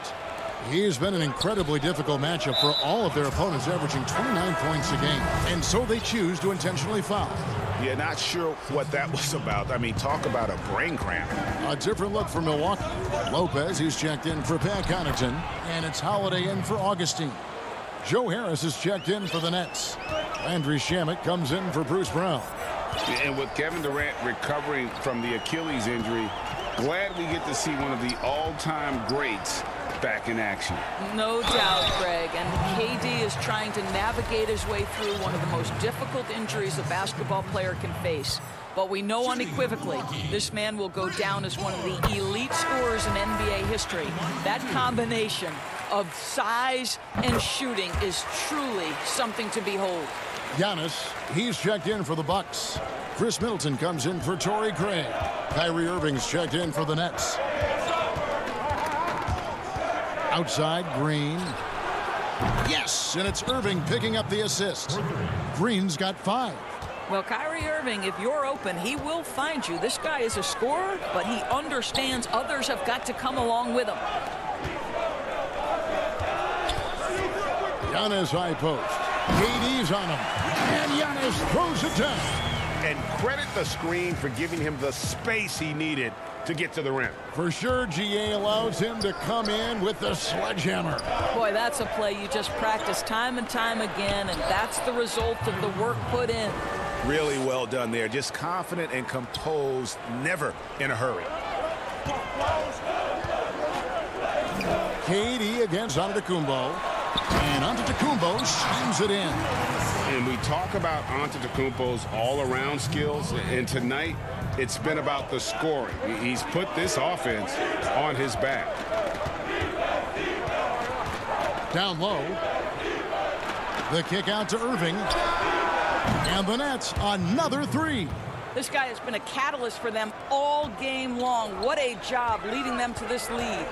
He's been an incredibly difficult matchup for all of their opponents, averaging 29 points a game. And so they choose to intentionally foul. Yeah, not sure what that was about. I mean, talk about a brain cramp. A different look for Milwaukee. Lopez, he's checked in for Pat Connaughton. And it's Holiday in for Augustine. Joe Harris is checked in for the Nets. Landry Shamet comes in for Bruce Brown. And with Kevin Durant recovering from the Achilles injury, glad we get to see one of the all-time greats back in action. No doubt, Greg. And KD is trying to navigate his way through one of the most difficult injuries a basketball player can face. But we know unequivocally this man will go down as one of the elite scorers in NBA history. That combination of size and shooting is truly something to behold. Giannis, he's checked in for the Bucks. Chris Middleton comes in for Torrey Craig. Kyrie Irving's checked in for the Nets. Outside, Green. Yes, and it's Irving picking up the assist. Green's got 5. Well, Kyrie Irving, if you're open, he will find you. This guy is a scorer, but he understands others have got to come along with him. Giannis high post. KD's on him. And Giannis throws it down. And credit the screen for giving him the space he needed to get to the rim. For sure, GA allows him to come in with the sledgehammer. Boy, that's a play you just practice time and time again, and that's the result of the work put in. Really well done there. Just confident and composed, never in a hurry. KD against Antetokounmpo. And Antetokounmpo slams it in. And we talk about Antetokounmpo's all-around skills, and tonight it's been about the scoring. He's put this offense on his back. Down low. The kick out to Irving. And the Nets, another 3. This guy has been a catalyst for them all game long. What a job leading them to this lead.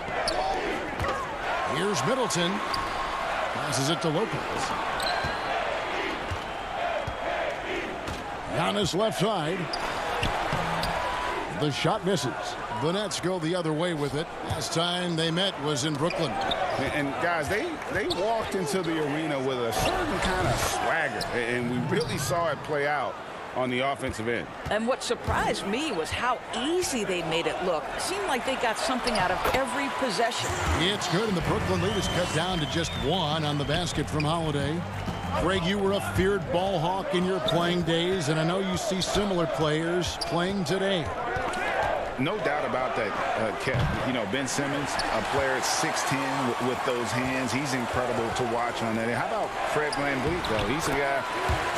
Here's Middleton. Passes it to Lopez. Giannis left side. The shot misses. The Nets go the other way with it. Last time they met was in Brooklyn. And guys, they walked into the arena with a certain kind of swagger, and we really saw it play out on the offensive end. And what surprised me was how easy they made it look. It seemed like they got something out of every possession. It's good, and the Brooklyn lead is cut down to just 1 on the basket from Holiday. Greg, you were a feared ball hawk in your playing days, and I know you see similar players playing today. No doubt about that, Kev. You know, Ben Simmons, a player at 6'10" with those hands. He's incredible to watch on that. And how about Fred VanVleet, though? He's a guy,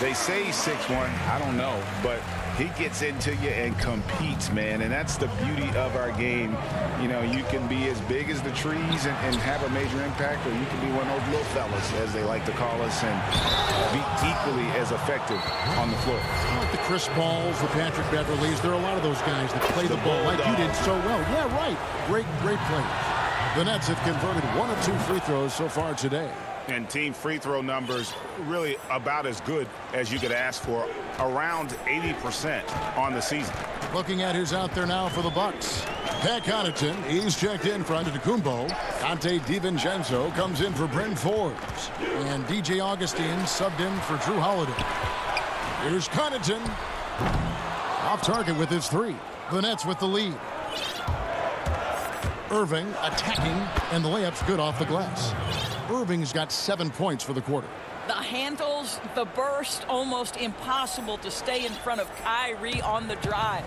they say he's 6'1". I don't know. But he gets into you and competes, man. And that's the beauty of our game. You know, you can be as big as the trees and have a major impact, or you can be one of those little fellas, as they like to call us, and be equally as effective on the floor. Like the Chris Pauls, the Patrick Beverleys, there are a lot of those guys that play the ball like you did so well. Yeah, right. Great players. The Nets have converted 1 of 2 free throws so far today. And team free throw numbers really about as good as you could ask for, around 80% on the season. Looking at who's out there now for the Bucks. Pat Connaughton, he's checked in for Antetokounmpo. Dante DiVincenzo comes in for Bryn Forbes. And DJ Augustine subbed in for Drew Holiday. Here's Connaughton. Off target with his 3. The Nets with the lead. Irving attacking, and the layup's good off the glass. Irving's got 7 points for the quarter. The handles, the burst, almost impossible to stay in front of Kyrie on the drive.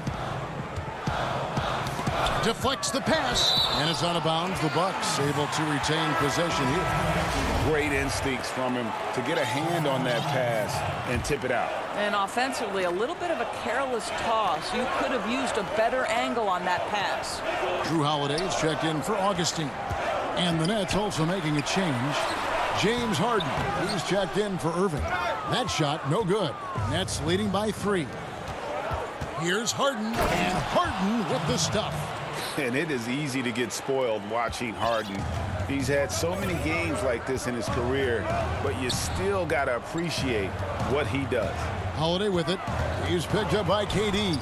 Deflects the pass, and it's out of bounds. The Bucks able to retain possession here. Great instincts from him to get a hand on that pass and tip it out. And offensively, a little bit of a careless toss. You could have used a better angle on that pass. Drew Holiday is checked in for Augustine. And the Nets also making a change. James Harden, he's checked in for Irving. That shot, no good. Nets leading by 3. Here's Harden, and Harden with the stuff. And it is easy to get spoiled watching Harden. He's had so many games like this in his career, but you still got to appreciate what he does. Holiday with it. He's picked up by KD.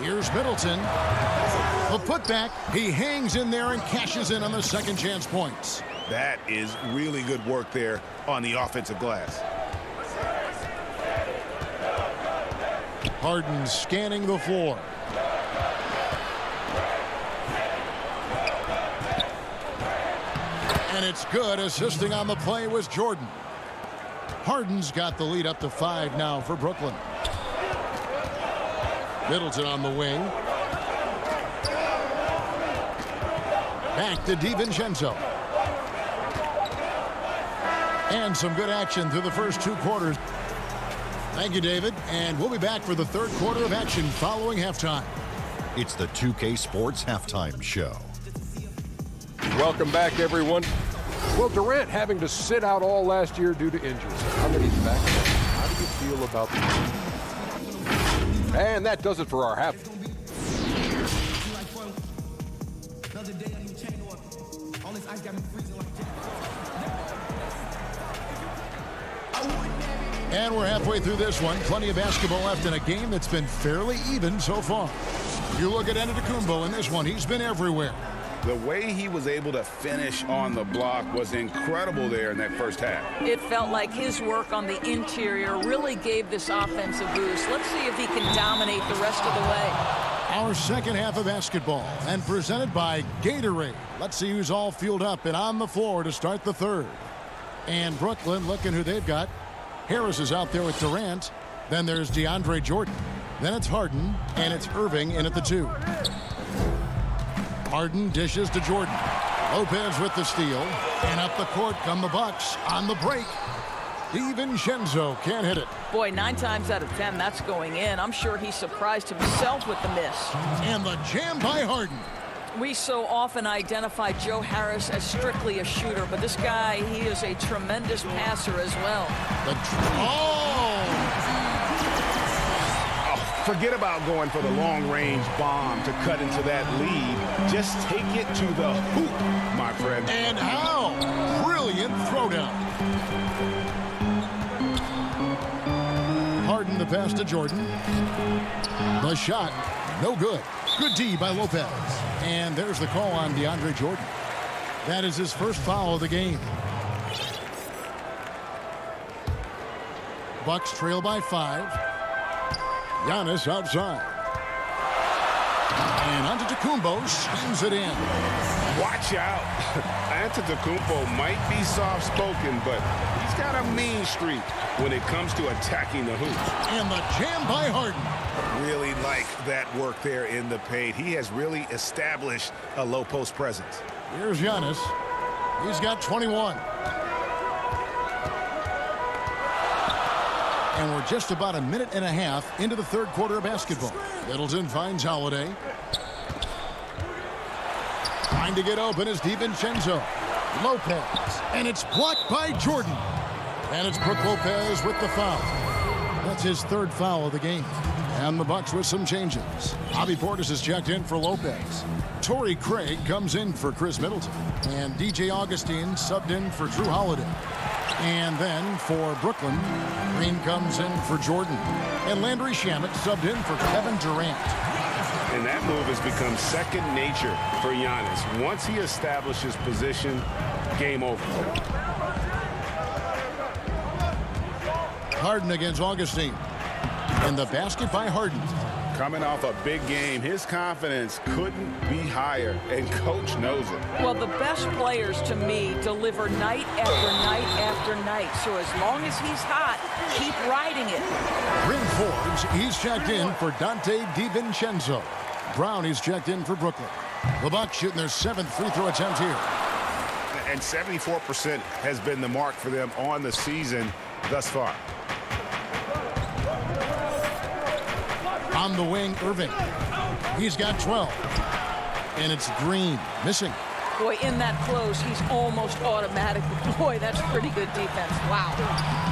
Here's Middleton. The putback. He hangs in there and cashes in on the second chance points. That is really good work there on the offensive glass. Harden scanning the floor. And it's good. Assisting on the play was Jordan. Harden's got the lead up to 5 now for Brooklyn. Middleton on the wing. Back to DiVincenzo. And some good action through the first 2 quarters. Thank you, David. And we'll be back for the third quarter of action following halftime. It's the 2K Sports Halftime Show. Welcome back, everyone. Well, Durant having to sit out all last year due to injuries. Now that he's back, how do you feel about that? And that does it for our half. And we're halfway through this one. Plenty of basketball left in a game that's been fairly even so far. You look at Antetokounmpo in this one. He's been everywhere. The way he was able to finish on the block was incredible there in that first half. It felt like his work on the interior really gave this offense a boost. Let's see if he can dominate the rest of the way. Our second half of basketball and presented by Gatorade. Let's see who's all fueled up and on the floor to start the third. And Brooklyn, looking who they've got. Harris is out there with Durant. Then there's DeAndre Jordan. Then it's Harden, and it's Irving in at the 2. Harden dishes to Jordan. Lopez with the steal. And up the court come the Bucks on the break. DiVincenzo can't hit it. Boy, 9 times out of 10, that's going in. I'm sure he surprised himself with the miss. And the jam by Harden. We so often identify Joe Harris as strictly a shooter, but this guy, he is a tremendous passer as well. Forget about going for the long-range bomb to cut into that lead. Just take it to the hoop, my friend. And how? Brilliant throwdown. Harden the pass to Jordan. The shot, no good. Good D by Lopez. And there's the call on DeAndre Jordan. That is his first foul of the game. Bucks trail by 5. Giannis outside. And Antetokounmpo slams it in. Watch out. Antetokounmpo might be soft-spoken, but he's got a mean streak when it comes to attacking the hoop. And the jam by Harden. Really like that work there in the paint. He has really established a low post presence. Here's Giannis. He's got 21. And we're just about a minute and a half into the third quarter of basketball. Middleton finds Holiday. Trying to get open is DiVincenzo. Lopez. And it's blocked by Jordan. And it's Brook Lopez with the foul. That's his third foul of the game. And the Bucks with some changes. Bobby Portis is checked in for Lopez. Torrey Craig comes in for Chris Middleton. And DJ Augustine subbed in for Drew Holiday. And then for Brooklyn, Green comes in for Jordan. And Landry Shamet subbed in for Kevin Durant. And that move has become second nature for Giannis. Once he establishes position, game over. Harden against Augustine. And the basket by Harden. Coming off a big game, his confidence couldn't be higher, and coach knows it. Well, the best players to me deliver night after night after night. So as long as he's hot, keep riding it. Bryn Forbes, he's checked in for Dante DiVincenzo. Brown, he's checked in for Brooklyn. The Bucks shooting their 7th free throw attempt here. And 74% has been the mark for them on the season thus far. On the wing, Irving. He's got 12. And it's Green missing. Boy, in that close, he's almost automatic. Boy, that's pretty good defense. Wow.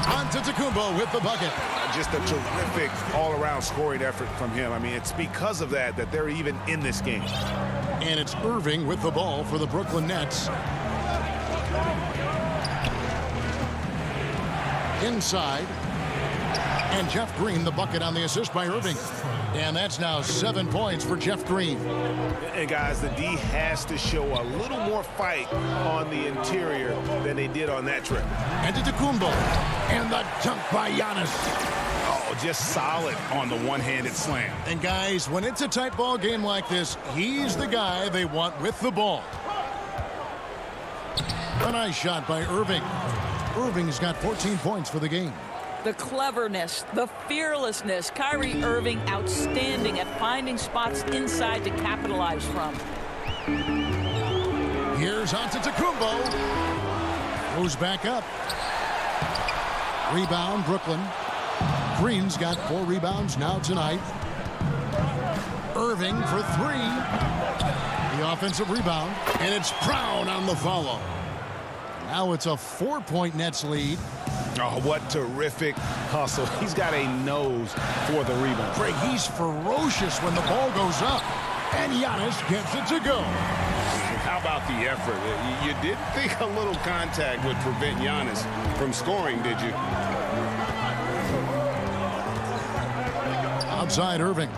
Antetokounmpo with the bucket. Just a terrific all-around scoring effort from him. I mean, it's because of that they're even in this game. And it's Irving with the ball for the Brooklyn Nets. Inside. And Jeff Green, the bucket on the assist by Irving. And that's now 7 points for Jeff Green. And guys, the D has to show a little more fight on the interior than they did on that trip. Antetokounmpo. And the dunk by Giannis. Oh, just solid on the one-handed slam. And guys, when it's a tight ball game like this, he's the guy they want with the ball. A nice shot by Irving. Irving's got 14 points for the game. The cleverness, the fearlessness. Kyrie Irving outstanding at finding spots inside to capitalize from. Here's Antetokounmpo. Goes back up. Rebound, Brooklyn. Green's got 4 rebounds now tonight. Irving for 3. The offensive rebound. And it's Brown on the follow. Now it's a 4-point Nets lead. Oh, what terrific hustle. He's got a nose for the rebound. Craig, he's ferocious when the ball goes up. And Giannis gets it to go. How about the effort? You didn't think a little contact would prevent Giannis from scoring, did you? Outside Irving.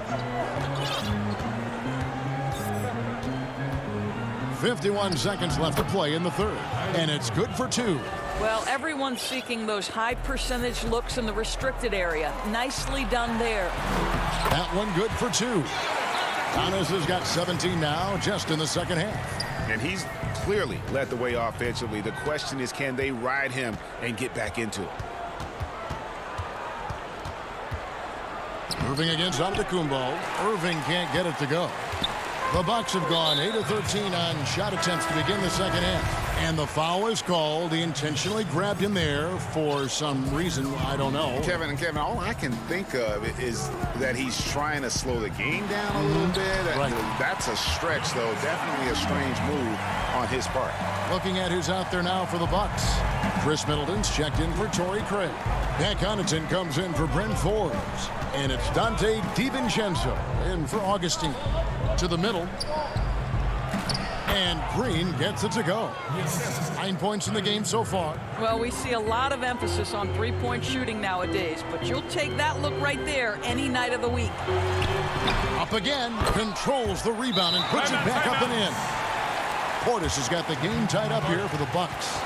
51 seconds left to play in the third. And it's good for 2. Well, everyone's seeking those high percentage looks in the restricted area. Nicely done there. That one good for 2. Giannis has got 17 now, just in the second half. And he's clearly led the way offensively. The question is, can they ride him and get back into it? Irving against Antetokounmpo. Irving can't get it to go. The Bucks have gone 8 of 13 on shot attempts to begin the second half. And the foul is called. He intentionally grabbed him there for some reason. I don't know. Kevin, all I can think of is that he's trying to slow the game down a little bit. Right. That's a stretch, though. Definitely a strange move on his part. Looking at who's out there now for the Bucks. Chris Middleton's checked in for Torrey Craig. Pat Connaughton comes in for Brent Forbes. And it's Dante DiVincenzo in for Augustine. To the middle. And Green gets it to go. 9 points in the game so far. Well, we see a lot of emphasis on three-point shooting nowadays, but you'll take that look right there any night of the week. Up again, controls the rebound and puts it back up and in. Portis has got the game tied up here for the Bucks.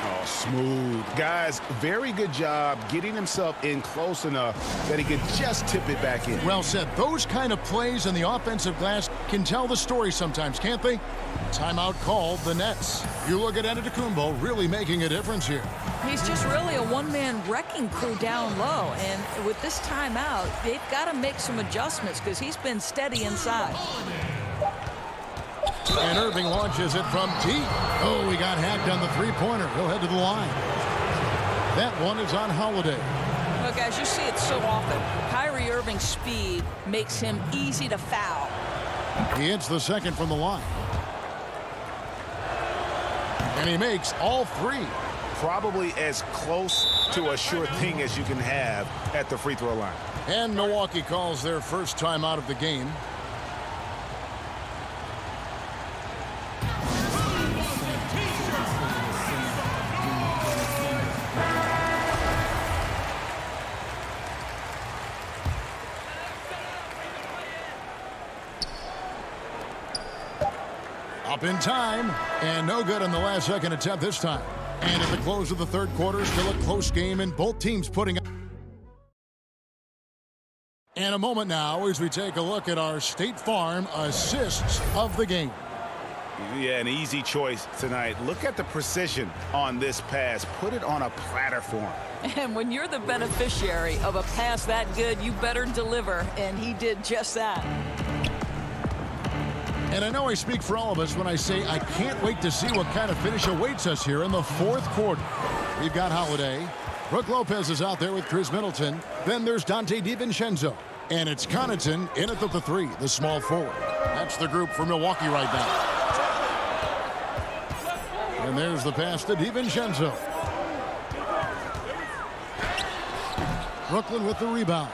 Oh, smooth. Guys, very good job getting himself in close enough that he could just tip it back in. Well said. Those kind of plays in the offensive glass can tell the story sometimes, can't they? Timeout called the Nets. You look at Antetokounmpo really making a difference here. He's just really a one-man wrecking crew down low. And with this timeout, they've got to make some adjustments because he's been steady inside. And Irving launches it from deep. Oh, he got hacked on the three-pointer. He'll head to the line. That one is on Holiday. Well, guys, you see it so often. Kyrie Irving's speed makes him easy to foul. He hits the second from the line. And he makes all 3. Probably as close to a sure thing as you can have at the free throw line. And Milwaukee calls their first time out of the game. Up in time, and no good on the last second attempt this time. And at the close of the third quarter, still a close game, and both teams putting up. And a moment now as we take a look at our State Farm assists of the game. Yeah, an easy choice tonight. Look at the precision on this pass. Put it on a platter for him. And when you're the beneficiary of a pass that good, you better deliver, and he did just that. And I know I speak for all of us when I say I can't wait to see what kind of finish awaits us here in the fourth quarter. We've got Holiday. Brook Lopez is out there with Chris Middleton. Then there's Dante DiVincenzo. And it's Connaughton in at the 3, the small forward. That's the group for Milwaukee right now. And there's the pass to DiVincenzo. Brooklyn with the rebound.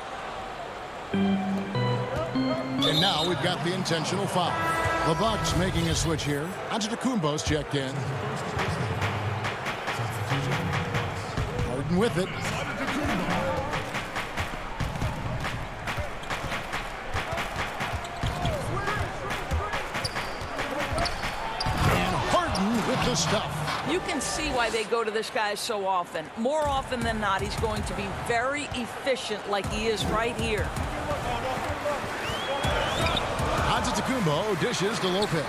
And now we've got the intentional foul. The Bucks making a switch here. Antetokounmpo's checked in. Harden with it. And Harden with the stuff. You can see why they go to this guy so often. More often than not, he's going to be very efficient like he is right here. Antetokounmpo dishes to Lopez.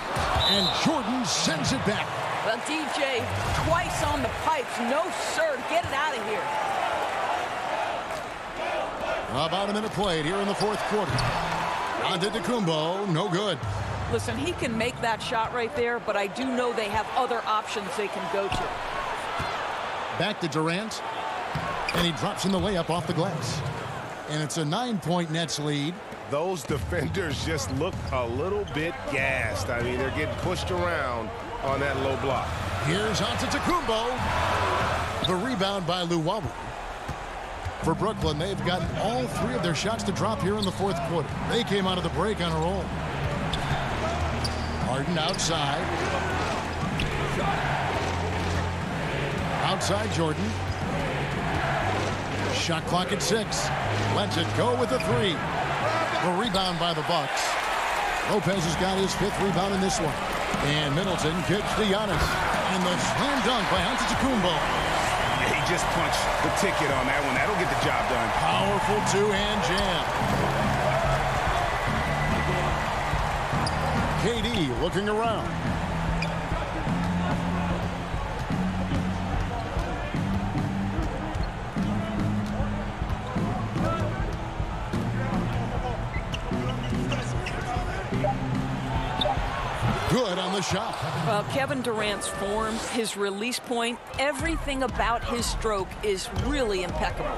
And Jordan sends it back. Well, DJ, twice on the pipes. No, sir. Get it out of here. About a minute played here in the fourth quarter. Antetokounmpo, no good. Listen, he can make that shot right there, but I do know they have other options they can go to. Back to Durant. And he drops in the layup off the glass. And it's a 9-point Nets lead. Those defenders just look a little bit gassed. I mean, they're getting pushed around on that low block. Here's Antetokounmpo. The rebound by Luwawu. For Brooklyn, they've gotten all 3 of their shots to drop here in the 4th quarter. They came out of the break on a roll. Harden outside. Outside Jordan. Shot clock at 6. Lets it go with a 3. The rebound by the Bucks. Lopez has got his 5th rebound in this one. And Middleton kicks to Giannis. And the slam dunk by Antetokounmpo. He just punched the ticket on that one. That'll get the job done. Powerful 2-hand jam. KD looking around. Good on the shot. Well, Kevin Durant's form, his release point, everything about his stroke is really impeccable.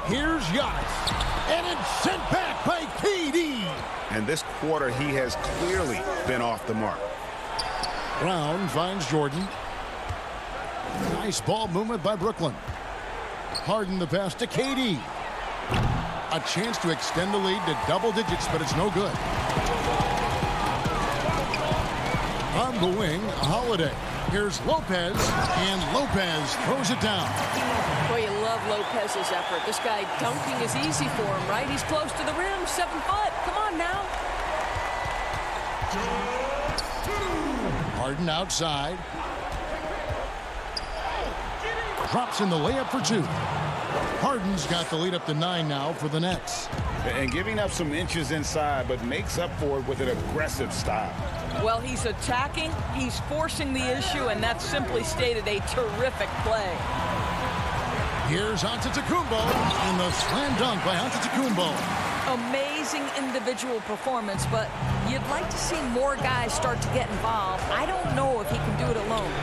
Here's Giannis, and it's sent back by KD. And this quarter, he has clearly been off the mark. Brown finds Jordan. Nice ball movement by Brooklyn. Harden the pass to KD. A chance to extend the lead to double digits, but it's no good. On the wing, Holiday. Here's Lopez, and Lopez throws it down. Boy, you love Lopez's effort. This guy dunking is easy for him, right? He's close to the rim, 7 foot. Come on now. Harden outside. Drops in the layup for 2. Harden's got the lead up to 9 now for the Nets. And giving up some inches inside, but makes up for it with an aggressive style. Well, he's attacking, he's forcing the issue, and that's simply stated a terrific play. Here's Antetokounmpo, and the slam dunk by Antetokounmpo. Amazing individual performance, but you'd like to see more guys start to get involved. I don't know if he can do it alone.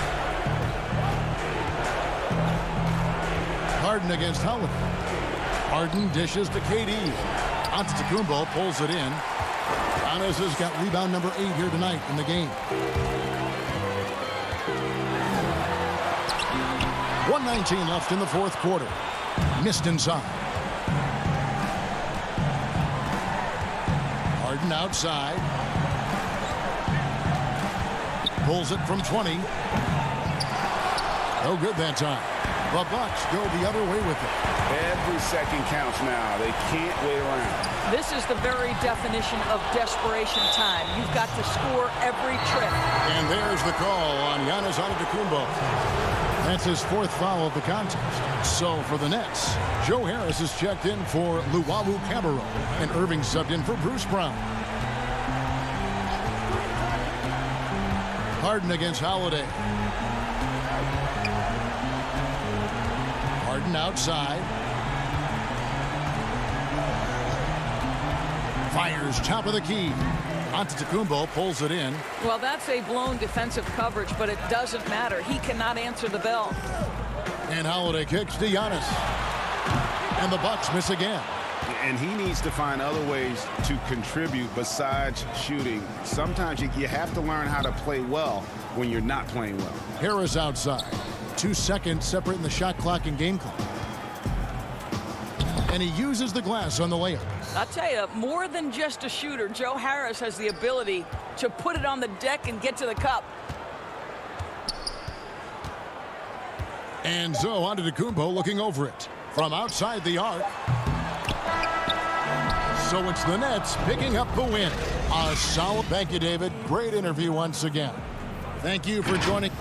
Harden against Holiday. Harden dishes to KD. Antetokounmpo pulls it in. Giannis has got rebound number 8 here tonight in the game. 1:19 left in the 4th quarter. Missed inside. Harden outside. Pulls it from 20. No good that time. The Bucks go the other way with it. Every second counts now. They can't wait around. This is the very definition of desperation time. You've got to score every trip. And there's the call on Giannis Antetokounmpo. That's his 4th foul of the contest. So for the Nets, Joe Harris is checked in for Luwawu Cabarro, and Irving subbed in for Bruce Brown. Harden against Holiday. Harden outside. Fires top of the key. Antetokounmpo pulls it in. Well, that's a blown defensive coverage, but it doesn't matter. He cannot answer the bell. And Holiday kicks to Giannis. And the Bucks miss again. And he needs to find other ways to contribute besides shooting. Sometimes you have to learn how to play well when you're not playing well. Harris outside. 2 seconds separating the shot clock and game clock. And he uses the glass on the layup. I'll tell you, more than just a shooter, Joe Harris has the ability to put it on the deck and get to the cup. And so Antetokounmpo looking over it from outside the arc. So it's the Nets picking up the win. A solid. Thank you, David. Great interview once again. Thank you for joining.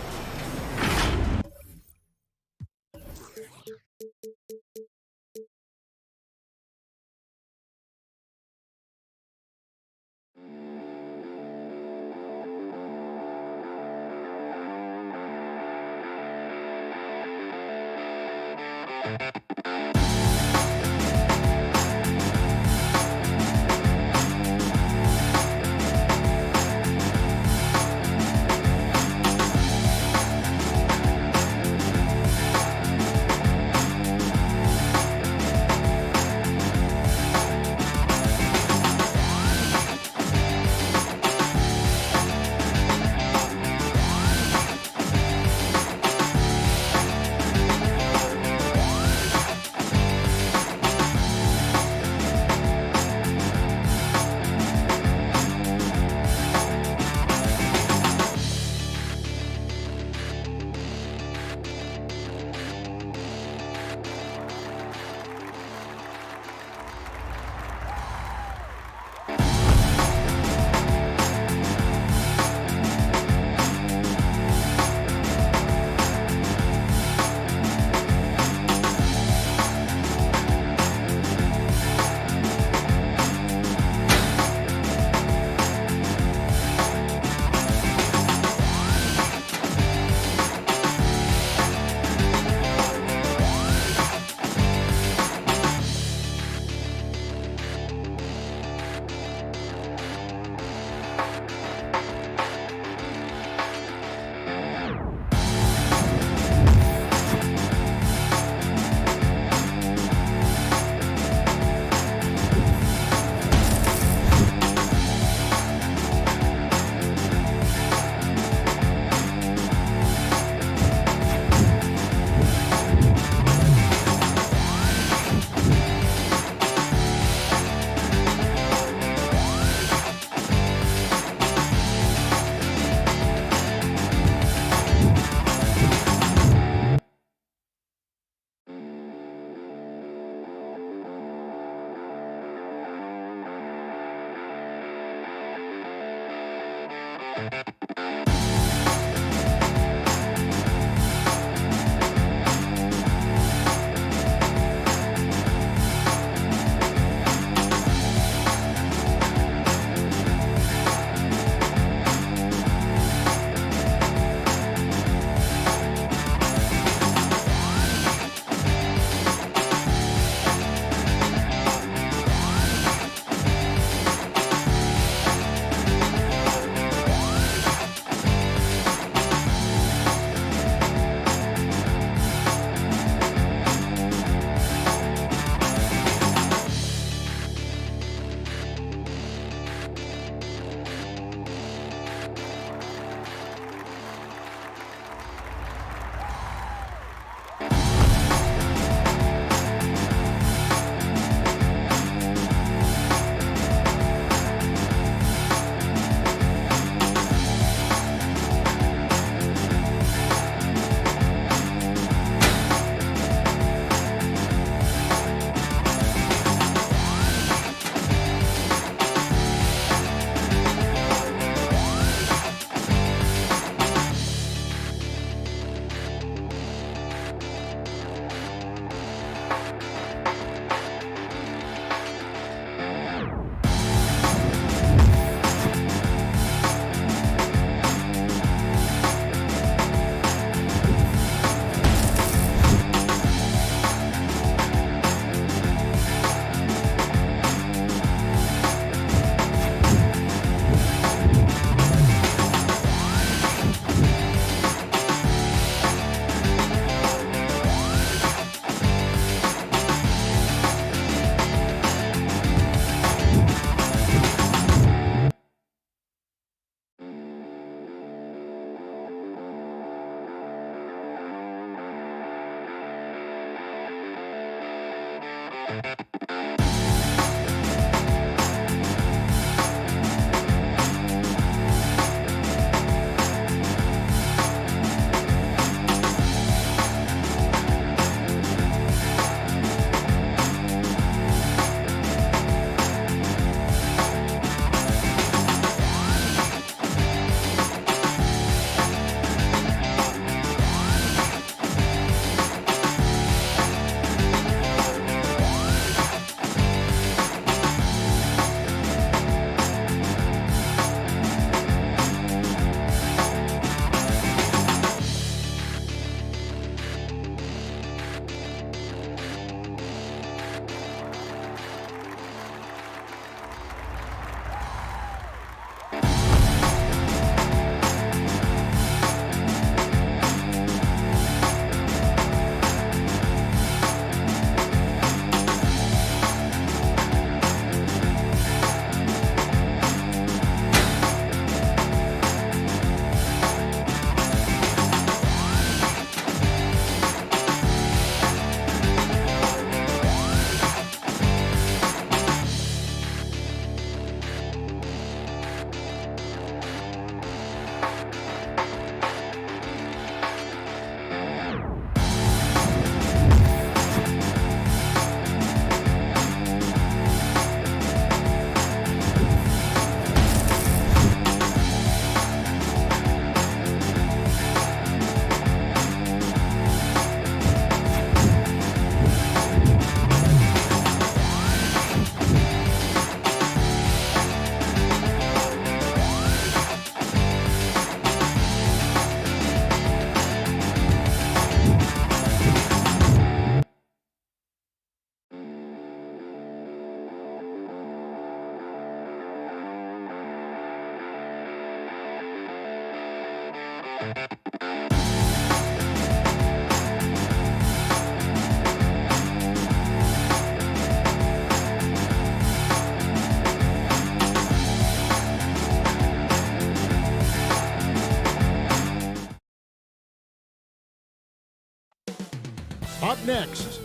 Up next,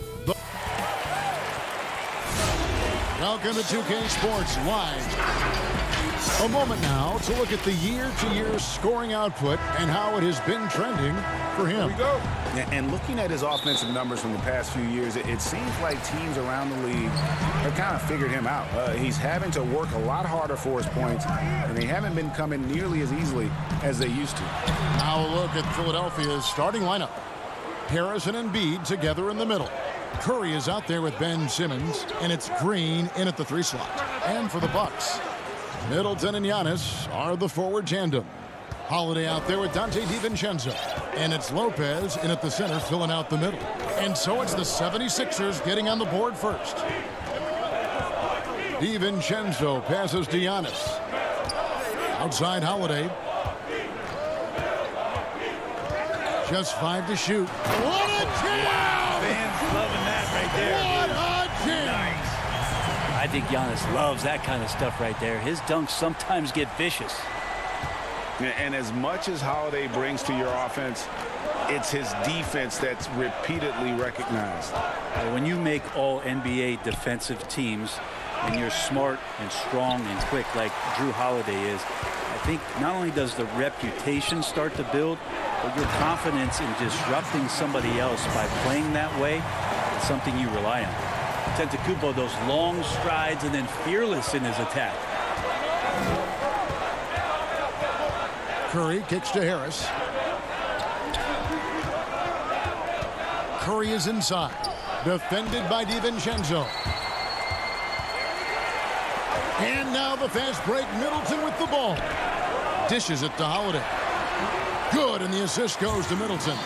welcome to 2K Sports Live. A moment now to look at the year-to-year scoring output and how it has been trending for him. Here we go. And looking at his offensive numbers from the past few years, it seems like teams around the league have kind of figured him out. He's having to work a lot harder for his points, and they haven't been coming nearly as easily as they used to. Now a look at Philadelphia's starting lineup. Harris and Embiid together in the middle. Curry is out there with Ben Simmons, and it's Green in at the 3 slot. And for the Bucks, Middleton and Giannis are the forward tandem. Holiday out there with Dante DiVincenzo, and it's Lopez in at the center filling out the middle. And so it's the 76ers getting on the board first. DiVincenzo passes to Giannis. Outside Holiday. Just 5 to shoot. What a jam! Wow, fans loving that right there. What a jam! Nice. I think Giannis loves that kind of stuff right there. His dunks sometimes get vicious. And as much as Holiday brings to your offense, it's his defense that's repeatedly recognized. When you make all NBA defensive teams and you're smart and strong and quick like Drew Holiday is, I think not only does the reputation start to build, but your confidence in disrupting somebody else by playing that way is something you rely on. Antetokounmpo, those long strides and then fearless in his attack. Curry kicks to Harris. Curry is inside. Defended by DiVincenzo. And now the fast break. Middleton with the ball. Dishes it to Holiday. Good, and the assist goes to Middleton.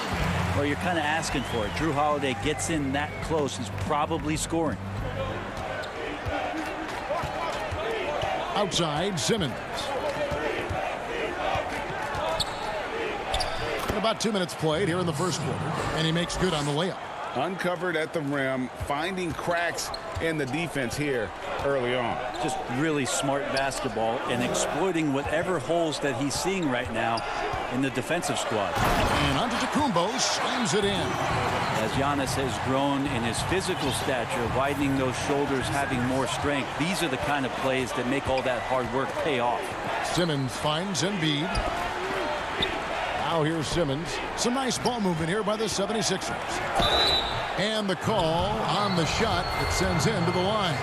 Well, you're kind of asking for it. Drew Holiday gets in that close. He's probably scoring. Outside, Simmons. And about 2 minutes played here in the first quarter, and he makes good on the layup. Uncovered at the rim, finding cracks in the defense here early on. Just really smart basketball and exploiting whatever holes that he's seeing right now in the defensive squad. And Antetokounmpo slams it in. As Giannis has grown in his physical stature, widening those shoulders, having more strength, these are the kind of plays that make all that hard work pay off. Simmons finds Embiid. Now here's Simmons. Some nice ball movement here by the 76ers. And the call on the shot that sends him to the line.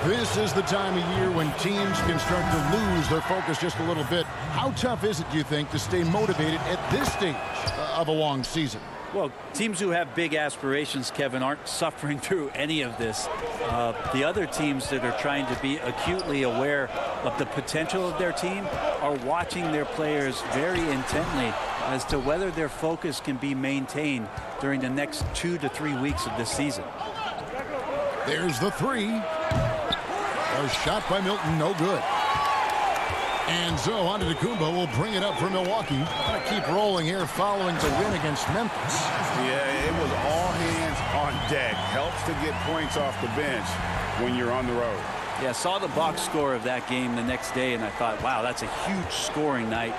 This is the time of year when teams can start to lose their focus just a little bit. How tough is it, do you think, to stay motivated at this stage of a long season? Well, teams who have big aspirations, Kevin, aren't suffering through any of this. The other teams that are trying to be acutely aware of the potential of their team are watching their players very intently as to whether their focus can be maintained during the next 2 to 3 weeks of this season. There's the three. A shot by Milton, no good. And so Antetokounmpo will bring it up for Milwaukee. Gonna keep rolling here following the win against Memphis. Yeah, it was all hands on deck. Helps to get points off the bench when you're on the road. Yeah, saw the box score of that game the next day, and I thought, wow, that's a huge scoring night.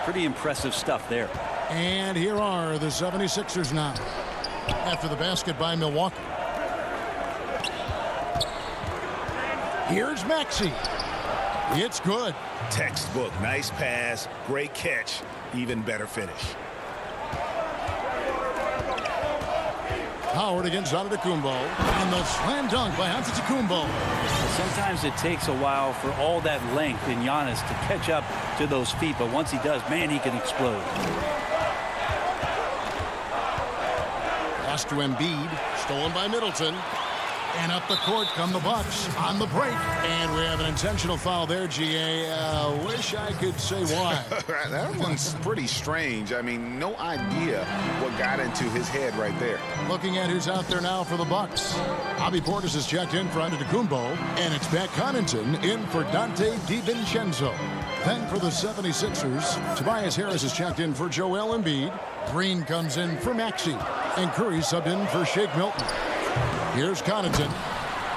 Pretty impressive stuff there. And here are the 76ers now. After the basket by Milwaukee. Here's Maxey. It's good. Textbook. Nice pass. Great catch. Even better finish. Howard against Antetokounmpo. And the slam dunk by Antetokounmpo. Sometimes it takes a while for all that length in Giannis to catch up to those feet. But once he does, man, he can explode. Pass to Embiid. Stolen by Middleton. And up the court come the Bucks on the break. And we have an intentional foul there, GA. Wish I could say why. That one's pretty strange. I mean, no idea what got into his head right there. Looking at who's out there now for the Bucks. Bobby Portis is checked in for Antetokounmpo. And it's Pat Connaughton in for Dante DiVincenzo. Then for the 76ers, Tobias Harris is checked in for Joel Embiid. Green comes in for Maxey. And Curry subbed in for Shake Milton. Here's Connaughton.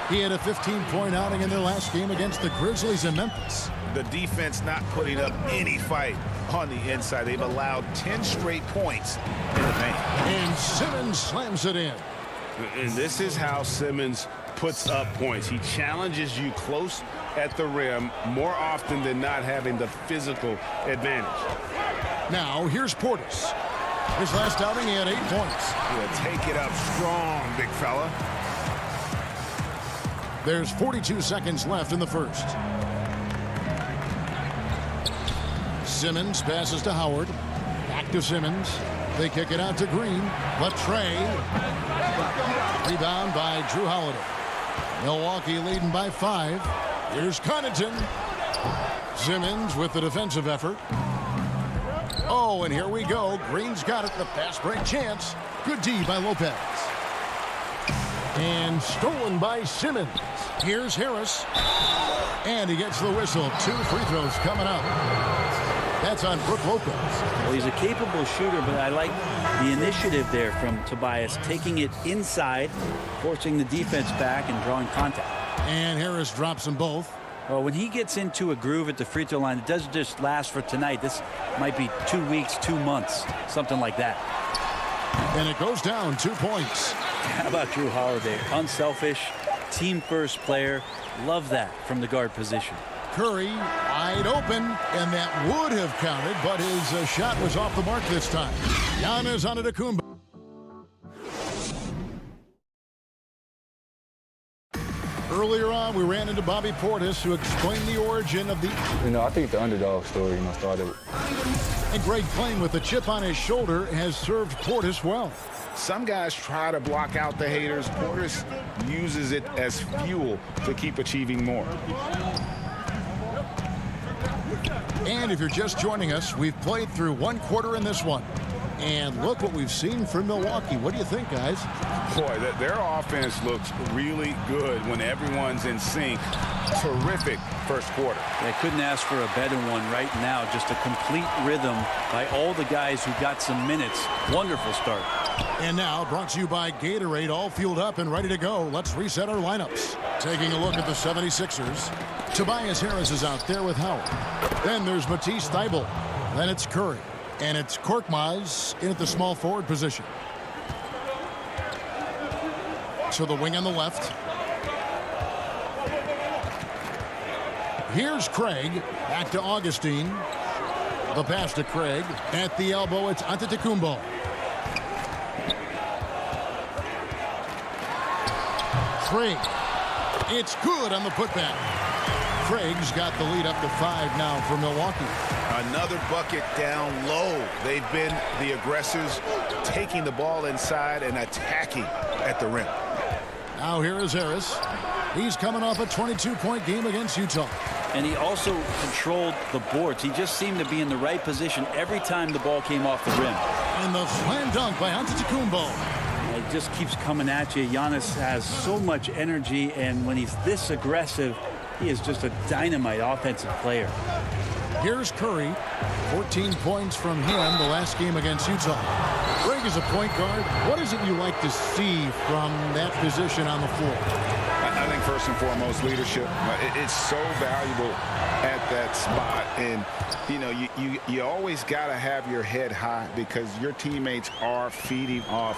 He had a 15-point outing in their last game against the Grizzlies in Memphis. The defense not putting up any fight on the inside. They've allowed 10 straight points in the paint. And Simmons slams it in. And this is how Simmons puts up points. He challenges you close at the rim more often than not, having the physical advantage. Now here's Portis. His last outing, he had 8 points. He'll take it up strong, big fella. There's 42 seconds left in the first. Simmons passes to Howard. Back to Simmons. They kick it out to Green. But Trey. Rebound by Drew Holiday. Milwaukee leading by 5. Here's Connaughton. Simmons with the defensive effort. Oh, and here we go. Green's got it. The fast break chance. Good D by Lopez. And stolen by Simmons. Here's Harris. And he gets the whistle. 2 free throws coming up. That's on Brook Lopez. Well, he's a capable shooter, but I like the initiative there from Tobias, taking it inside, forcing the defense back and drawing contact. And Harris drops them both. Well, when he gets into a groove at the free throw line, it doesn't just last for tonight. This might be 2 weeks, 2 months, something like that. And it goes down 2 points. How about Drew Holiday? Unselfish, team-first player. Love that from the guard position. Curry wide open, and that would have counted, but his shot was off the mark this time. Giannis Antetokounmpo. Earlier on, we ran into Bobby Portis to explain the origin of the... I think the underdog story, started. And Greg playing with a chip on his shoulder has served Portis well. Some guys try to block out the haters. Portis uses it as fuel to keep achieving more. And if you're just joining us, we've played through 1 quarter in this one. And look what we've seen from Milwaukee. What do you think, guys? Boy, their offense looks really good when everyone's in sync. Terrific first quarter. They couldn't ask for a better one right now. Just a complete rhythm by all the guys who got some minutes. Wonderful start. And now, brought to you by Gatorade, all fueled up and ready to go. Let's reset our lineups. Taking a look at the 76ers. Tobias Harris is out there with Howard. Then there's Matisse Thybulle. Then it's Curry. And it's Korkmaz in at the small forward position. To the wing on the left. Here's Craig. Back to Augustine. The pass to Craig. At the elbow, it's Antetokounmpo. Craig. It's good on the putback. Craig's got the lead up to 5 now for Milwaukee. Another bucket down low. They've been the aggressors, taking the ball inside and attacking at the rim. Now here is Harris. He's coming off a 22-point game against Utah. And he also controlled the boards. He just seemed to be in the right position every time the ball came off the rim. And the slam dunk by Antetokounmpo. It just keeps coming at you. Giannis has so much energy, and when he's this aggressive, he is just a dynamite offensive player. Here's Curry. 14 points from him the last game against Utah. Craig is a point guard. What is it you like to see from that position on the floor? I think first and foremost, leadership. It's so valuable at that spot. And, you know, you always got to have your head high because your teammates are feeding off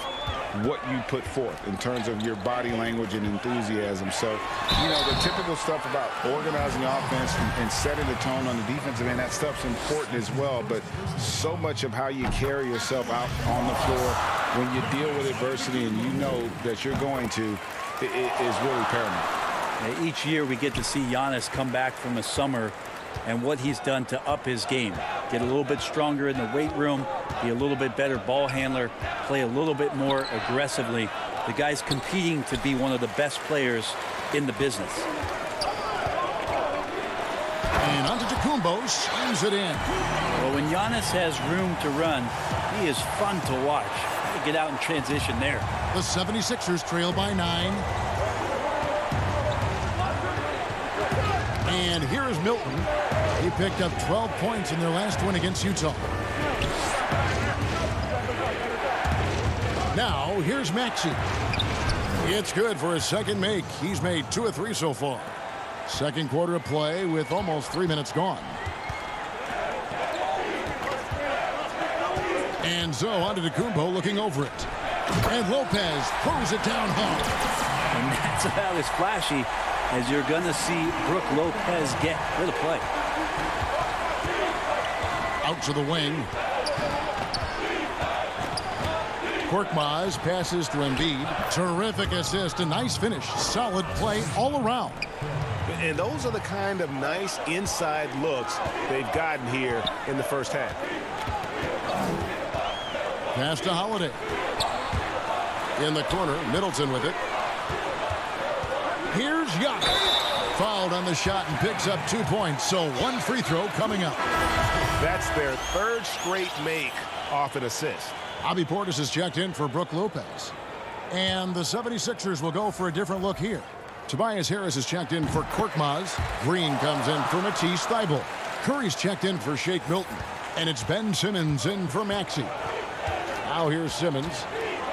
what you put forth in terms of your body language and enthusiasm. So, you know, the typical stuff about organizing offense and setting the tone on the defensive end, that stuff's important as well. But so much of how you carry yourself out on the floor when you deal with adversity and you know that you're going to, it is really paramount. Each year we get to see Giannis come back from the summer and what he's done to up his game. Get a little bit stronger in the weight room, be a little bit better ball handler, play a little bit more aggressively. The guy's competing to be one of the best players in the business. And Antetokounmpo swings it in. Well, when Giannis has room to run, he is fun to watch. Get out in transition there. The 76ers trail by 9. And here is Milton. He picked up 12 points in their last win against Utah. Now, here's Maxey. It's good for his second make. He's made 2 of 3 so far. Second quarter of play with almost 3 minutes gone. And so Antetokounmpo looking over it. And Lopez throws it down hard. And that's about as flashy as you're going to see Brook Lopez get with a play. Out to the wing. Korkmaz passes to Embiid. Terrific assist, a nice finish. Solid play all around. And those are the kind of nice inside looks they've gotten here in the first half. Pass to Holiday. In the corner, Middleton with it. Here's Giannis. Fouled on the shot and picks up 2 points. So 1 free throw coming up. That's their 3rd straight make off an assist. Bobby Portis is checked in for Brook Lopez. And the 76ers will go for a different look here. Tobias Harris is checked in for Korkmaz. Green comes in for Matisse Thybulle. Curry's checked in for Shake Milton. And it's Ben Simmons in for Maxey. Now here's Simmons.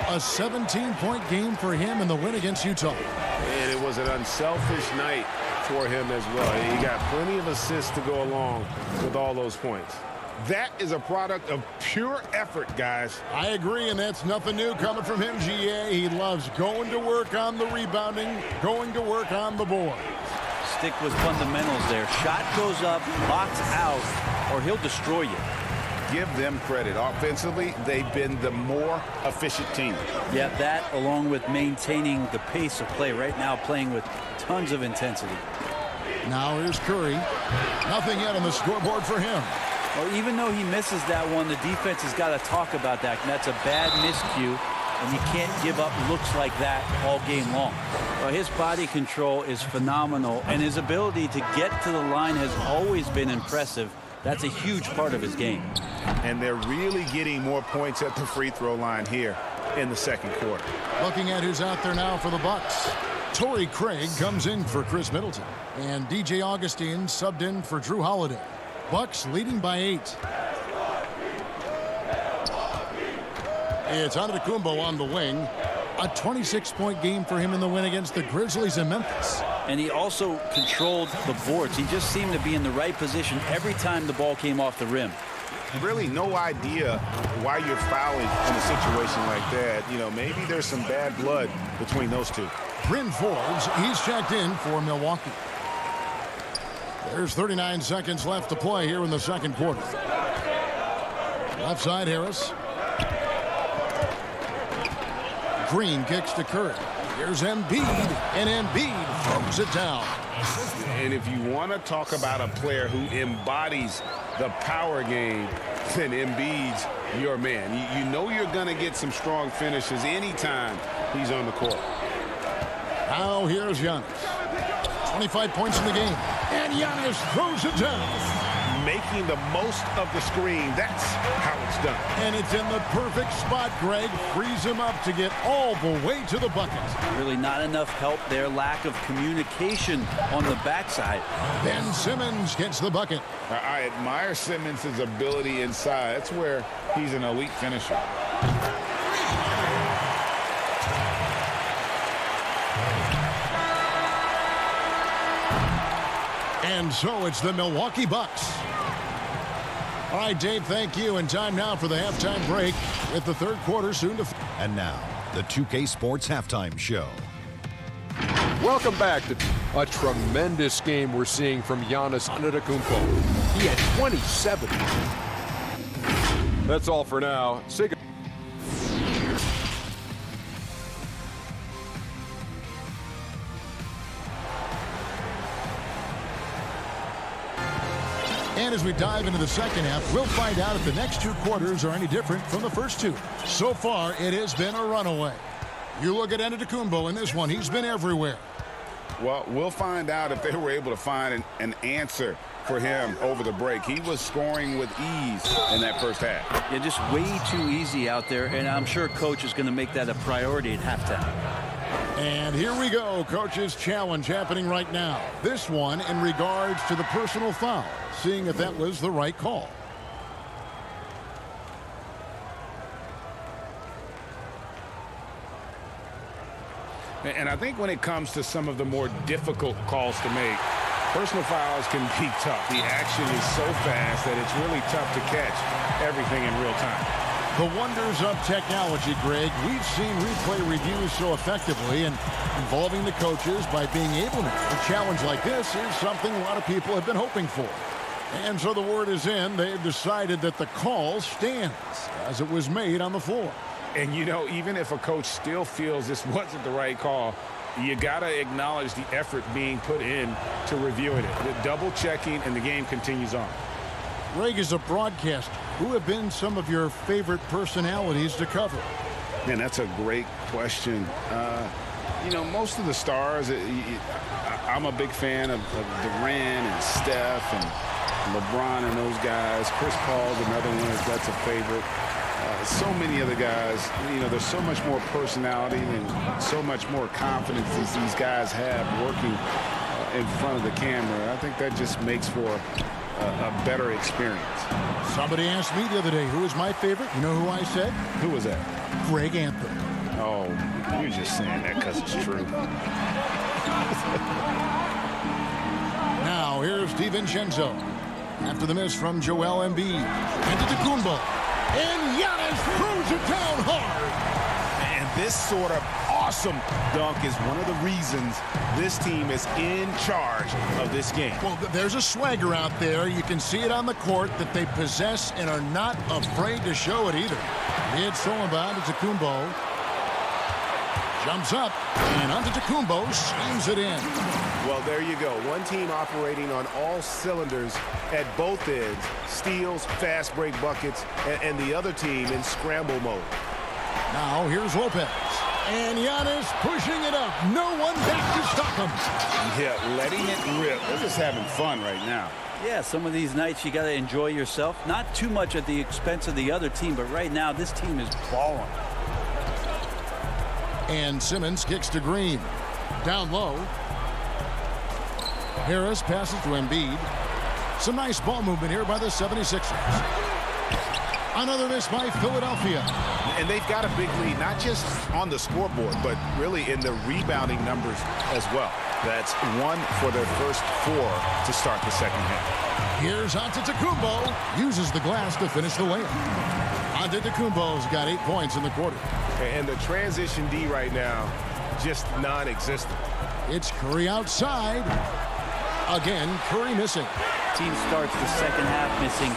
A 17-point game for him in the win against Utah. And it was an unselfish night for him as well. He got plenty of assists to go along with all those points. That is a product of pure effort, guys. I agree, and that's nothing new coming from him, GA. He loves going to work on the rebounding, going to work on the board. Stick with fundamentals there. Shot goes up, box out, or he'll destroy you. Give them credit. Offensively, they've been the more efficient team. Yeah, that along with maintaining the pace of play. Right now playing with tons of intensity. Now here's Curry. Nothing yet on the scoreboard for him. Well, even though he misses that one, the defense has got to talk about that. And that's a bad miscue, and you can't give up looks like that all game long. Well, his body control is phenomenal, and his ability to get to the line has always been impressive. That's a huge part of his game. And they're really getting more points at the free throw line here in the second quarter. Looking at who's out there now for the Bucks. Torrey Craig comes in for Chris Middleton. And DJ Augustine subbed in for Drew Holiday. Bucks leading by 8. It's Antetokounmpo on the wing. A 26-point game for him in the win against the Grizzlies in Memphis. And he also controlled the boards. He just seemed to be in the right position every time the ball came off the rim. really no idea why you're fouling in a situation like that. You know, maybe there's some bad blood between those two. Bryn Forbes, he's checked in for Milwaukee. There's 39 seconds left to play here in the second quarter. Left side, Harris. Green kicks to Curry. Here's Embiid, and Embiid throws it down. And if you want to talk about a player who embodies the power game, then Embiid's your man. You know you're going to get some strong finishes anytime he's on the court. Now here's Giannis. 25 points in the game. And Giannis throws it down. Making the most of the screen. That's how it's done. And it's in the perfect spot, Greg. Frees him up to get all the way to the bucket. Really not enough help there. Lack of communication on the backside. Ben Simmons gets the bucket. I admire Simmons' ability inside. That's where he's an elite finisher. And so it's the Milwaukee Bucks. All right, Dave, thank you. And time now for the halftime break with the third quarter soon to... And now, the 2K Sports Halftime Show. Welcome back to a tremendous game we're seeing from Giannis Antetokounmpo. He had 27. That's all for now. Say goodbye. And as we dive into the second half, we'll find out if the next two quarters are any different from the first two. So far, it has been a runaway. You look at Antetokounmpo in this one, he's been everywhere. Well, we'll find out if they were able to find an answer for him over the break. He was scoring with ease in that first half. Yeah, just way too easy out there, and I'm sure Coach is going to make that a priority at halftime. And here we go, Coach's challenge happening right now. This one in regards to the personal foul, seeing if that was the right call. And I think when it comes to some of the more difficult calls to make, personal fouls can be tough. The action is so fast that it's really tough to catch everything in real time. The wonders of technology, Greg. We've seen replay reviews so effectively, and involving the coaches by being able to a challenge like this is something a lot of people have been hoping for. And so the word is in. They've decided that the call stands as it was made on the floor. And, you know, even if a coach still feels this wasn't the right call, you got to acknowledge the effort being put in to reviewing it. The double checking, and the game continues on. Greg, as a broadcaster, who have been some of your favorite personalities to cover? Man, that's a great question. You know, most of the stars, I'm a big fan of Durant and Steph and LeBron and those guys. Chris Paul's another one that's a favorite. So many other guys, you know, there's so much more personality and so much more confidence that these guys have working in front of the camera. I think that just makes for a better experience. Somebody asked me the other day, who was my favorite? You know who I said? Who was that? Greg Anthony. Oh, you're just saying that because it's true. Now, here's DiVincenzo. After the miss from Joel Embiid. Antetokounmpo. And Giannis throws it down hard. And this sort of awesome dunk is one of the reasons this team is in charge of this game. Well, there's a swagger out there. You can see it on the court that they possess and are not afraid to show it either. It's stolen by Antetokounmpo. Jumps up, and Antetokounmpo slams it in. Well, there you go. One team operating on all cylinders at both ends. Steals, fast break buckets, and the other team in scramble mode. Now, here's Lopez. And Giannis pushing it up. No one back to stop him. Yeah, letting it rip. They're just having fun right now. Yeah, some of these nights you got to enjoy yourself. Not too much at the expense of the other team, but right now this team is balling. And Simmons kicks to Green. Down low. Harris passes to Embiid. Some nice ball movement here by the 76ers. Another miss by Philadelphia. And they've got a big lead, not just on the scoreboard, but really in the rebounding numbers as well. That's one for their first four to start the second half. Here's Antetokounmpo. Uses the glass to finish the layup. Antetokounmpo's got 8 points in the quarter. And the transition D right now, just non-existent. It's Curry outside. Again, Curry missing. Team starts the second half missing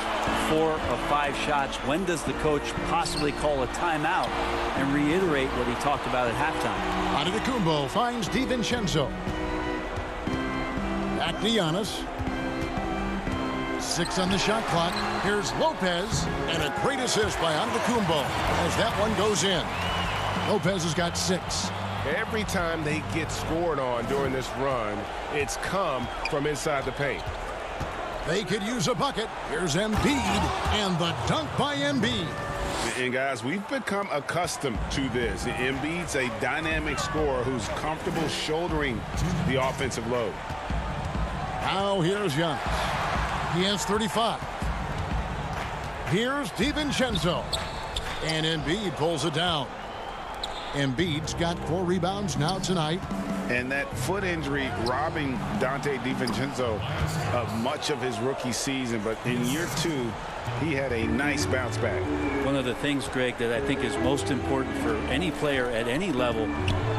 4 of 5 shots. When does the coach possibly call a timeout and reiterate what he talked about at halftime? Antetokounmpo finds DiVincenzo. Back to Giannis. 6 on the shot clock. Here's Lopez, and a great assist by Antetokounmpo as that one goes in. Lopez has got 6. Every time they get scored on during this run, it's come from inside the paint. They could use a bucket. Here's Embiid, and the dunk by Embiid. And guys, we've become accustomed to this. Embiid's a dynamic scorer who's comfortable shouldering the offensive load. Now here's Giannis. He has 35. Here's DiVincenzo. And Embiid pulls it down. Embiid's got 4 rebounds now tonight. And that foot injury robbing Donte DiVincenzo of much of his rookie season. But in year 2, he had a nice bounce back. One of the things, Greg, that I think is most important for any player at any level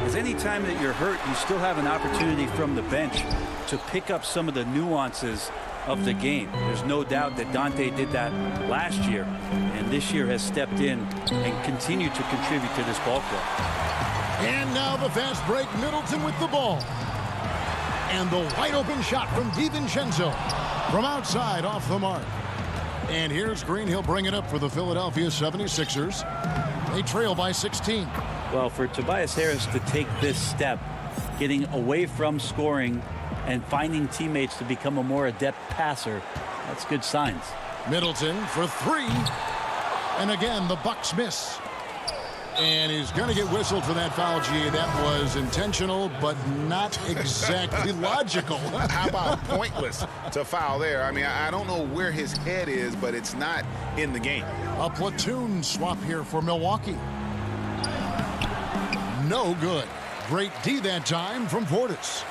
is any time that you're hurt, you still have an opportunity from the bench to pick up some of the nuances of the game. There's no doubt that Donte did that last year, and this year has stepped in and continued to contribute to this ball club. And now the fast break. Middleton with the ball. And the wide open shot from DiVincenzo from outside off the mark. And here's Green. He'll bring it up for the Philadelphia 76ers. They trail by 16. Well, for Tobias Harris to take this step, getting away from scoring and finding teammates to become a more adept passer, that's good signs. Middleton for 3. And again, the Bucks miss. And he's going to get whistled for that foul, G. That was intentional, but not exactly logical. How about pointless to foul there? I mean, I don't know where his head is, but it's not in the game. A platoon swap here for Milwaukee. No good. Great D that time from Portis.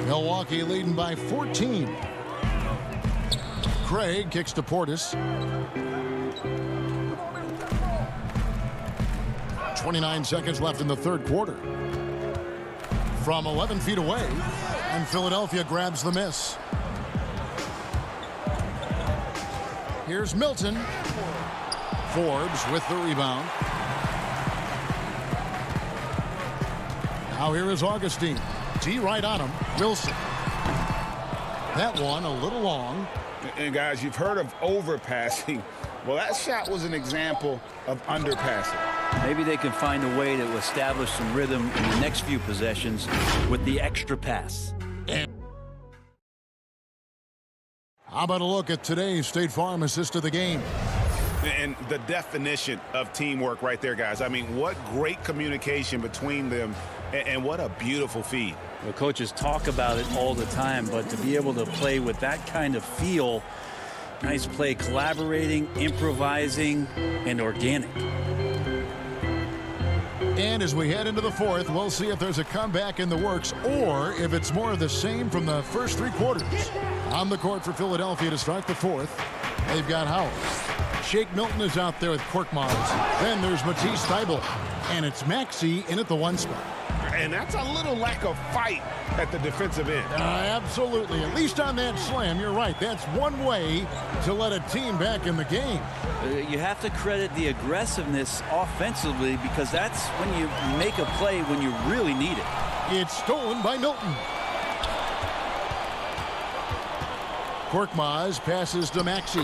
Milwaukee leading by 14. Craig kicks to Portis. 29 seconds left in the third quarter. From 11 feet away, and Philadelphia grabs the miss. Here's Milton. Forbes with the rebound. Now here is Augustine. T right on him. Wilson. That one a little long. And guys, you've heard of overpassing. Well, that shot was an example of underpassing. Maybe they can find a way to establish some rhythm in the next few possessions with the extra pass. How about a look at today's State Farm assist of the game? And the definition of teamwork right there, guys. I mean, what great communication between them, and what a beautiful feed. Well, coaches talk about it all the time, but to be able to play with that kind of feel, nice play, collaborating, improvising, and organic. And as we head into the fourth, we'll see if there's a comeback in the works or if it's more of the same from the first 3 quarters. On the court for Philadelphia to start the fourth, they've got Howard. Shake Milton is out there with Korkmaz. Then there's Matisse Thybulle. And it's Maxey in at the 1 spot. And that's a little lack of fight at the defensive end. Absolutely. At least on that slam, you're right. That's one way to let a team back in the game. You have to credit the aggressiveness offensively because that's when you make a play when you really need it. It's stolen by Milton. Korkmaz passes to Maxey.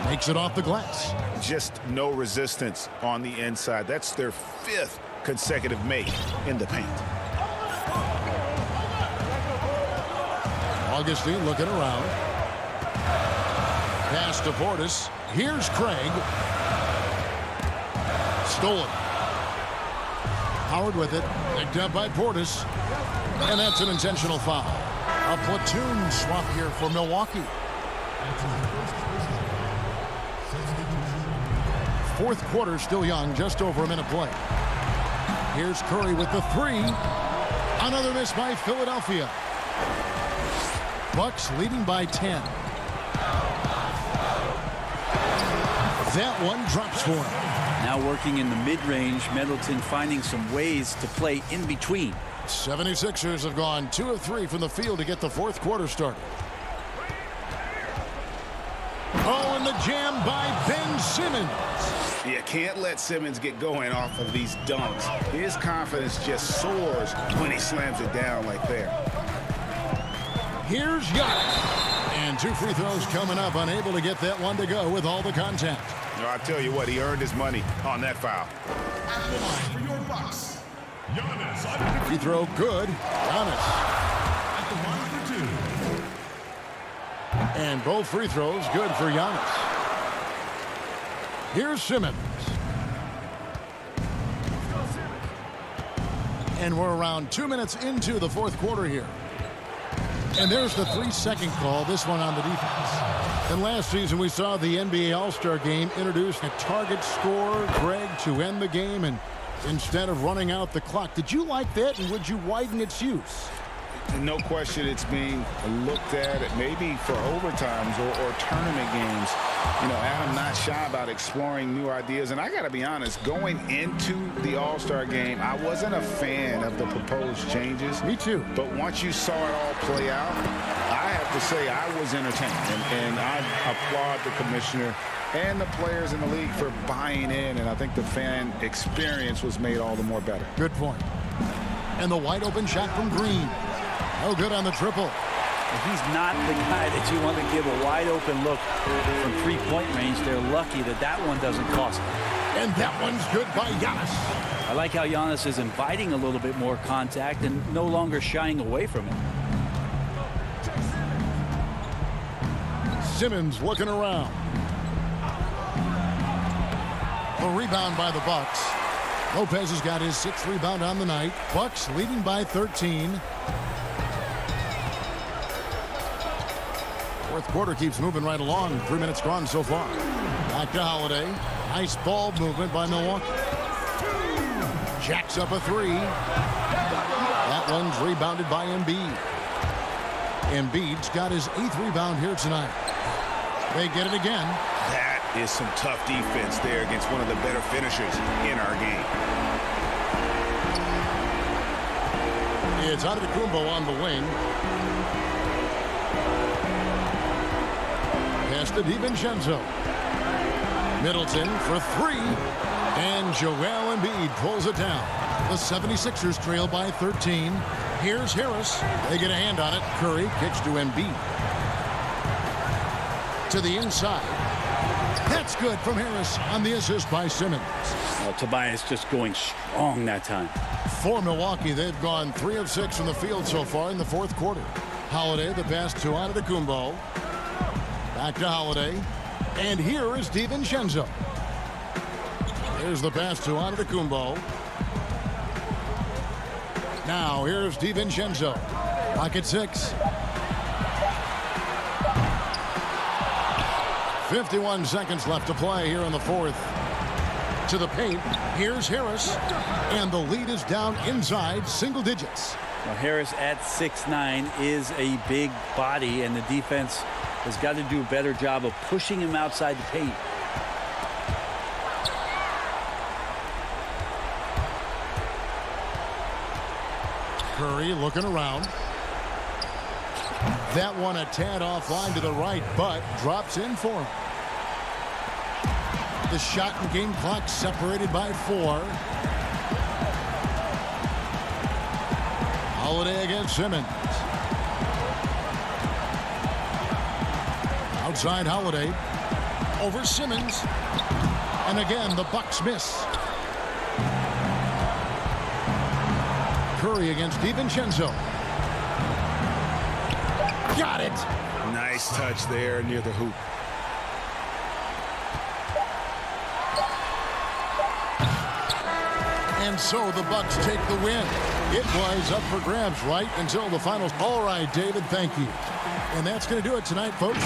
Makes it off the glass. Just no resistance on the inside. That's their 5th consecutive make in the paint. Augustine looking around. Pass to Portis. Here's Craig. Stolen. Howard with it. Picked up by Portis. And that's an intentional foul. A platoon swap here for Milwaukee. Fourth quarter still young. Just over a minute play. Here's Curry with the 3. Another miss by Philadelphia. Bucks leading by 10. That one drops for him. Now working in the mid-range, Middleton finding some ways to play in between. 76ers have gone 2 of 3 from the field to get the fourth quarter started. Oh, and the jam by Ben Simmons. You can't let Simmons get going off of these dunks. His confidence just soars when he slams it down like there. Here's Giannis. And 2 free throws coming up, unable to get that one to go with all the contact. No, I tell you what, he earned his money on that foul. At the line for your Bucks, Giannis. Free throw good. Giannis. At the line for 2. And both free throws good for Giannis. Here's Simmons. And we're around 2 minutes into the fourth quarter here. And there's the 3-second call, this one on the defense. And last season we saw the NBA All-Star Game introduce a target score, Greg, to end the game, and instead of running out the clock. Did you like that, and would you widen its use? No question it's being looked at maybe for overtimes or tournament games. You know, Adam not shy about exploring new ideas. And I got to be honest, going into the All-Star game, I wasn't a fan of the proposed changes. Me too. But once you saw it all play out, I have to say I was entertained. And I applaud the commissioner and the players in the league for buying in. And I think the fan experience was made all the more better. Good point. And the wide open shot from Green. No good on the triple. He's not the guy that you want to give a wide open look from three-point range. They're lucky that that one doesn't cost them. And that one's good by Giannis. I like how Giannis is inviting a little bit more contact and no longer shying away from it. Simmons looking around. A rebound by the Bucks. Lopez has got his 6th rebound on the night. Bucks leading by 13. Fourth quarter keeps moving right along. 3 minutes gone so far. Back to Holiday. Nice ball movement by Milwaukee. Jacks up a 3. That one's rebounded by Embiid. Embiid's got his 8th rebound here tonight. They get it again. That is some tough defense there against one of the better finishers in our game. It's Antetokounmpo on the wing. Pass to DiVincenzo. Middleton for 3. And Joel Embiid pulls it down. The 76ers trail by 13. Here's Harris. They get a hand on it. Curry kicks to Embiid. To the inside. That's good from Harris on the assist by Simmons. Tobias just going strong that time. For Milwaukee, they've gone 3 of 6 from the field so far in the fourth quarter. Holiday, the pass to Antetokounmpo. Back to Holiday. And here is DiVincenzo. Here's the pass to Antetokounmpo. Now here's DiVincenzo. Clock at 6. 51 seconds left to play here in the fourth. To the paint. Here's Harris. And the lead is down inside single digits. Now Harris at 6'9" is a big body, and the defense has got to do a better job of pushing him outside the paint. Curry looking around. That one a tad offline to the right, but drops in for him. The shot and game clock separated by 4. Holiday against Simmons. Outside Holiday. Over Simmons. And again, the Bucks miss. Curry against DiVincenzo. Got it. Nice touch there near the hoop. And so the Bucks take the win. It was up for grabs right until the finals. All right, David, thank you. And that's going to do it tonight, folks.